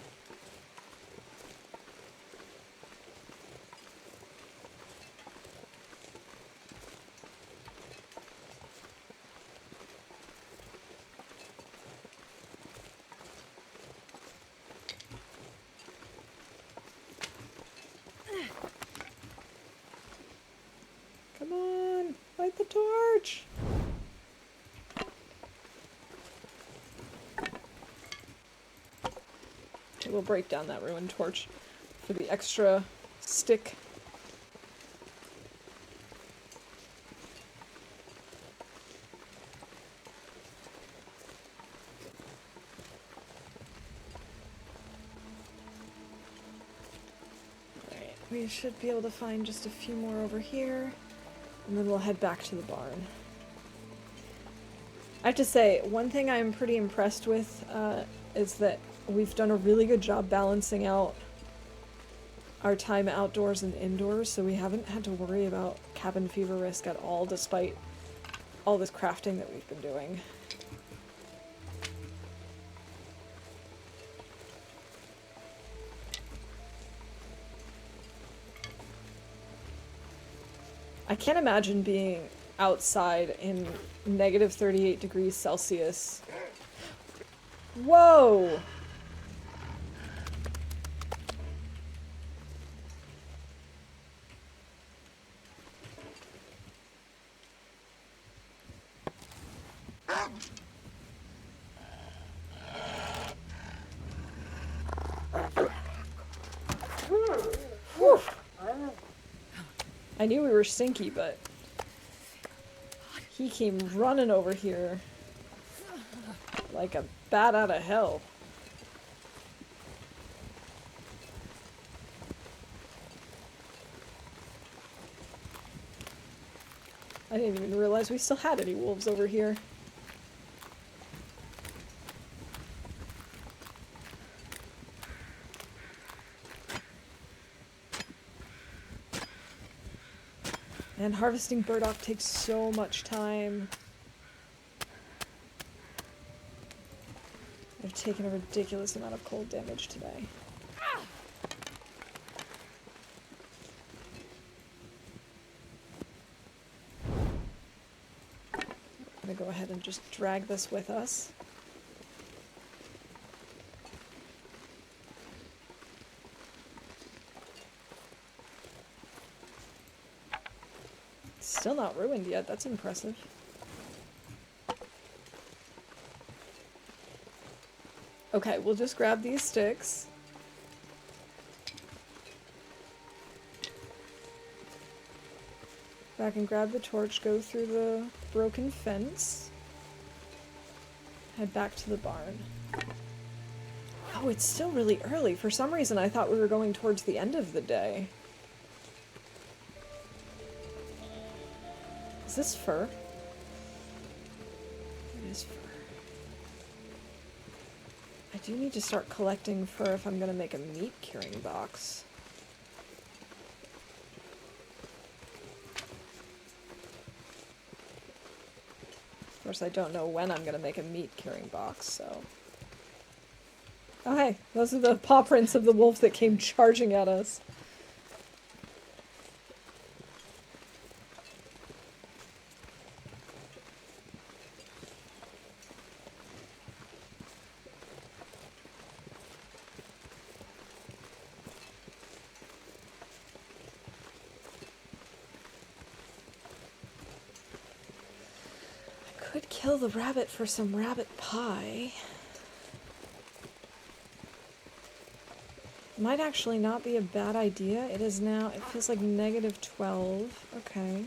Come on, light the torch! Okay, we'll break down that ruined torch for the extra stick. Alright, we should be able to find just a few more over here, and then we'll head back to the barn. I have to say, one thing I'm pretty impressed with is that we've done a really good job balancing out our time outdoors and indoors, so we haven't had to worry about cabin fever risk at all, despite all this crafting that we've been doing. I can't imagine being outside in -38 degrees Celsius. Whoa! Whew. I knew we were stinky, but he came running over here like a bat out of hell. I didn't even realize we still had any wolves over here. And harvesting burdock takes so much time. I've taken a ridiculous amount of cold damage today. I'm gonna go ahead and just drag this with us. Still not ruined yet, that's impressive. Okay, we'll just grab these sticks. Back and grab the torch, go through the broken fence. Head back to the barn. Oh, it's still really early. For some reason, I thought we were going towards the end of the day. Is this fur? It is fur. I do need to start collecting fur if I'm going to make a meat curing box. Of course, I don't know when I'm going to make a meat curing box, so... Oh hey, those are the paw prints of the wolf that came charging at us. I could kill the rabbit for some rabbit pie. Might actually not be a bad idea. It is now, it feels like -12. Okay.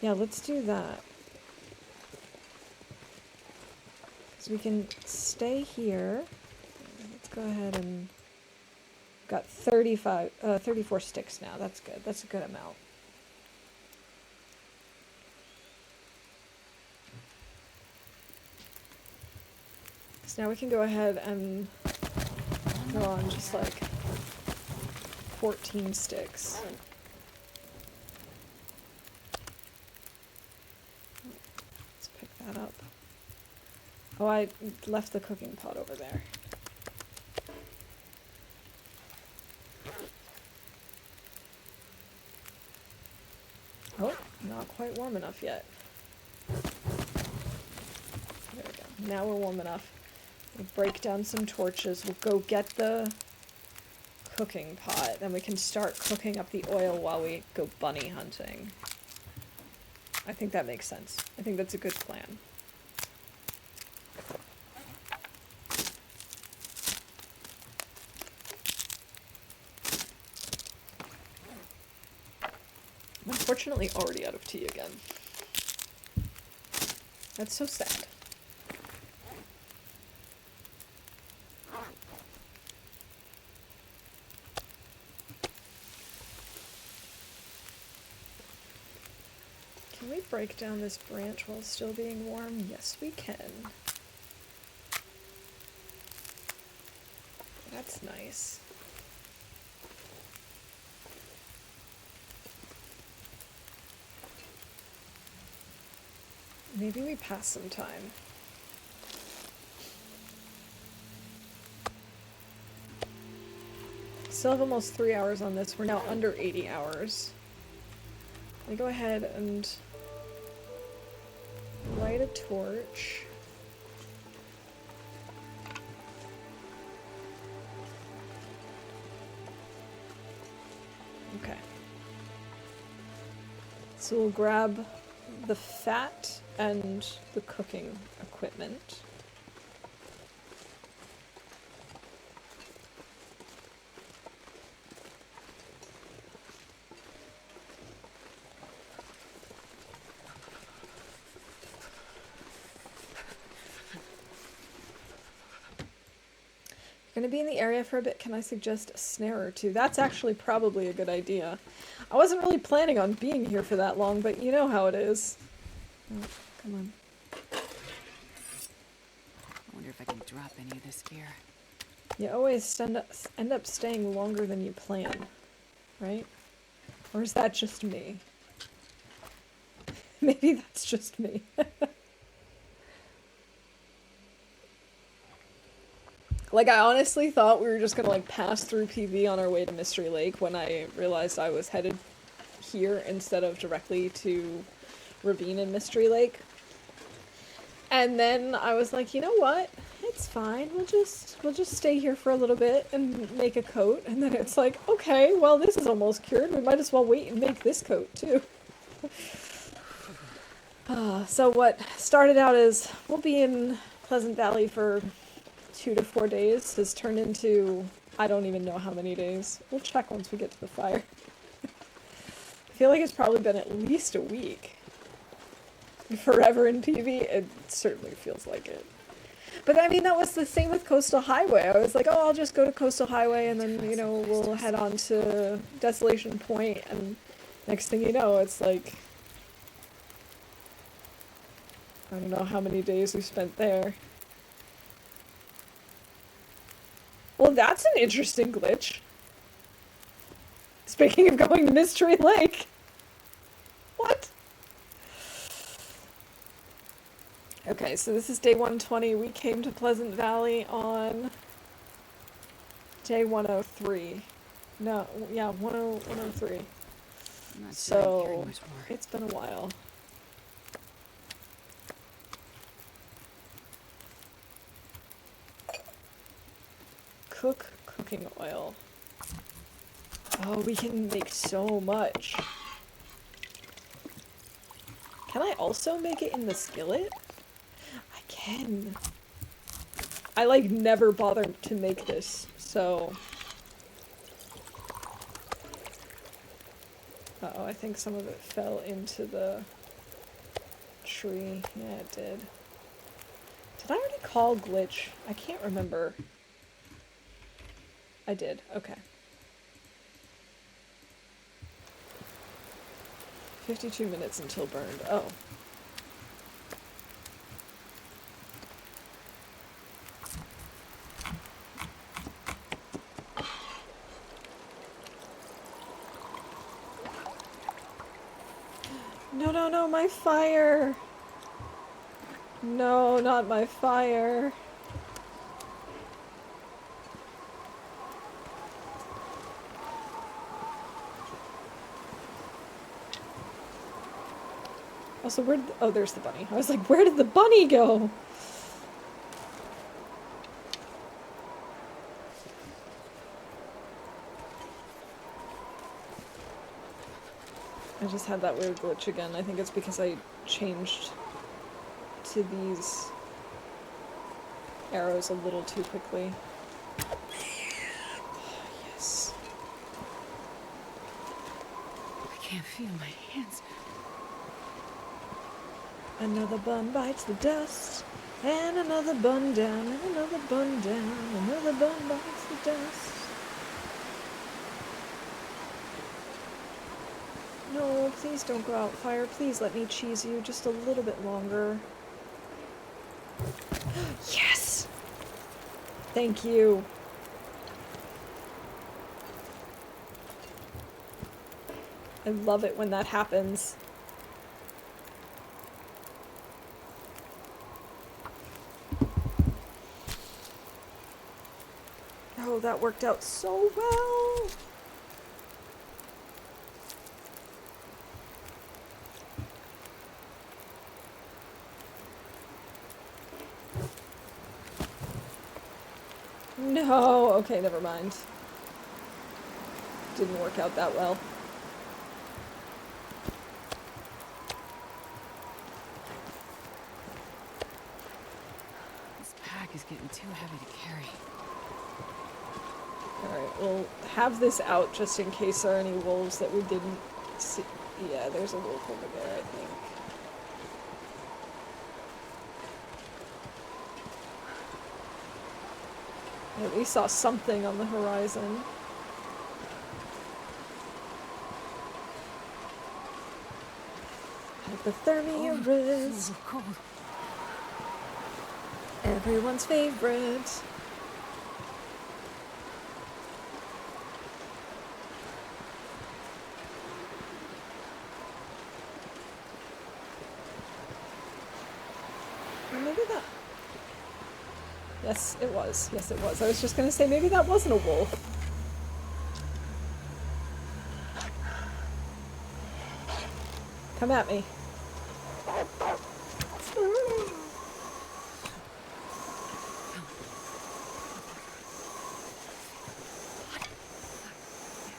Yeah, let's do that. So we can stay here. Let's go ahead and... Got 34 sticks now. That's good. That's a good amount. So now we can go ahead and throw on just like 14 sticks. Let's pick that up. Oh, I left the cooking pot over there. Oh, not quite warm enough yet. There we go. Now we're warm enough. We'll break down some torches. We'll go get the cooking pot. Then we can start cooking up the oil while we go bunny hunting. I think that makes sense. I think that's a good plan. I'm unfortunately already out of tea again. That's so sad. Can we break down this branch while still being warm? Yes, we can. That's nice. Maybe we pass some time. Still have almost 3 hours on this. We're now under 80 hours. Let me go ahead and light a torch. Okay. So we'll grab the fat and the cooking equipment. Going to be in the area for a bit. Can I suggest a snare or two? That's actually probably a good idea. I wasn't really planning on being here for that long, but you know how it is. Oh, come on. I wonder if I can drop any of this gear. You always end up staying longer than you plan, right? Or is that just me? Maybe that's just me. Like, I honestly thought we were just gonna, like, pass through PV on our way to Mystery Lake when I realized I was headed here instead of directly to Ravine and Mystery Lake. And then I was like, you know what? It's fine. We'll just stay here for a little bit and make a coat. And then it's like, okay, well, this is almost cured. We might as well wait and make this coat, too. So what started out as, we'll be in Pleasant Valley for 2 to 4 days has turned into I don't even know how many days. We'll check once we get to the fire. I feel like it's probably been at least a week. Forever in PV, it certainly feels like it. But I mean, that was the same with Coastal Highway. I was like, oh, I'll just go to Coastal Highway and then, you know, we'll head on to Desolation Point, and next thing you know, it's like, I don't know how many days we spent there. Well, that's an interesting glitch. Speaking of going to Mystery Lake. What? Okay, so this is day 120. We came to Pleasant Valley on day 103. No, yeah, 103. So, it's been a while. Cooking oil. Oh, we can make so much. Can I also make it in the skillet? I can. I, like, never bothered to make this, so... Uh-oh, I think some of it fell into the tree. Yeah, it did. Did I already call glitch? I can't remember. I did. Okay. 52 minutes until burned. Oh. No, no, no, my fire! No, not my fire. Also, where did oh, there's the bunny. I was like, where did the bunny go? I just had that weird glitch again. I think it's because I changed to these arrows a little too quickly. Yes. I can't feel my hands. Another bun bites the dust, and another bun down, and another bun down, another bun bites the dust. No, please don't go out, fire. Please let me cheese you just a little bit longer. Yes! Thank you. I love it when that happens. Oh, that worked out so well. No, okay, never mind. Didn't work out that well. This pack is getting too heavy to carry. Alright, we'll have this out just in case there are any wolves that we didn't see. Yeah, there's a wolf over there, I think. At least saw something on the horizon. Hypothermia risk. Cold. Everyone's favorite. Or maybe that... Yes, it was. Yes, it was. I was just gonna say, maybe that wasn't a wolf. Come at me.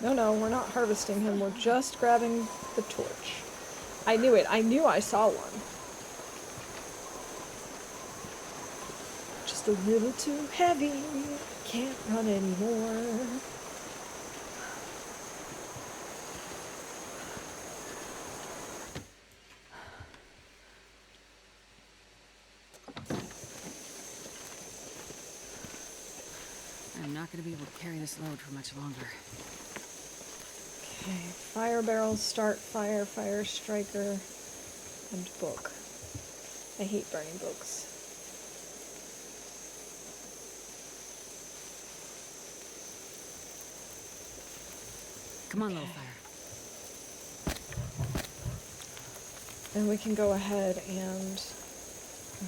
No, no, we're not harvesting him. We're just grabbing the torch. I knew it. I knew I saw one. Just just a little too heavy. Can't run anymore. I'm not gonna be able to carry this load for much longer. Okay, fire barrel, start fire, fire striker, and book. I hate burning books. Come on, little fire. Then we can go ahead and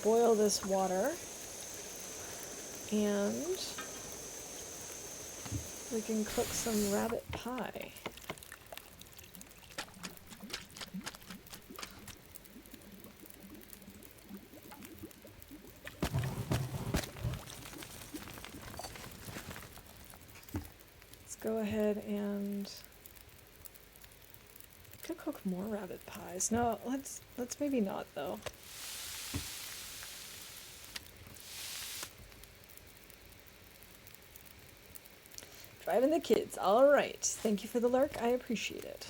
boil this water. And we can cook some rabbit pie. Let's go ahead and I could cook more rabbit pies. No, let's maybe not though. Driving the kids. All right. Thank you for the lurk. I appreciate it.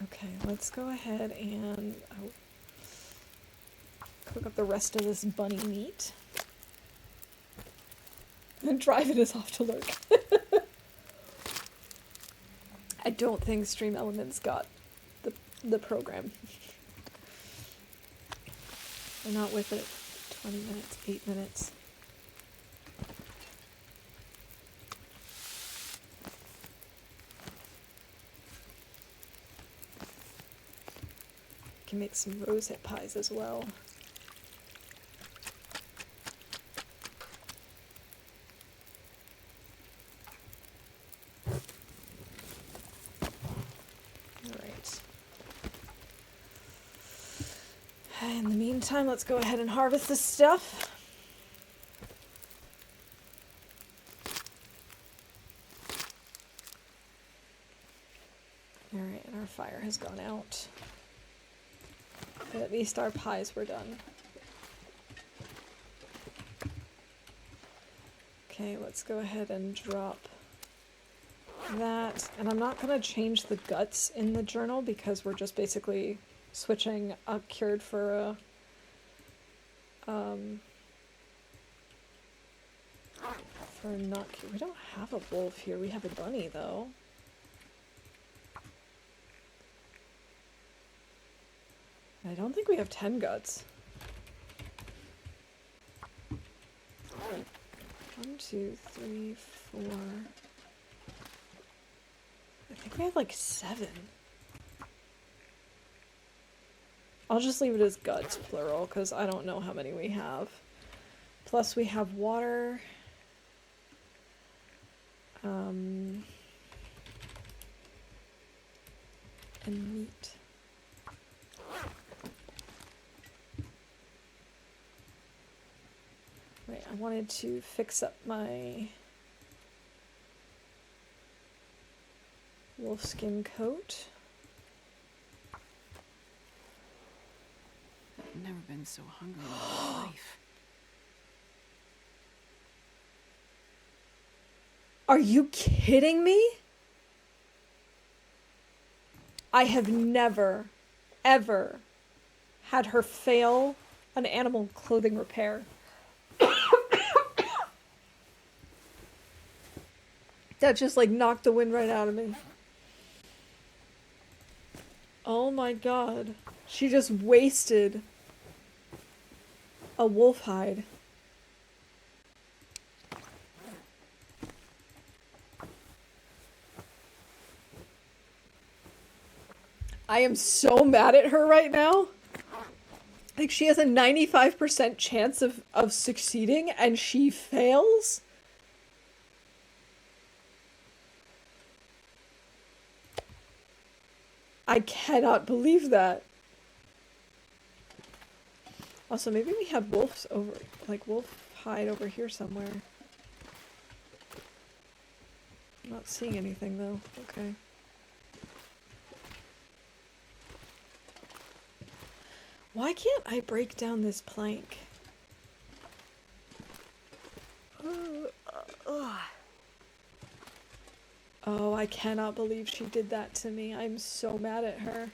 Okay, let's go ahead and cook up the rest of this bunny meat. And driving us off to lurk. I don't think Stream Elements got the program. We're not with it. 20 minutes, 8 minutes. Can make some rosehip pies as well. In the meantime, let's go ahead and harvest this stuff. Alright, and our fire has gone out. But at least our pies were done. Okay, let's go ahead and drop that. And I'm not going to change the guts in the journal because we're just basically switching a cured for a for a not cured. We don't have a wolf here. We have a bunny though. I don't think we have 10 guts. 1, 2, 3, 4. I think we have like 7. I'll just leave it as guts, plural, because I don't know how many we have. Plus we have water. And meat. Right, I wanted to fix up my wolfskin coat. I've never been so hungry in my life. Are you kidding me? I have never, ever had her fail an animal clothing repair. That just like knocked the wind right out of me. Oh my god. She just wasted a wolf hide. I am so mad at her right now. Like, she has a 95% chance of succeeding, and she fails? I cannot believe that. Also, maybe we have wolves over, like, wolf hide over here somewhere. Not seeing anything though. Okay. Why can't I break down this plank? Oh, I cannot believe she did that to me. I'm so mad at her.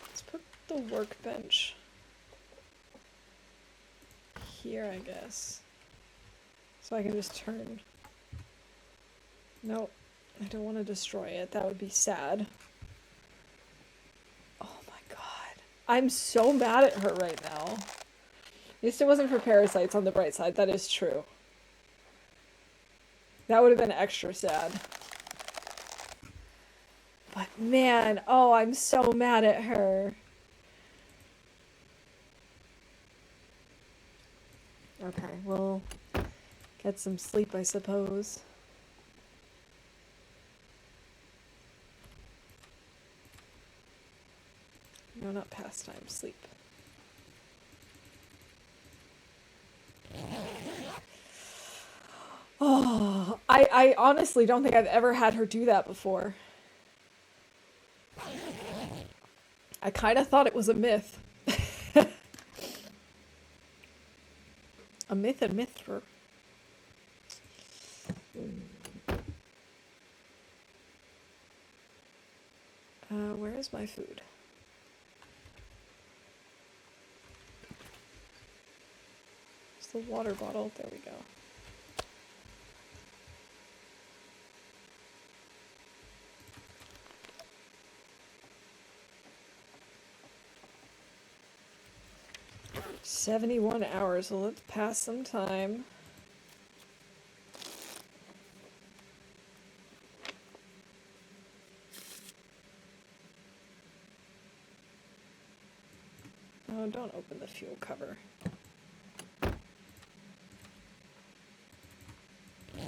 Let's put the workbench here, I guess. So I can just turn. Nope. I don't want to destroy it. That would be sad. Oh my god. I'm so mad at her right now. At least it wasn't for parasites on the bright side. That is true. That would have been extra sad. But man, oh, I'm so mad at her. Okay, we'll get some sleep, I suppose. No, not pastime, sleep. Oh, I honestly don't think I've ever had her do that before. I kind of thought it was a myth. A myth and myth. Where is my food? It's the water bottle. There we go. "71 hours, so let's pass some time. Oh, don't open the fuel cover. I've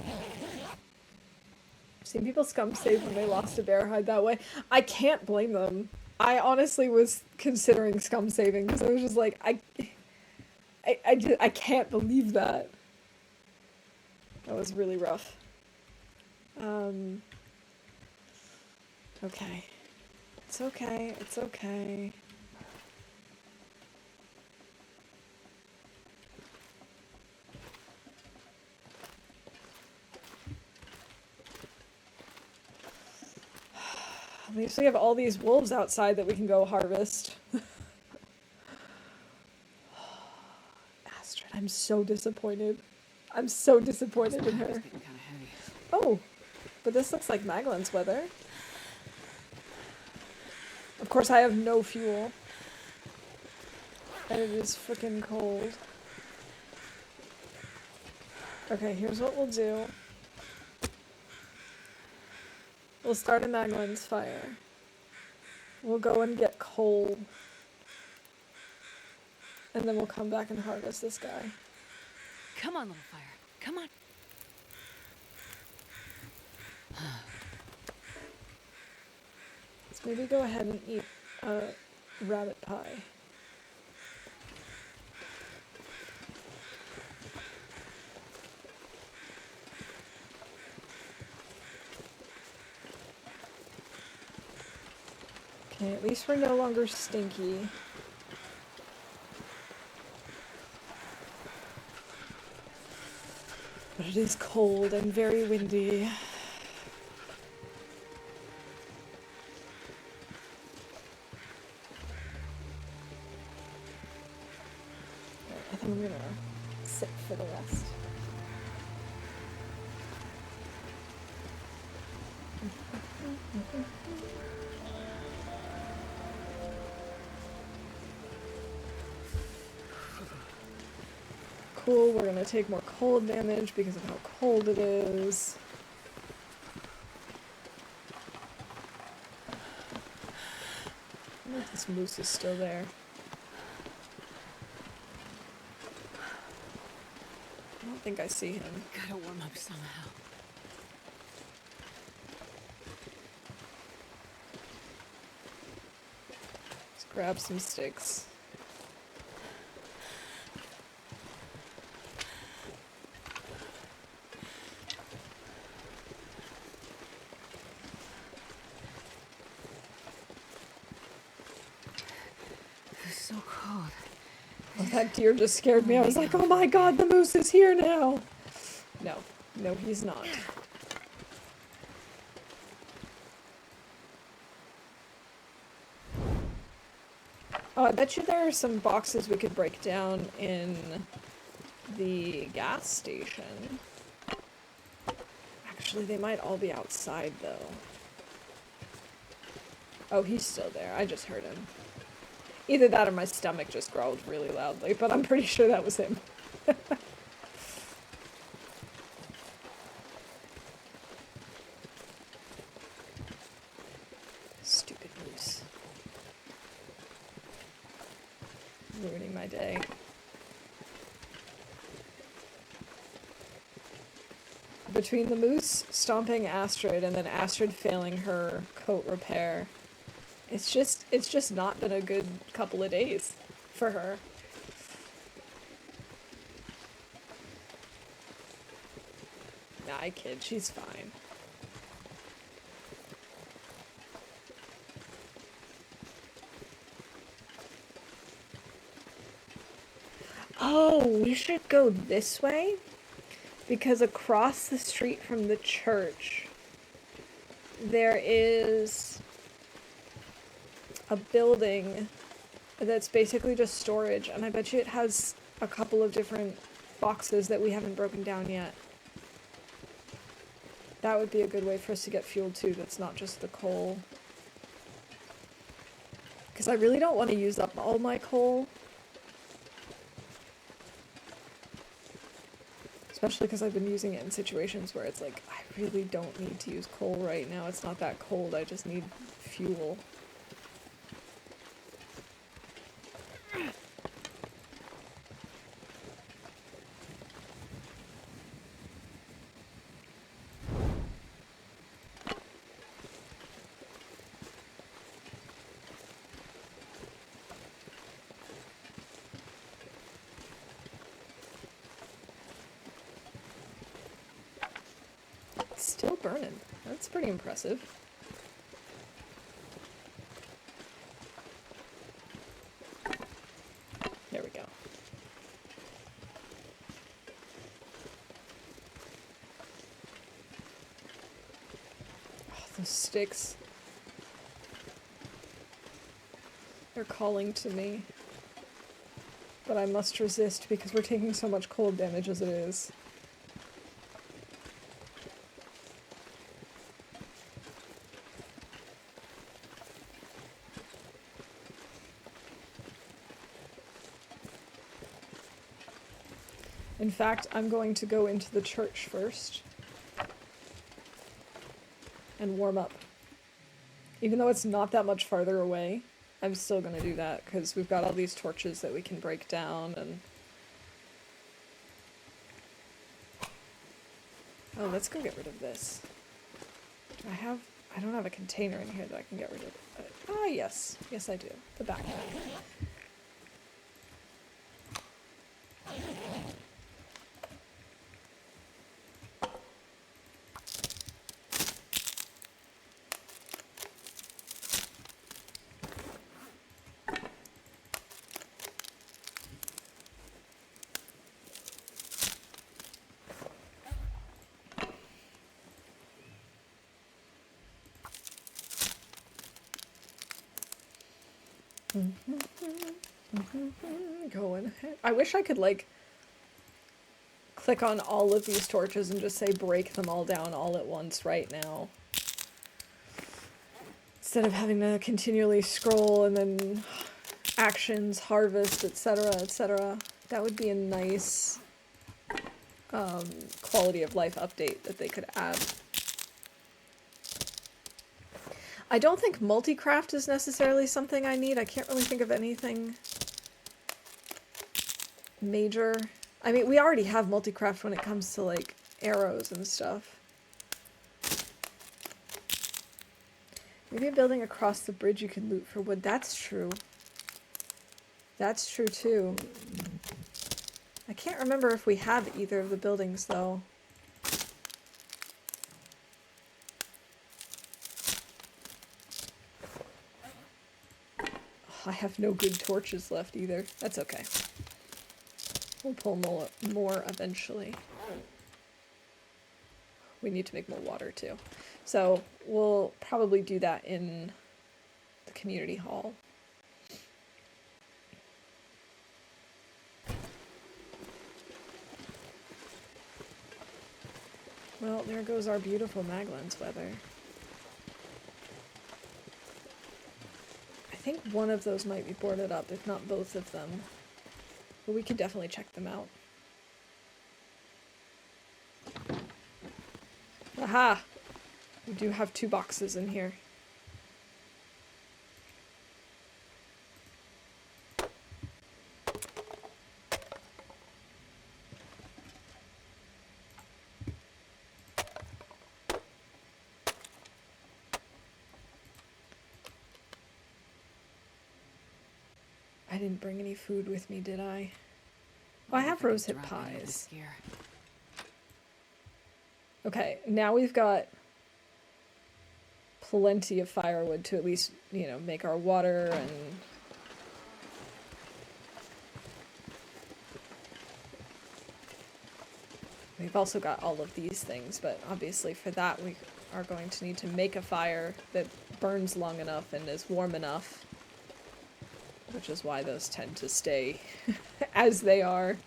seen people scum save when they lost a bear hide that way. I can't blame them. I honestly was considering scum saving because I was just like, I can't believe that. That was really rough. Okay. It's okay, it's okay. At least we have all these wolves outside that we can go harvest. Astrid, I'm so disappointed. I'm so disappointed in her. Oh, but this looks like Magdalene's weather. Of course, I have no fuel. And it is freaking cold. Okay, here's what we'll do. We'll start a Magdalene's fire. We'll go and get coal. And then we'll come back and harvest this guy. Come on, little fire. Come on. Let's maybe go ahead and eat rabbit pie. Okay, at least we're no longer stinky. But it is cold and very windy. I think I'm gonna sit for the rest. Cool, we're gonna take more cold damage because of how cold it is. I wonder if this moose is still there. I don't think I see him. Gotta warm up somehow. Let's grab some sticks. It's so cold. Oh, that deer just scared me. I was like, oh my god, the moose is here now. No. No, he's not. Oh, I bet you there are some boxes we could break down in the gas station. Actually, they might all be outside, though. Oh, he's still there. I just heard him. Either that or my stomach just growled really loudly, but I'm pretty sure that was him. Stupid moose. Ruining my day. Between the moose stomping Astrid and then Astrid failing her coat repair, it's just not been a good couple of days for her. Nah, I kid, she's fine. Oh, we should go this way? Because across the street from the church, there is a building that's basically just storage, and I bet you it has a couple of different boxes that we haven't broken down yet. That would be a good way for us to get fuel too, that's not just the coal. Because I really don't want to use up all my coal. Especially because I've been using it in situations where it's like, I really don't need to use coal right now. It's not that cold, I just need fuel. Still burning. That's pretty impressive. There we go. Oh, those sticks. They're calling to me. But I must resist because we're taking so much cold damage as it is. In fact, I'm going to go into the church first and warm up. Even though it's not that much farther away, I'm still going to do that because we've got all these torches that we can break down and... Oh, let's go get rid of this. Do I have... I don't have a container in here that I can get rid of. Ah, yes. Yes, I do. The backpack. Going ahead. I wish I could, like, click on all of these torches and just say break them all down all at once right now. Instead of having to continually scroll and then actions, harvest, etc., etc. That would be a nice quality of life update that they could add. I don't think multi-craft is necessarily something I need. I can't really think of anything major I mean, we already have multi-craft when it comes to, like, arrows and stuff. Maybe a building across the bridge you can loot for wood. That's true. That's true, too. I can't remember if we have either of the buildings, though. I have no good torches left, either. That's okay. We'll pull more eventually. We need to make more water, too. So, we'll probably do that in the community hall. Well, there goes our beautiful Maglan's weather. I think one of those might be boarded up, if not both of them. But we can definitely check them out. Aha! We do have 2 boxes in here. I didn't bring any food with me, did I? Oh, I have rosehip pies. Okay, now we've got plenty of firewood to at least, you know, make our water and... We've also got all of these things, but obviously for that we are going to need to make a fire that burns long enough and is warm enough. Which is why those tend to stay as they are.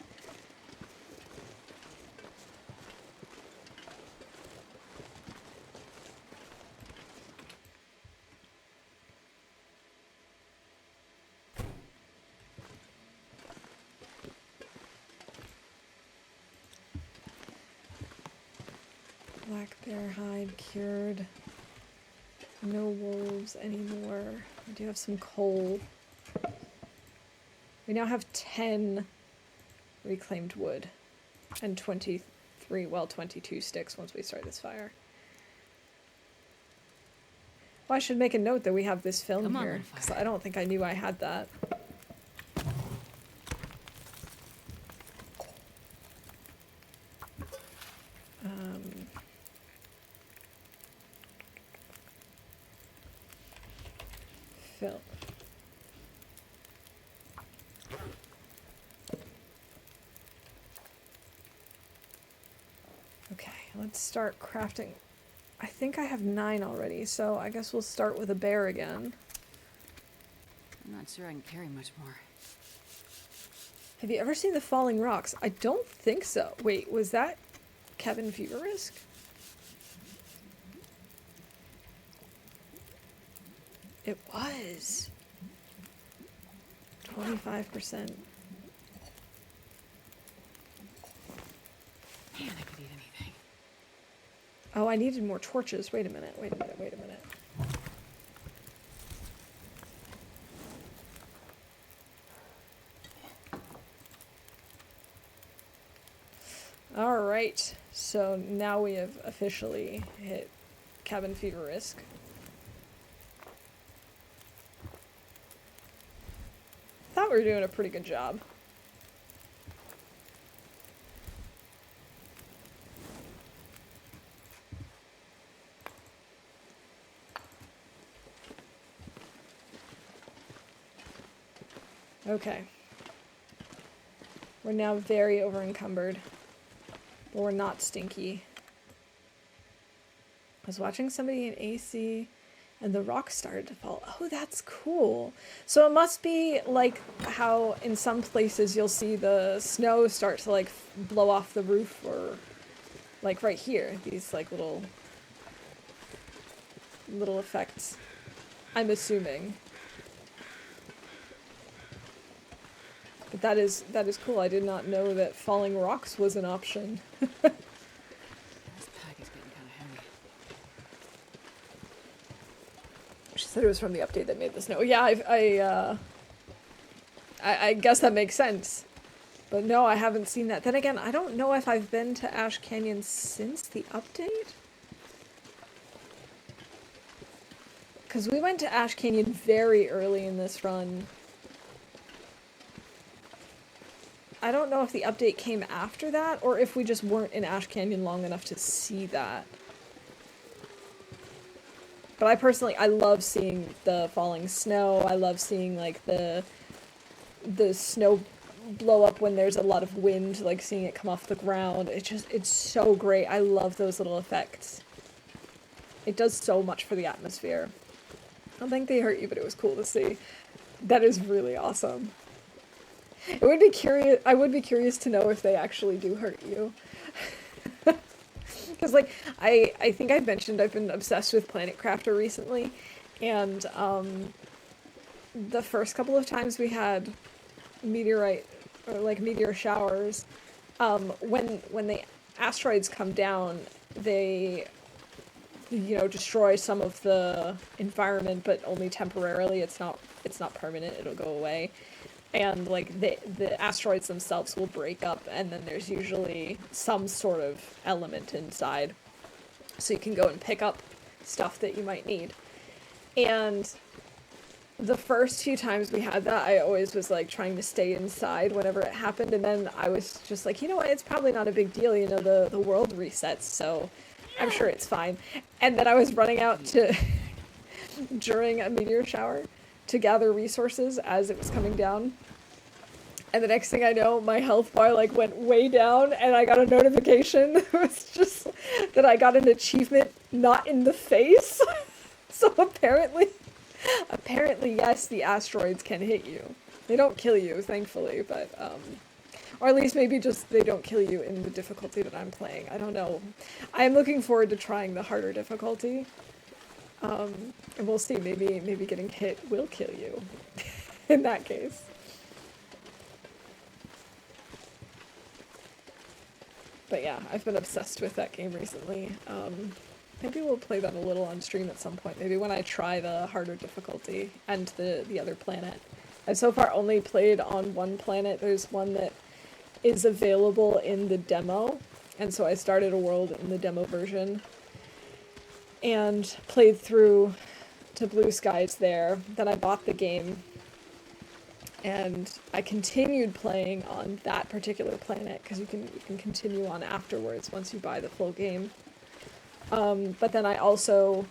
Black bear hide cured. No wolves anymore. I do have some coal. We now have 10 reclaimed wood and 23, well, 22 sticks once we start this fire. Well, I should make a note that we have this film here, because I don't think I knew I had that. Film. Okay, let's start crafting. I think I have 9 already, so I guess we'll start with a bear again. I'm not sure I can carry much more. Have you ever seen The Falling Rocks? I don't think so. Wait, was that Cabin Fever Risk? It was. 25%. Man, I could eat anything. Oh, I needed more torches. Wait a minute, wait a minute, wait a minute. Alright, so now we have officially hit cabin fever risk. Thought we were doing a pretty good job. Okay. We're now very over-encumbered, but we're not stinky. I was watching somebody in AC, and the rocks started to fall. Oh, that's cool. So it must be like how in some places you'll see the snow start to like blow off the roof, or like right here, these like little effects, I'm assuming. But that is cool. I did not know that falling rocks was an option. This pack is getting kind of heavy. She said it was from the update that made the snow. Yeah, I guess that makes sense. But no, I haven't seen that. Then again, I don't know if I've been to Ash Canyon since the update. Because we went to Ash Canyon very early in this run. I don't know if the update came after that, or if we just weren't in Ash Canyon long enough to see that. But I personally, I love seeing the falling snow. I love seeing, like, the snow blow up when there's a lot of wind, like, seeing it come off the ground. It's so great. I love those little effects. It does so much for the atmosphere. I don't think they hurt you, but it was cool to see. That is really awesome. I would be curious to know if they actually do hurt you. Because, like, I think I mentioned I've been obsessed with Planet Crafter recently, and the first couple of times we had meteorite, or like meteor showers, when the asteroids come down, they, you know, destroy some of the environment, but only temporarily. It's not permanent. It'll go away. And, like, the asteroids themselves will break up, and then there's usually some sort of element inside. So you can go and pick up stuff that you might need. And the first few times we had that, I always was, like, trying to stay inside whenever it happened, and then I was just like, you know what, it's probably not a big deal, you know, the world resets, so I'm sure it's fine. And then I was running out to, during a meteor shower, to gather resources as it was coming down. And the next thing I know, my health bar, like, went way down, and I got a notification. It was just that I got an achievement not in the face. So apparently, yes, the asteroids can hit you. They don't kill you, thankfully, but, or at least maybe just they don't kill you in the difficulty that I'm playing. I don't know. I am looking forward to trying the harder difficulty. And we'll see, maybe getting hit will kill you in that case. But yeah, I've been obsessed with that game recently. Maybe we'll play that a little on stream at some point. Maybe when I try the harder difficulty and the other planet. I've so far only played on one planet. There's one that is available in the demo, and so I started a world in the demo version and played through to Blue Skies there. Then I bought the game, and I continued playing on that particular planet, because you can continue on afterwards once you buy the full game. But then I also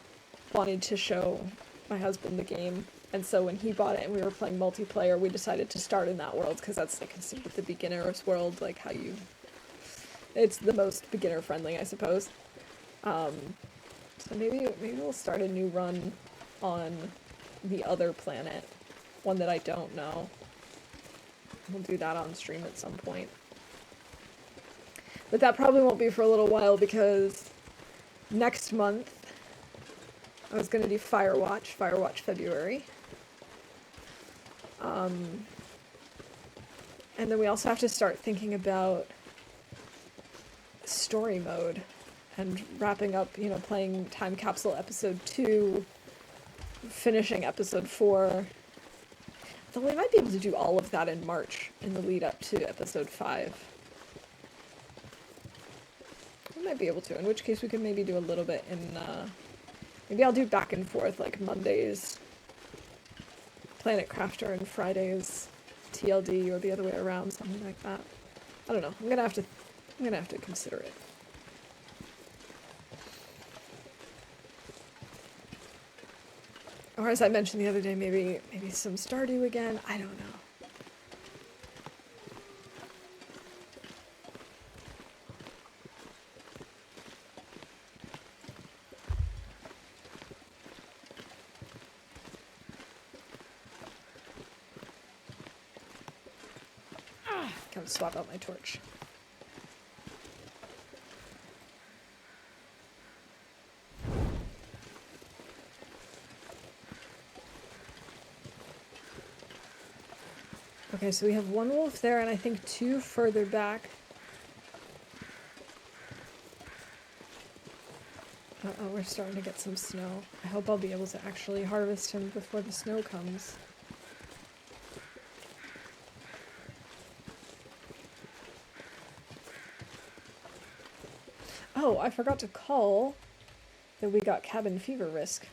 wanted to show my husband the game, and so when he bought it and we were playing multiplayer, we decided to start in that world, because that's, like, considered the beginner's world, like, it's the most beginner friendly, I suppose. So maybe we'll start a new run on the other planet, one that I don't know. We'll do that on stream at some point. But that probably won't be for a little while, because next month I was going to do Firewatch February. And then we also have to start thinking about story mode and wrapping up, you know, playing Time Capsule Episode 2, finishing Episode 4. Though we might be able to do all of that in March, in the lead up to Episode 5. We might be able to, in which case we could maybe do a little bit in, maybe I'll do back and forth, like Mondays Planet Crafter and Fridays TLD, or the other way around, something like that. I don't know. I'm gonna have to consider it. Or as I mentioned the other day, maybe some Stardew again. I don't know. Come swap out my torch. Okay, so we have one wolf there, and I think 2 further back. Uh-oh, we're starting to get some snow. I hope I'll be able to actually harvest him before the snow comes. Oh, I forgot to call that we got cabin fever risk.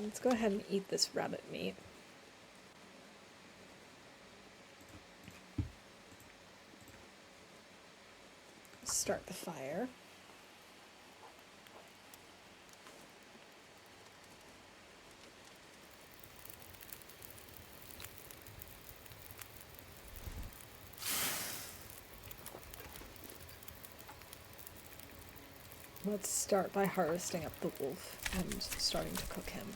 Let's go ahead and eat this rabbit meat. Start the fire. Let's start by harvesting up the wolf and starting to cook him.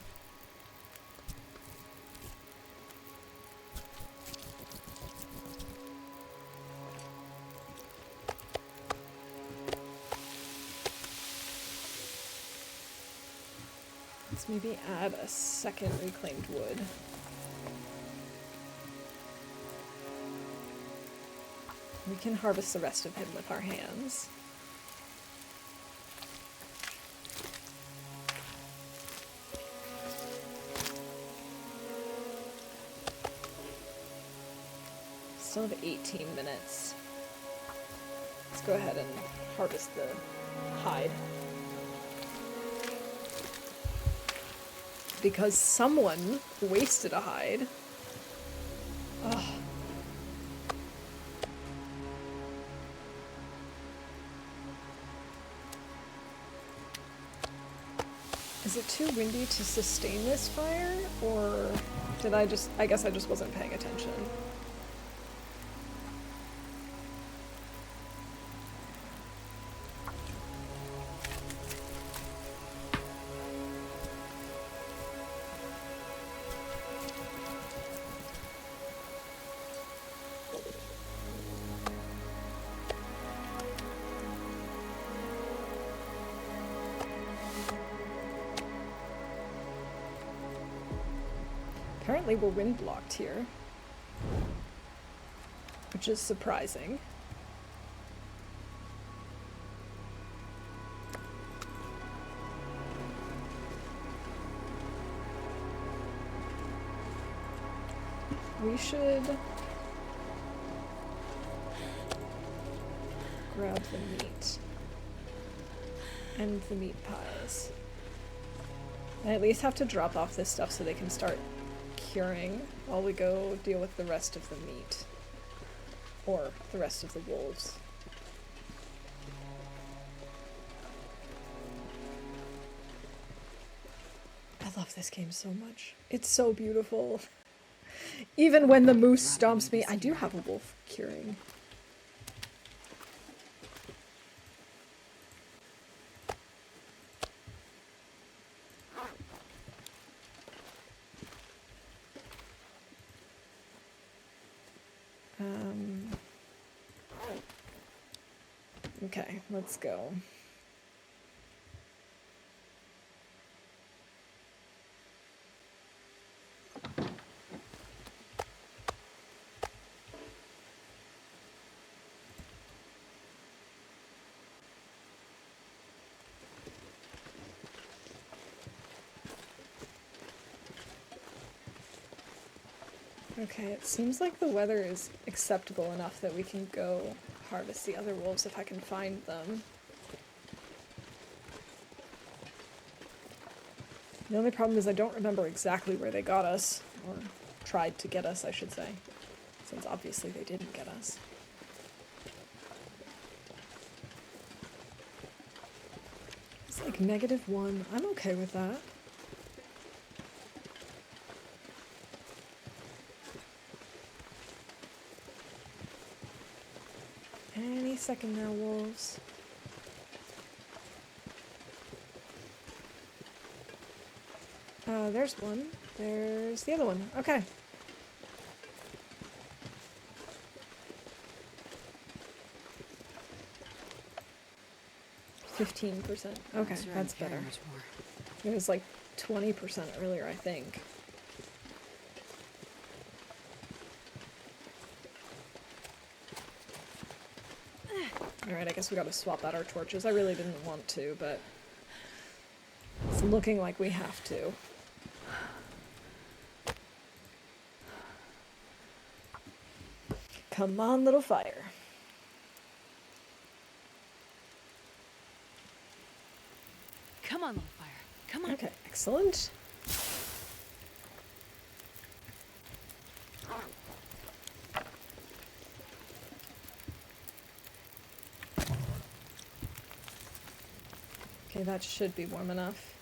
Let's maybe add a second reclaimed wood. We can harvest the rest of him with our hands. Still have 18 minutes. Let's go ahead and harvest the hide. Because someone wasted a hide. Ugh. Is it too windy to sustain this fire? Or did I guess I just wasn't paying attention. Apparently we're wind blocked here, which is surprising. We should grab the meat and the meat pies. I at least have to drop off this stuff so they can start curing while we go deal with the rest of the meat. Or the rest of the wolves. I love this game so much. It's so beautiful. Even when the moose stomps me, I do have a wolf curing. Okay, let's go. Okay, it seems like the weather is acceptable enough that we can go harvest the other wolves if I can find them. The only problem is I don't remember exactly where they got us, or tried to get us, I should say, since obviously they didn't get us. It's like -1. I'm okay with that. Any second now, wolves. There's one. There's the other one. Okay. %. Okay, Sure, that's I care better. much more. It was like 20% earlier, I think. Alright, I guess we gotta swap out our torches. I really didn't want to, but it's looking like we have to. Come on, little fire. Come on, little fire. Come on. Okay, excellent. Okay, that should be warm enough.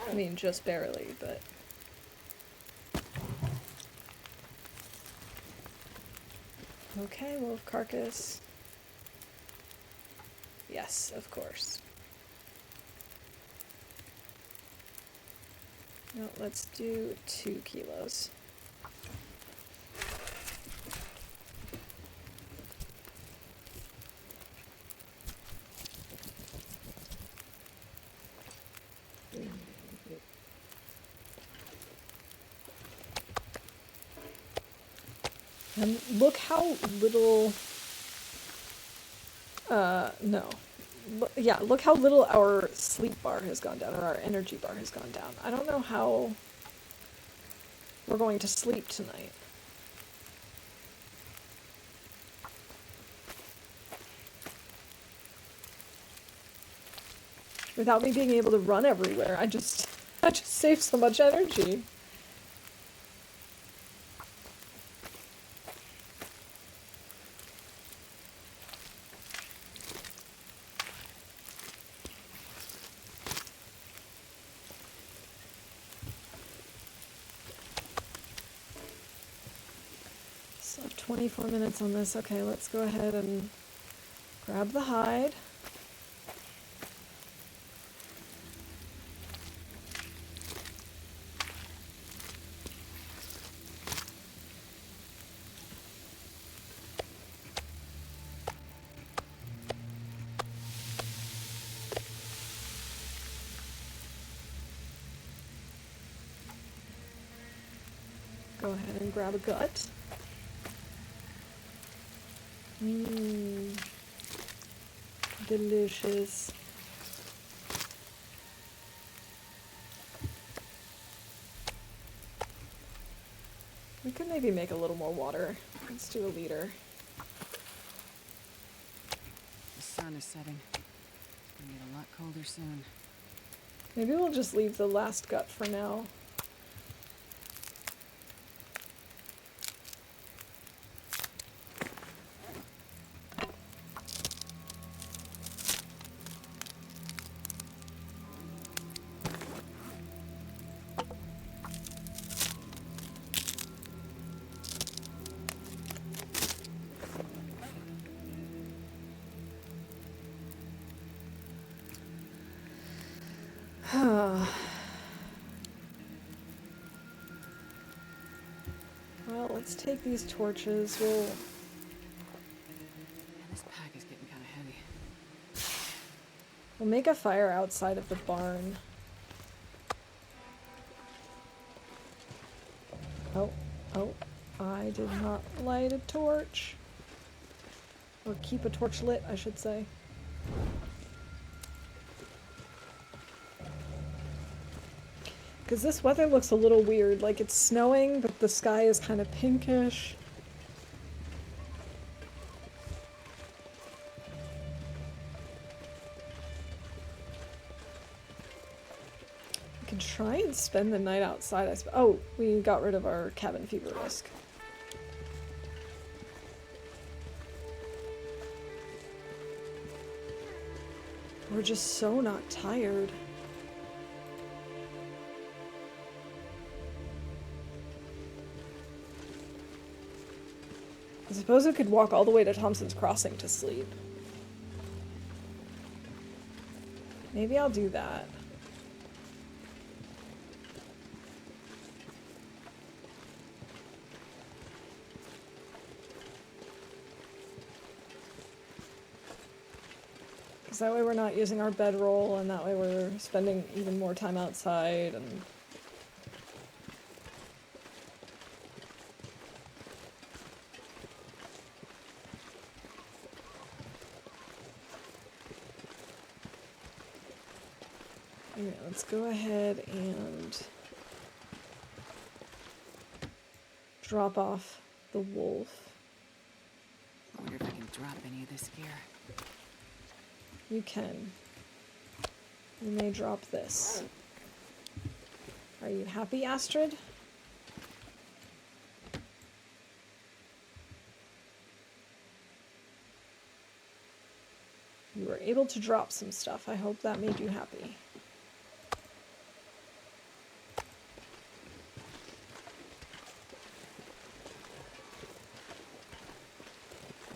I mean, just barely, but... Okay, wolf carcass. Yes, of course. No, let's do 2 kilos. And look how little... no. Yeah, look how little our sleep bar has gone down, or our energy bar has gone down. I don't know how we're going to sleep tonight. Without me being able to run everywhere, I just saved so much energy. So 24 minutes on this. Okay, let's go ahead and grab the hide. Go ahead and grab a gut. Mmm. Delicious. We could maybe make a little more water. Let's do a liter. The sun is setting. It's gonna get a lot colder soon. Maybe we'll just leave the last gut for now. Well, let's take these torches. Man, this pack is getting kind of heavy. We'll make a fire outside of the barn. Oh, I did not light a torch. Or keep a torch lit, I should say. Because this weather looks a little weird. Like, it's snowing, but the sky is kind of pinkish. We could try and spend the night outside. Oh, we got rid of our cabin fever risk. We're just so not tired. I suppose we could walk all the way to Thompson's Crossing to sleep. Maybe I'll do that. Because that way we're not using our bedroll, and that way we're spending even more time outside, and... Alright, let's go ahead and drop off the wolf. I wonder if I can drop any of this gear. You can. You may drop this. Are you happy, Astrid? You were able to drop some stuff. I hope that made you happy.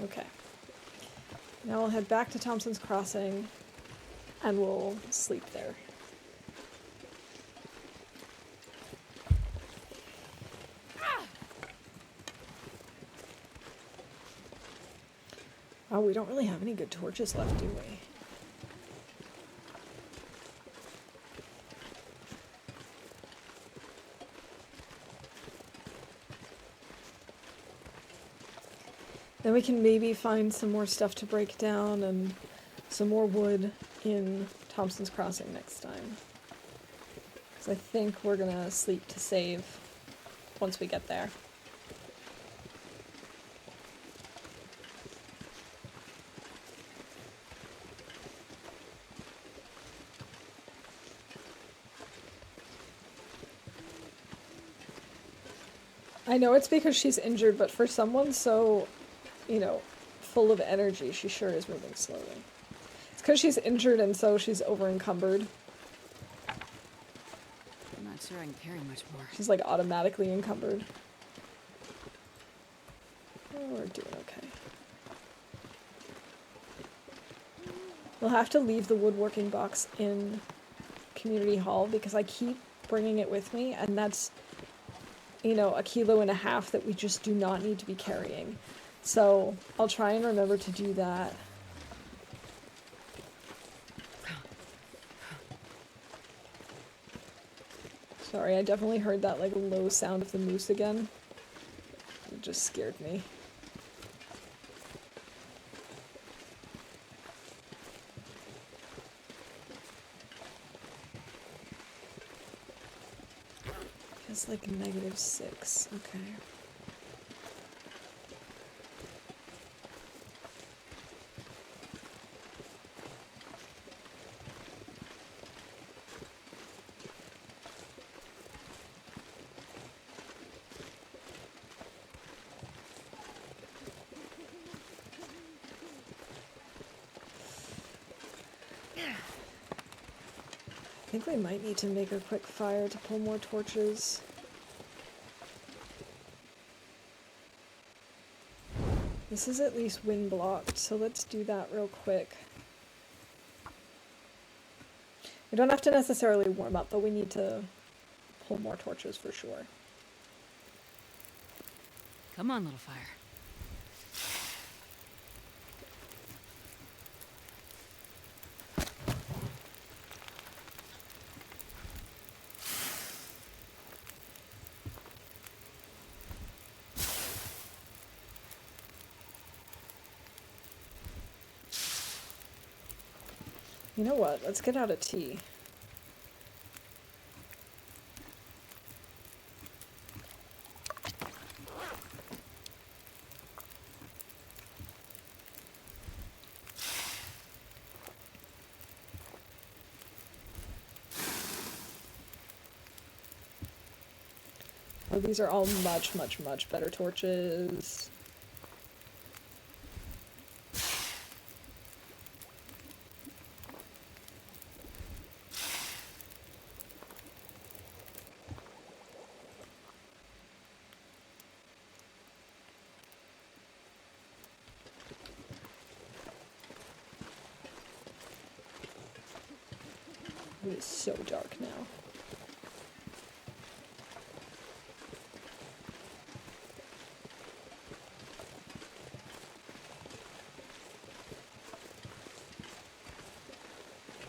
Okay. Now we'll head back to Thompson's Crossing and we'll sleep there. Oh, we don't really have any good torches left, do we? Then we can maybe find some more stuff to break down and some more wood in Thompson's Crossing next time. Because I think we're gonna sleep to save once we get there. I know it's because she's injured, but for someone so, you know, full of energy, she sure is moving slowly. It's because she's injured and so she's over-encumbered. I'm not sure I can carry much more. She's like automatically encumbered. Oh, we're doing okay. We'll have to leave the woodworking box in Community Hall because I keep bringing it with me, and that's, you know, 1.5 kilos that we just do not need to be carrying. So I'll try and remember to do that. Sorry, I definitely heard that like low sound of the moose again. It just scared me. It's like -6, okay. I think we might need to make a quick fire to pull more torches. This is at least wind blocked, so let's do that real quick. We don't have to necessarily warm up, but we need to pull more torches for sure. Come on, little fire. You know what? Let's get out a tea. Oh, these are all much, much, much better torches. It is so dark now.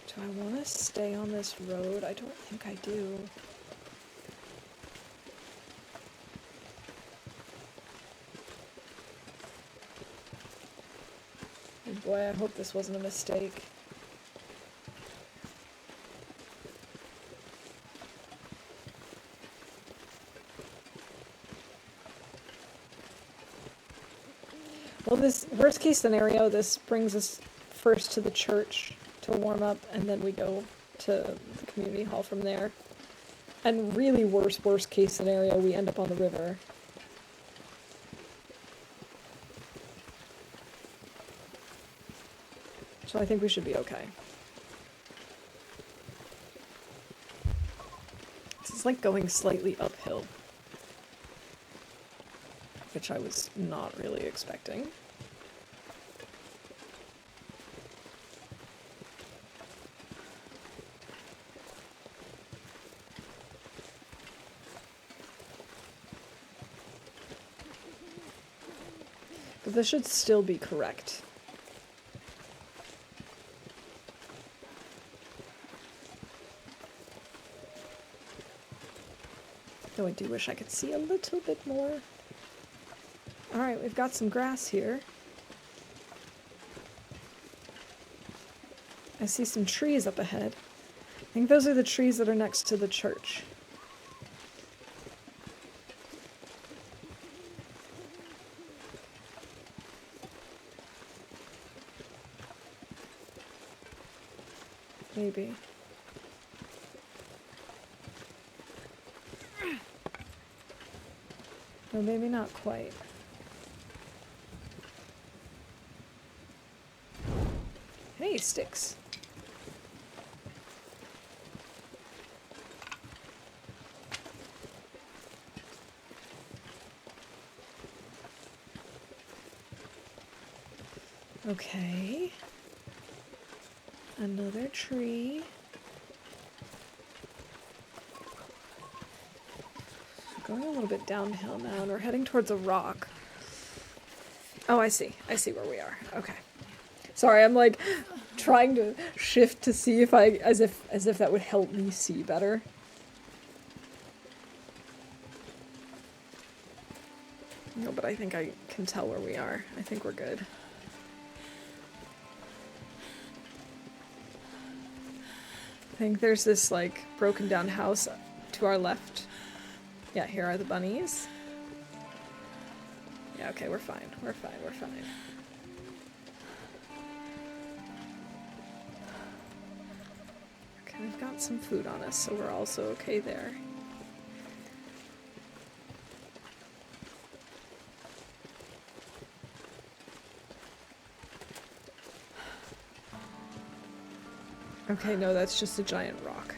Do I want to stay on this road? I don't think I do. Oh boy, I hope this wasn't a mistake. Well, this worst case scenario, this brings us first to the church to warm up, and then we go to the community hall from there. And really worst case scenario, we end up on the river. So I think we should be okay. This is like going slightly uphill, which I was not really expecting. But this should still be correct. Though I do wish I could see a little bit more. Alright, we've got some grass here. I see some trees up ahead. I think those are the trees that are next to the church. Maybe. Or maybe not quite. Hey, sticks. Okay. Another tree. We're going a little bit downhill now, and we're heading towards a rock. Oh, I see. I see where we are. Okay. Sorry, I'm like trying to shift to see if as if that would help me see better. No, but I think I can tell where we are. I think we're good. I think there's this like broken down house to our left. Yeah, here are the bunnies. Yeah, okay, we're fine. We're fine. We're fine. Okay, we've got some food on us, so we're also okay there. Okay, no, that's just a giant rock.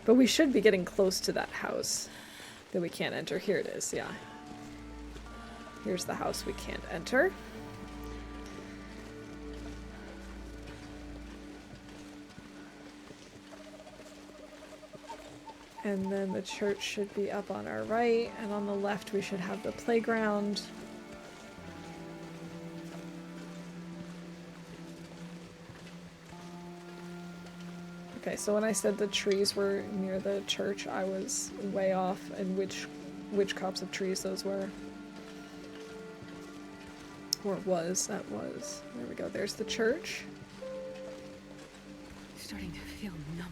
But we should be getting close to that house that we can't enter. Here it is, yeah. Here's the house we can't enter. And then the church should be up on our right, and on the left we should have the playground. Okay, so when I said the trees were near the church, I was way off, and which copse of trees those were. Or was, that was. There we go, there's the church. Starting to feel numb.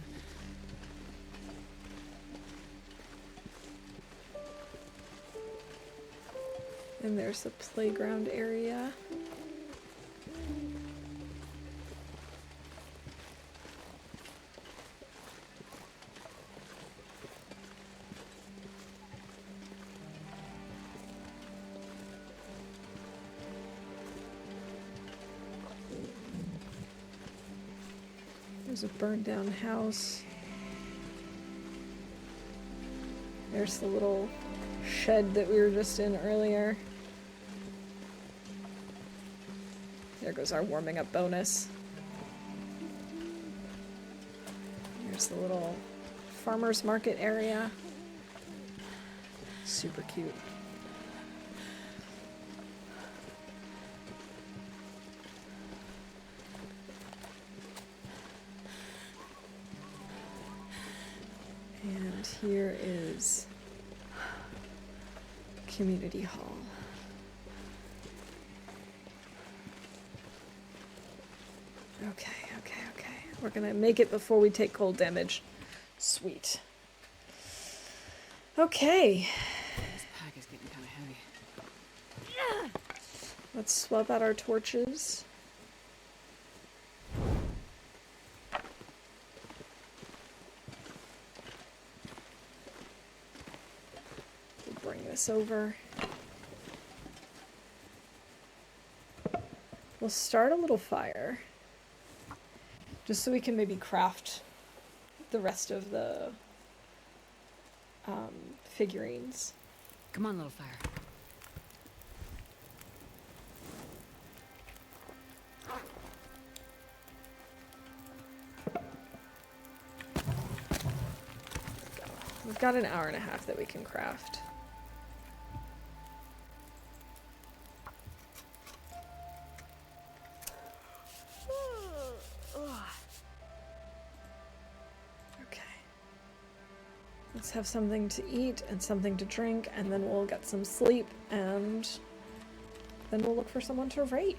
And there's the playground area. There's a burned down house. There's the little shed that we were just in earlier. There goes our warming up bonus. There's the little farmer's market area. Super cute. And here is community hall. Okay. We're gonna make it before we take cold damage. Sweet. Okay. This pack is getting kind of heavy. Let's swap out our torches. We'll bring this over. We'll start a little fire. Just so we can maybe craft the rest of the figurines. Come on, little fire. We've got an hour and a half that we can craft. Okay. Let's have something to eat and something to drink, and then we'll get some sleep, and then we'll look for someone to raid.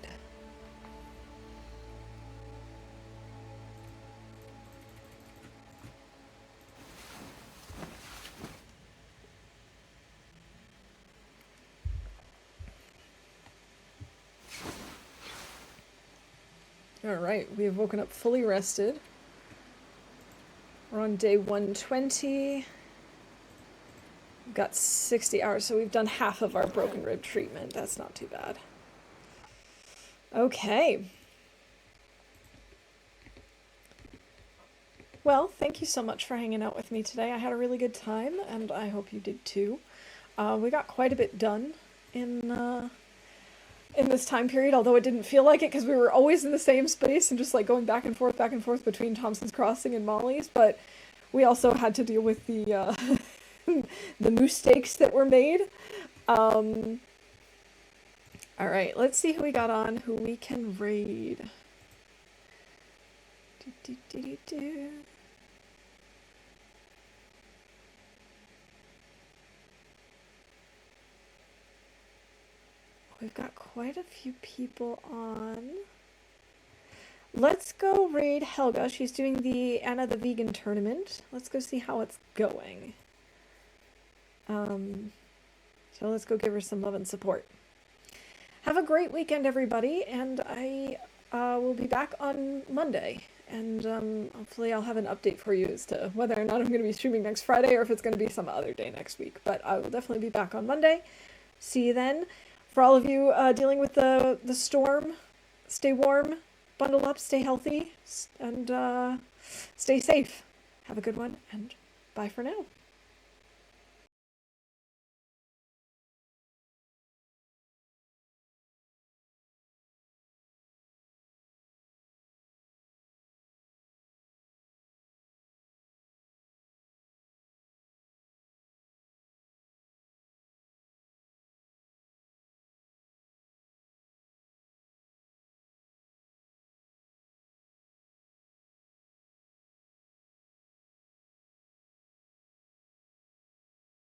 Alright, we have woken up fully rested. We're on day 120. We've got 60 hours, so we've done half of our broken rib treatment. That's not too bad. Okay. Well, thank you so much for hanging out with me today. I had a really good time, and I hope you did too. We got quite a bit done in this time period, although it didn't feel like it because we were always in the same space and just like going back and forth between Thompson's Crossing and Molly's, but we also had to deal with the the mistakes that were made. Alright, let's see who we got on, who we can raid. We've got quite a few people on. Let's go raid Helga. She's doing the Anna the Vegan tournament. Let's go see how it's going. So let's go give her some love and support. Have a great weekend, everybody, and I will be back on Monday. And hopefully I'll have an update for you as to whether or not I'm going to be streaming next Friday or if it's going to be some other day next week. But I will definitely be back on Monday. See you then. For all of you dealing with the storm, stay warm, bundle up, stay healthy, and stay safe. Have a good one, and bye for now.